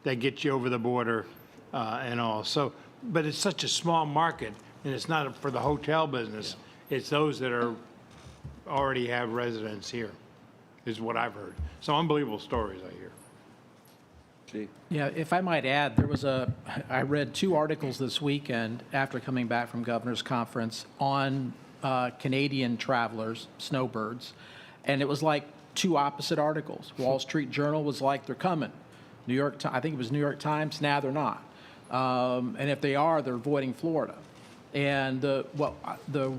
that gets you over the border and all. So, but it's such a small market, and it's not for the hotel business. It's those that already have residence here, is what I've heard. Some unbelievable stories I hear. Steve? Yeah, if I might add, I read 2 articles this weekend after coming back from Governor's Conference on Canadian travelers, snowbirds, and it was like 2 opposite articles. Wall Street Journal was like, they're coming. I think it was New York Times, nah, they're not. And if they are, they're avoiding Florida. And the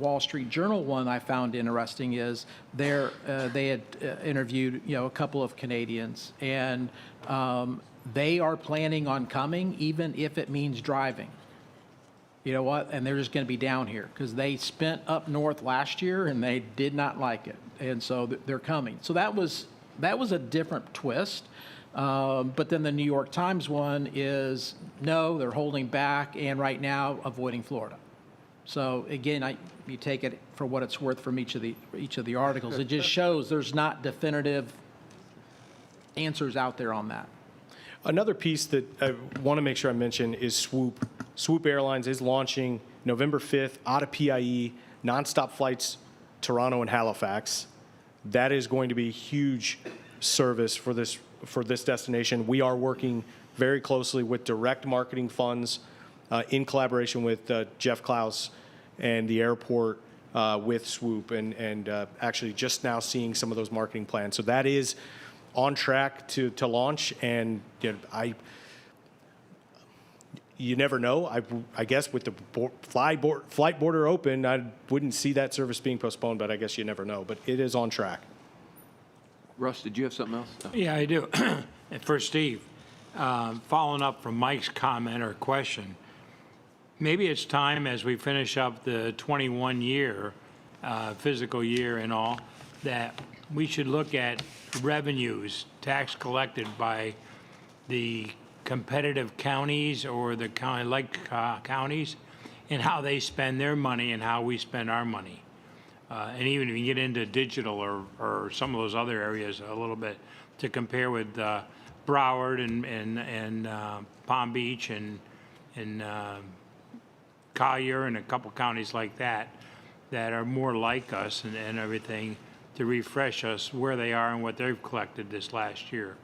Wall Street Journal one I found interesting is they had interviewed a couple of Canadians, and they are planning on coming even if it means driving. You know what? And they're just going to be down here because they spent up north last year and they did not like it, and so they're coming. So that was a different twist. But then the New York Times one is no, they're holding back and right now avoiding Florida. So again, you take it for what it's worth from each of the articles. It just shows there's not definitive answers out there on that. Another piece that I want to make sure I mention is Swoop. Swoop Airlines is launching November 5th out of PIE, nonstop flights Toronto and Halifax. That is going to be a huge service for this destination. We are working very closely with direct marketing funds in collaboration with Jeff Klaus and the airport with Swoop, and actually just now seeing some of those marketing plans. So that is on track to launch, and you never know. I guess with the flight border open, I wouldn't see that service being postponed, but I guess you never know. But it is on track. Russ, did you have something else? No. Yeah, I do. And for Steve, following up from Mike's comment or question, maybe it's time as we finish up the 21-year fiscal year and all, that we should look at revenues, tax collected by the competitive counties or the county-like counties, and how they spend their money and how we spend our money. And even if you get into digital or some of those other areas a little bit, to compare with Broward and Palm Beach and Collier and a couple counties like that are more like us and everything, to refresh us where they are and what they've collected this last year.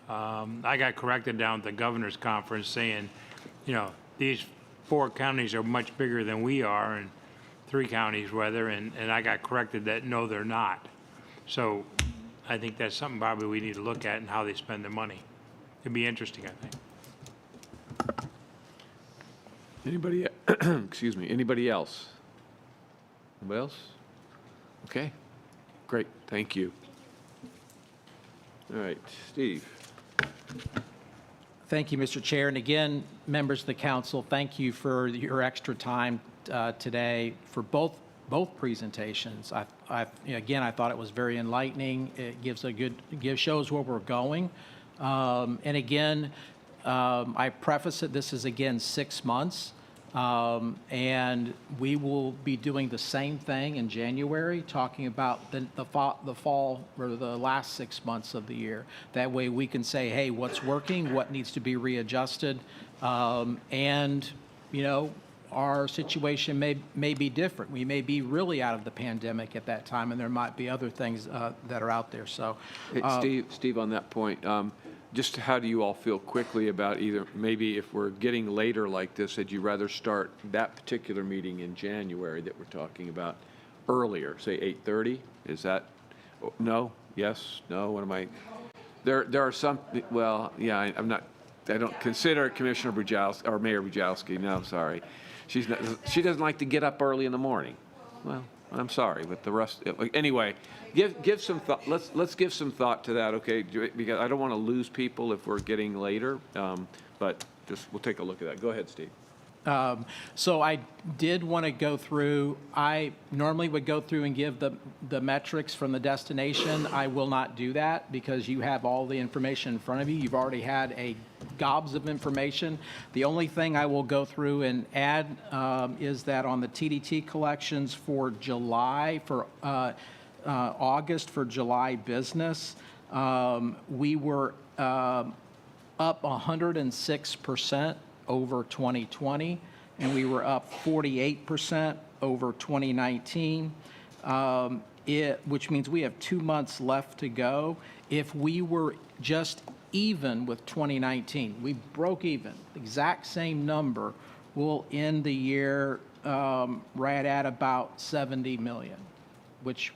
I got corrected down at the governor's conference saying, these 4 counties are much bigger than we are, and 3 counties rather, and I got corrected that no, they're not. So I think that's something probably we need to look at and how they spend their money. It'd be interesting, I think. Anybody, excuse me, anybody else? Anybody else? Okay, great, thank you. All right, Steve. Thank you, Mr. Chair. And again, members of the council, thank you for your extra time today for both both presentations. Again, I thought it was very enlightening. It shows where we're going. And again, I preface it, this is again 6 months. And we will be doing the same thing in January, talking about the fall or the last 6 months of the year. That way we can say, hey, what's working, what needs to be readjusted, and, you know, our situation may be different. We may be really out of the pandemic at that time, and there might be other things that are out there. So, Hey, Steve, on that point, just how do you all feel quickly about either, maybe if we're getting later like this, that you rather start that particular meeting in January that we're talking about earlier, say 8:30? Is that, no, yes, no, what am I? There are some, well, yeah, I don't consider Commissioner Bujalski, or Mayor Bujalski, no, sorry. She doesn't like to get up early in the morning. Well, I'm sorry, but the rest, anyway, give some thought, let's give some thought to that, okay? Because I don't want to lose people if we're getting later, but we'll take a look at that. Go ahead, Steve. So I did want to go through, I normally would go through and give the metrics from the destination. I will not do that because you have all the information in front of you. You've already had a gobs of information. The only thing I will go through and add is that on the TDT collections for July, for August for July business, we were up 106% over 2020, and we were up 48% over 2019, which means we have 2 months left to go. If we were just even with 2019, we broke even, exact same number, we'll end the year right at about 70 million, which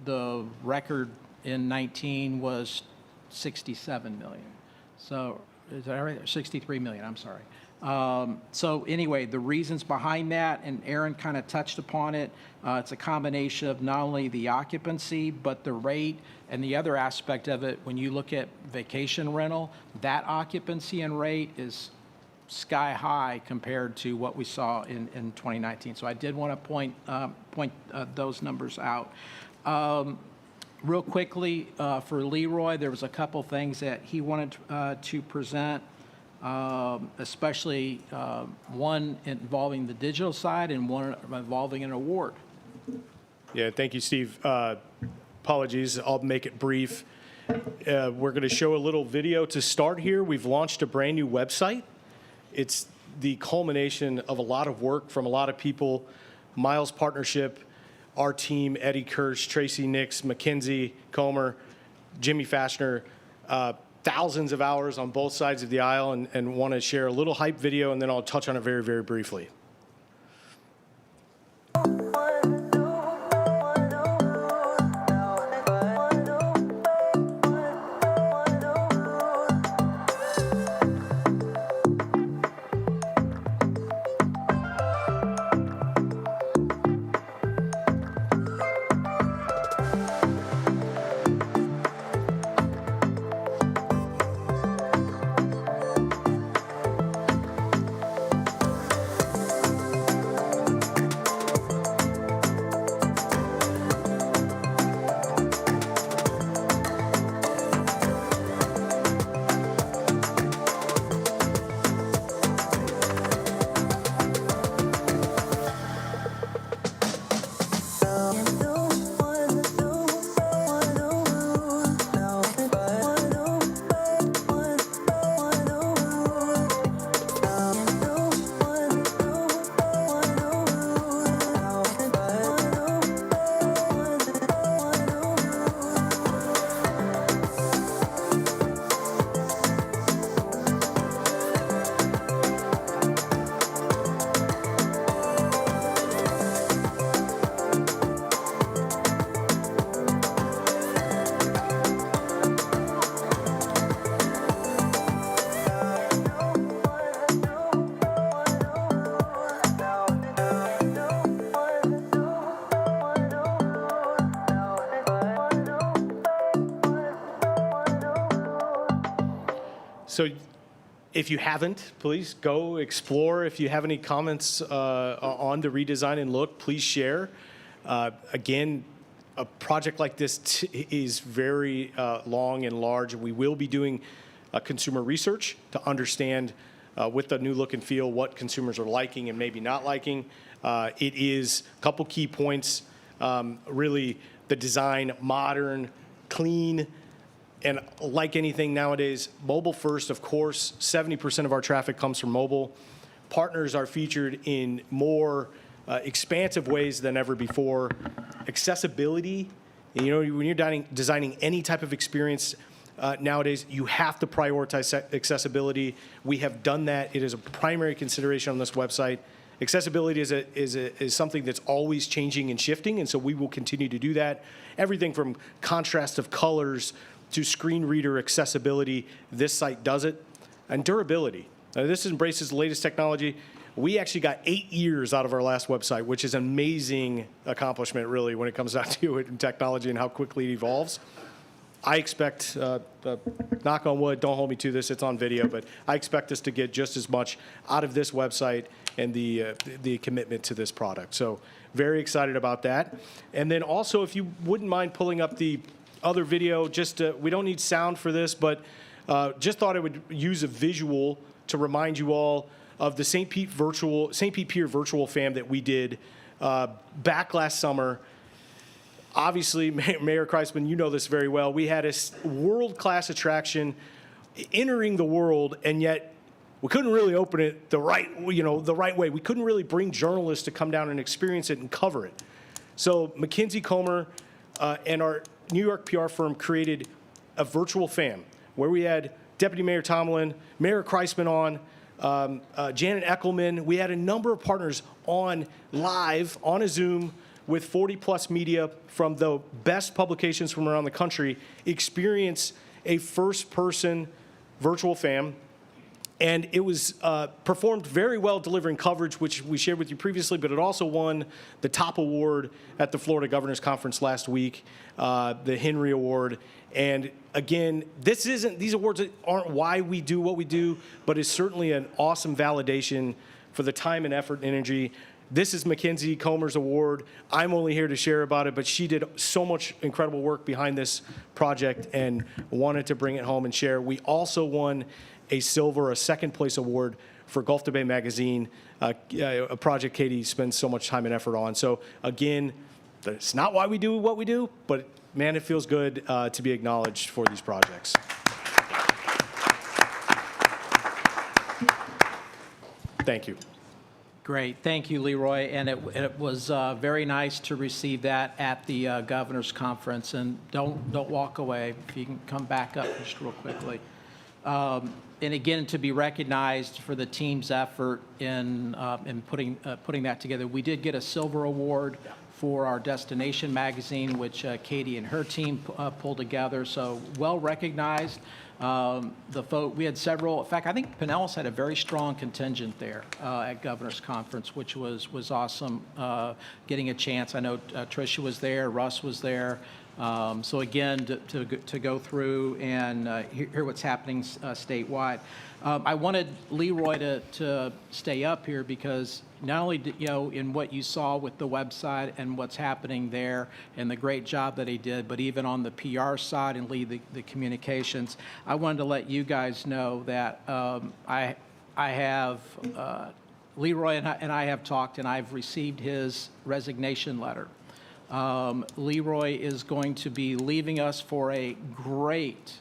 the record in 19 was 67 million. So is that right? 63 million, I'm sorry. So anyway, the reasons behind that, and Aaron kind of touched upon it, it's a combination of not only the occupancy, but the rate, and the other aspect of it, when you look at vacation rental, that occupancy and rate is sky high compared to what we saw in 2019. So I did want to point those numbers out. Real quickly, for Leroy, there was a couple things that he wanted to present. Especially one involving the digital side and one involving an award. Yeah, thank you, Steve. Apologies, I'll make it brief. We're going to show a little video to start here. We've launched a brand new website. It's the culmination of a lot of work from a lot of people, Miles Partnership, our team, Eddie Kirsch, Tracy Nix, Mackenzie Comer, Jimmy Fashner, thousands of hours on both sides of the aisle, and want to share a little hype video, and then I'll touch on it very, very briefly. So if you haven't, please go explore. If you have any comments on the redesign and look, please share. Again, a project like this is very long and large. We will be doing consumer research to understand with the new look and feel what consumers are liking and maybe not liking. It is a couple key points, really the design, modern, clean, and like anything nowadays, mobile first, of course. 70% of our traffic comes from mobile. Partners are featured in more expansive ways than ever before. Accessibility, you know, when you're designing any type of experience nowadays, you have to prioritize accessibility. We have done that. It is a primary consideration on this website. Accessibility is something that's always changing and shifting, and so we will continue to do that. Everything from contrast of colors to screen reader accessibility, this site does it. And durability. This embraces the latest technology. We actually got 8 years out of our last website, which is an amazing accomplishment, really, when it comes down to it in technology and how quickly it evolves. I expect, knock on wood, don't hold me to this, it's on video, but I expect us to get just as much out of this website and the commitment to this product. So very excited about that. And then also, if you wouldn't mind pulling up the other video, just we don't need sound for this, but just thought I would use a visual to remind you all of the St. Pete Pier Virtual Fam that we did back last summer. Obviously, Mayor Kreisman, you know this very well. We had a world-class attraction entering the world, and yet we couldn't really open it the right way. We couldn't really bring journalists to come down and experience it and cover it. So McKinsey Comer and our New York PR firm created a virtual fam where we had Deputy Mayor Tomlin, Mayor Kreisman on, Janet Eckelman. We had a number of partners on live on a Zoom with 40-plus media from the best publications from around the country experience a first-person virtual fam. And it was performed very well, delivering coverage, which we shared with you previously, but it also won the top award at the Florida Governor's Conference last week, the Henry Award. And again, these awards aren't why we do what we do, but it's certainly an awesome validation for the time and effort and energy. This is Mackenzie Comer's award. I'm only here to share about it, but she did so much incredible work behind this project and wanted to bring it home and share. We also won a second place award for Gulf to Bay Magazine, a project Katie spends so much time and effort on. So again, it's not why we do what we do, but man, it feels good to be acknowledged for these projects. Thank you. Great. Thank you, Leroy. And it was very nice to receive that at the Governor's Conference. And don't walk away. If you can come back up just real quickly. And again, to be recognized for the team's effort in putting that together. We did get a silver award for our Destination magazine, which Katie and her team pulled together. So well recognized. We had several. In fact, I think Pinellas had a very strong contingent there at Governor's Conference, which was awesome. Getting a chance. I know Tricia was there, Russ was there. So again, to go through and hear what's happening statewide. I wanted Leroy to stay up here because not only in what you saw with the website and what's happening there and the great job that he did, but even on the PR side and lead the communications, I wanted to let you guys know that I have Leroy and I have talked, and I've received his resignation letter. Leroy is going to be leaving us for a great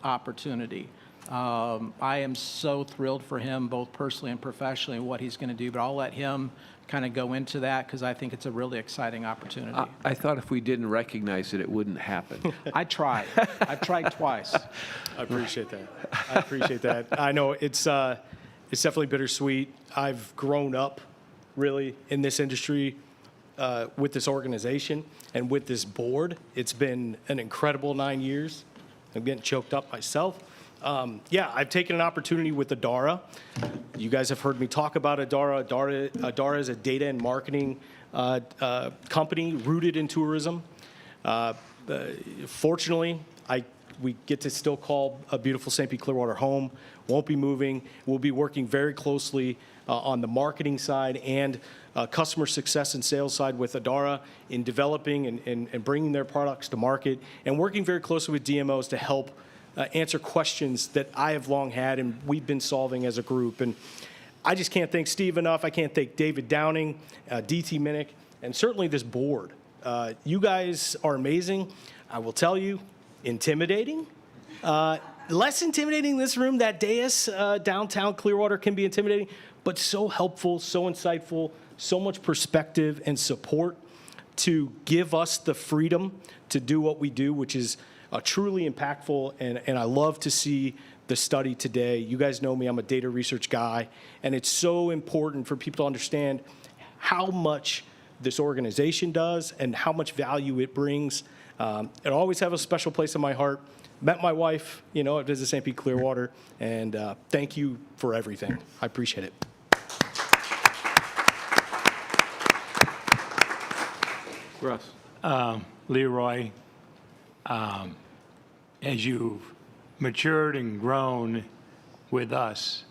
opportunity. I am so thrilled for him, both personally and professionally, what he's going to do, but I'll let him kind of go into that because I think it's a really exciting opportunity. I thought if we didn't recognize it, it wouldn't happen. I tried. I tried twice. I appreciate that. I know it's definitely bittersweet. I've grown up really in this industry with this organization and with this board. It's been an incredible 9 years. I'm getting choked up myself. I've taken an opportunity with Adara. You guys have heard me talk about Adara. Adara is a data and marketing company rooted in tourism. Fortunately, we get to still call a beautiful St. Pete Clearwater home. Won't be moving. We'll be working very closely on the marketing side and customer success and sales side with Adara in developing and bringing their products to market, and working very closely with DMOs to help answer questions that I have long had and we've been solving as a group. And I just can't thank Steve enough. I can't thank David Downing, DT Minnick, and certainly this board. You guys are amazing. I will tell you, intimidating. Less intimidating in this room. That dais downtown Clearwater can be intimidating, but so helpful, so insightful, so much perspective and support to give us the freedom to do what we do, which is truly impactful. And I love to see the study today. You guys know me, I'm a data research guy, and it's so important for people to understand how much this organization does and how much value it brings. It always have a special place in my heart. Met my wife, at Visit St. Pete Clearwater, and thank you for everything. I appreciate it. Russ. Leroy, as you've matured and grown with us,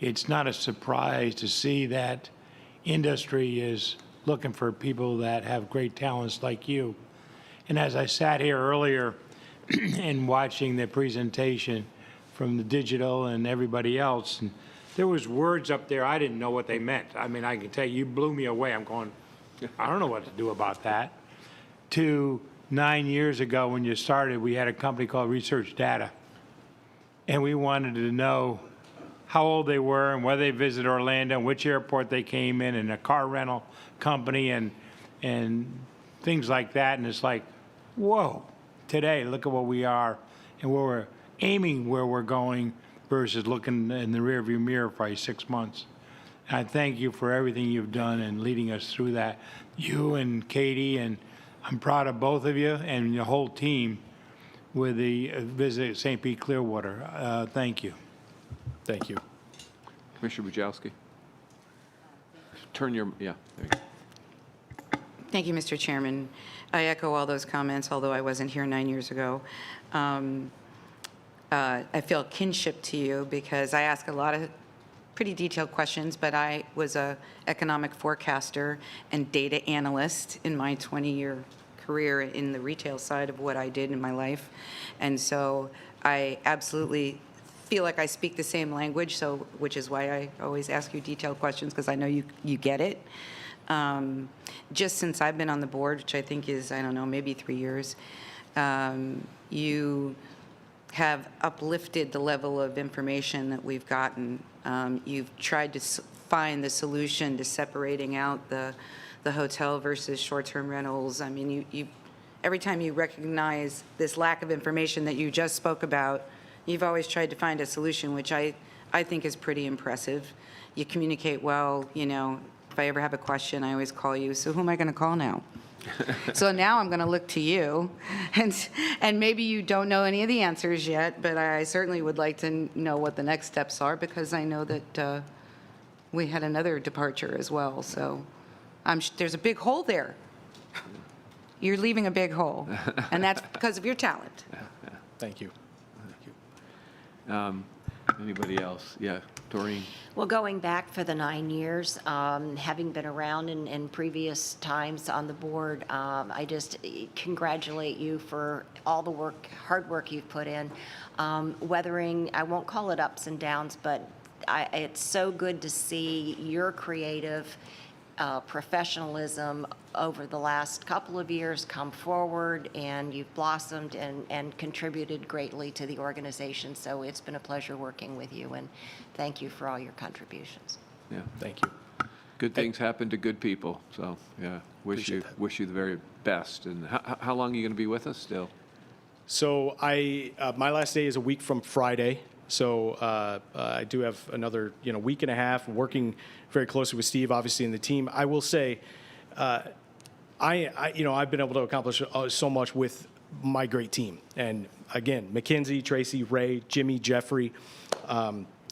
it's not a surprise to see that industry is looking for people that have great talents like you. And as I sat here earlier and watching the presentation from the digital and everybody else, and there was words up there I didn't know what they meant. I mean, I can tell you blew me away. I'm going, I don't know what to do about that. To 9 years ago when you started, we had a company called Research Data. And we wanted to know how old they were and whether they visited Orlando and which airport they came in and a car rental company and things like that. And it's like, whoa, today, look at what we are and where we're aiming, where we're going versus looking in the rearview mirror for 6 months. And I thank you for everything you've done and leading us through that. You and Katie, and I'm proud of both of you and your whole team with the Visit St. Pete Clearwater. Thank you. Thank you. Commissioner Bujalski. Turn your, yeah, there you go. Thank you, Mr. Chairman. I echo all those comments, although I wasn't here 9 years ago. I feel kinship to you because I ask a lot of pretty detailed questions, but I was a economic forecaster and data analyst in my 20-year career in the retail side of what I did in my life. And so I absolutely feel like I speak the same language, so which is why I always ask you detailed questions, because I know you get it. Just since I've been on the board, which I think is, I don't know, maybe 3 years, you have uplifted the level of information that we've gotten. You've tried to find the solution to separating out the hotel versus short-term rentals. I mean, you every time you recognize this lack of information that you just spoke about, you've always tried to find a solution, which I think is pretty impressive. You communicate well, if I ever have a question, I always call you. So who am I going to call now? So now I'm going to look to you, and maybe you don't know any of the answers yet, but I certainly would like to know what the next steps are, because I know that we had another departure as well. So there's a big hole there. You're leaving a big hole, and that's because of your talent. Thank you. Anybody else? Yeah, Doreen. Well, going back for the 9 years, having been around in previous times on the board, I just congratulate you for all the hard work you've put in. Weathering, I won't call it ups and downs, but it's so good to see your creative professionalism over the last couple of years come forward, and you've blossomed and contributed greatly to the organization. So it's been a pleasure working with you, and thank you for all your contributions. Yeah. Thank you. Good things happen to good people. So, yeah, wish you the very best. And how long are you going to be with us still? So my last day is a week from Friday. So I do have another week and a half working very closely with Steve, obviously, and the team. I will say, I've been able to accomplish so much with my great team. And again, Mackenzie, Tracy, Ray, Jimmy, Jeffrey,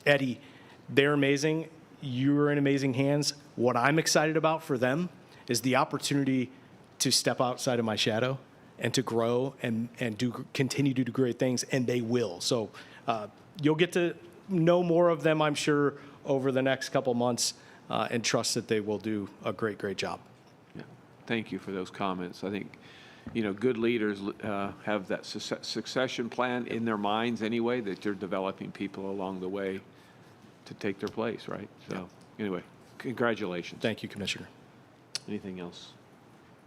Eddie, they're amazing. You're in amazing hands. What I'm excited about for them is the opportunity to step outside of my shadow and to grow and continue to do great things, and they will. So you'll get to know more of them, I'm sure, over the next couple months. and trust that they will do a great, great job. Yeah. Thank you for those comments. I think, good leaders have that succession plan in their minds anyway, that they're developing people along the way to take their place, right? So, anyway, congratulations. Thank you, Commissioner. Anything else?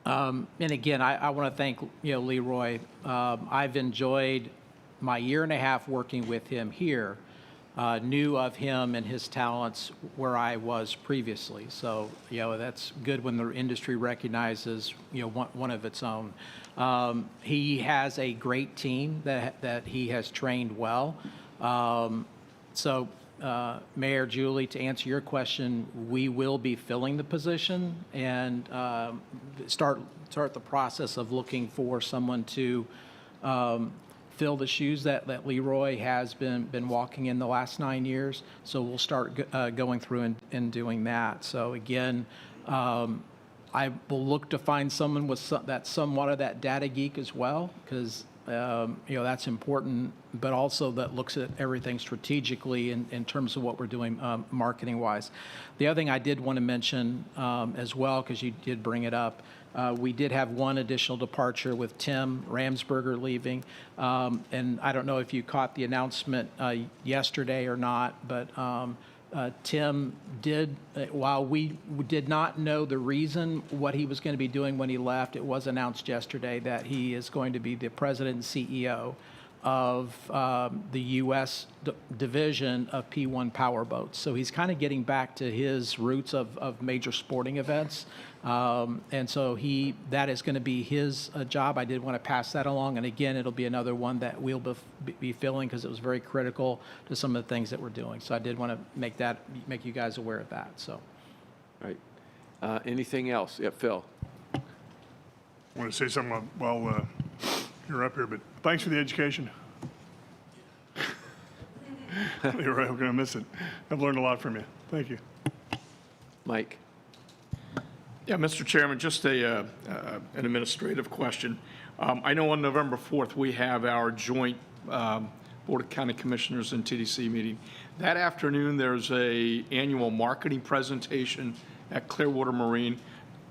And again, I want to thank, Leroy. I've enjoyed my year and a half working with him here, knew of him and his talents where I was previously. So, that's good when the industry recognizes, one of its own. He has a great team that he has trained well. So, Mayor Julie, to answer your question, we will be filling the position and start the process of looking for someone to fill the shoes that Leroy has been walking in the last 9 years. So we'll start going through and doing that. So again, I will look to find someone with that's somewhat of that data geek as well, because that's important, but also that looks at everything strategically in terms of what we're doing marketing-wise. The other thing I did want to mention as well, because you did bring it up, we did have one additional departure with Tim Ramsberger leaving. And I don't know if you caught the announcement yesterday or not, but Tim did, while we did not know the reason what he was going to be doing when he left, it was announced yesterday that he is going to be the president and CEO of the U.S. division of P1 Powerboats. So he's kind of getting back to his roots of major sporting events. And so that is going to be his job. I did want to pass that along. And again, it'll be another one that we'll be filling because it was very critical to some of the things that we're doing. So I did want to make you guys aware of that. So. All right. Anything else? Yeah, Phil. I want to say something while you're up here, but thanks for the education. You're right, I'm going to miss it. I've learned a lot from you. Thank you. Mike. Yeah, Mr. Chairman, just an administrative question. I know on November 4th, we have our joint Board of County Commissioners and TDC meeting. That afternoon, there's a annual marketing presentation at Clearwater Marine.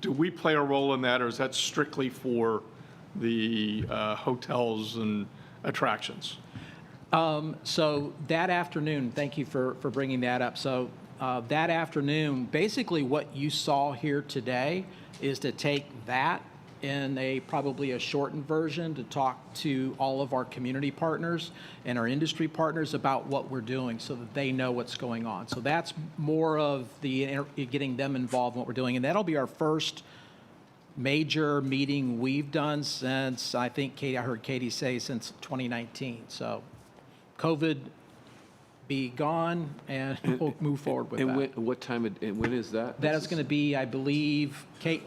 Do we play a role in that, or is that strictly for the hotels and attractions? So that afternoon, thank you for bringing that up. So that afternoon, basically what you saw here today is to take that in probably a shortened version to talk to all of our community partners and our industry partners about what we're doing so that they know what's going on. So that's more of getting them involved in what we're doing. And that'll be our first major meeting we've done since, I think, I heard Katie say, since 2019. So COVID be gone, and we'll move forward with that. What time, and when is that? That is going to be, I believe, Kate,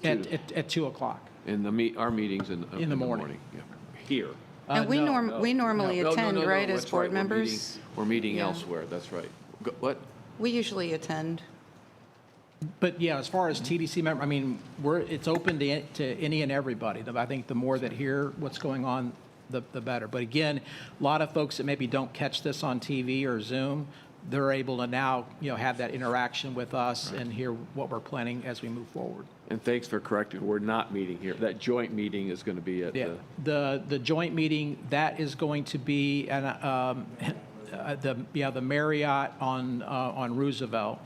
at 2 o'clock. And our meetings in the morning. Yeah. Here. And we normally attend, right, as that's board right. members? We're meeting Yeah. elsewhere, that's right. What? We usually attend. But yeah, as far as TDC member, I mean, it's open to any and everybody. I think the more that hear what's going on, the better. But again, a lot of folks that maybe don't catch this on TV or Zoom, they're able to now, have that interaction with us and hear what we're planning as we move forward. And thanks for correcting, we're not meeting here. That joint meeting is going to be at The joint meeting, that is going to be the Marriott on Roosevelt.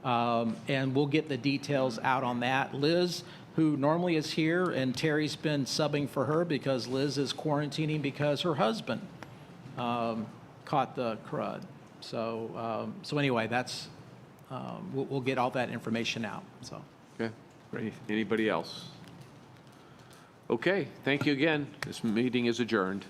And we'll get the details out on that. Liz, who normally is here, and Terry's been subbing for her because Liz is quarantining because her husband caught the crud. So anyway, that's we'll get all that information out. So. Okay, great. Anybody else? Okay, thank you again. This meeting is adjourned.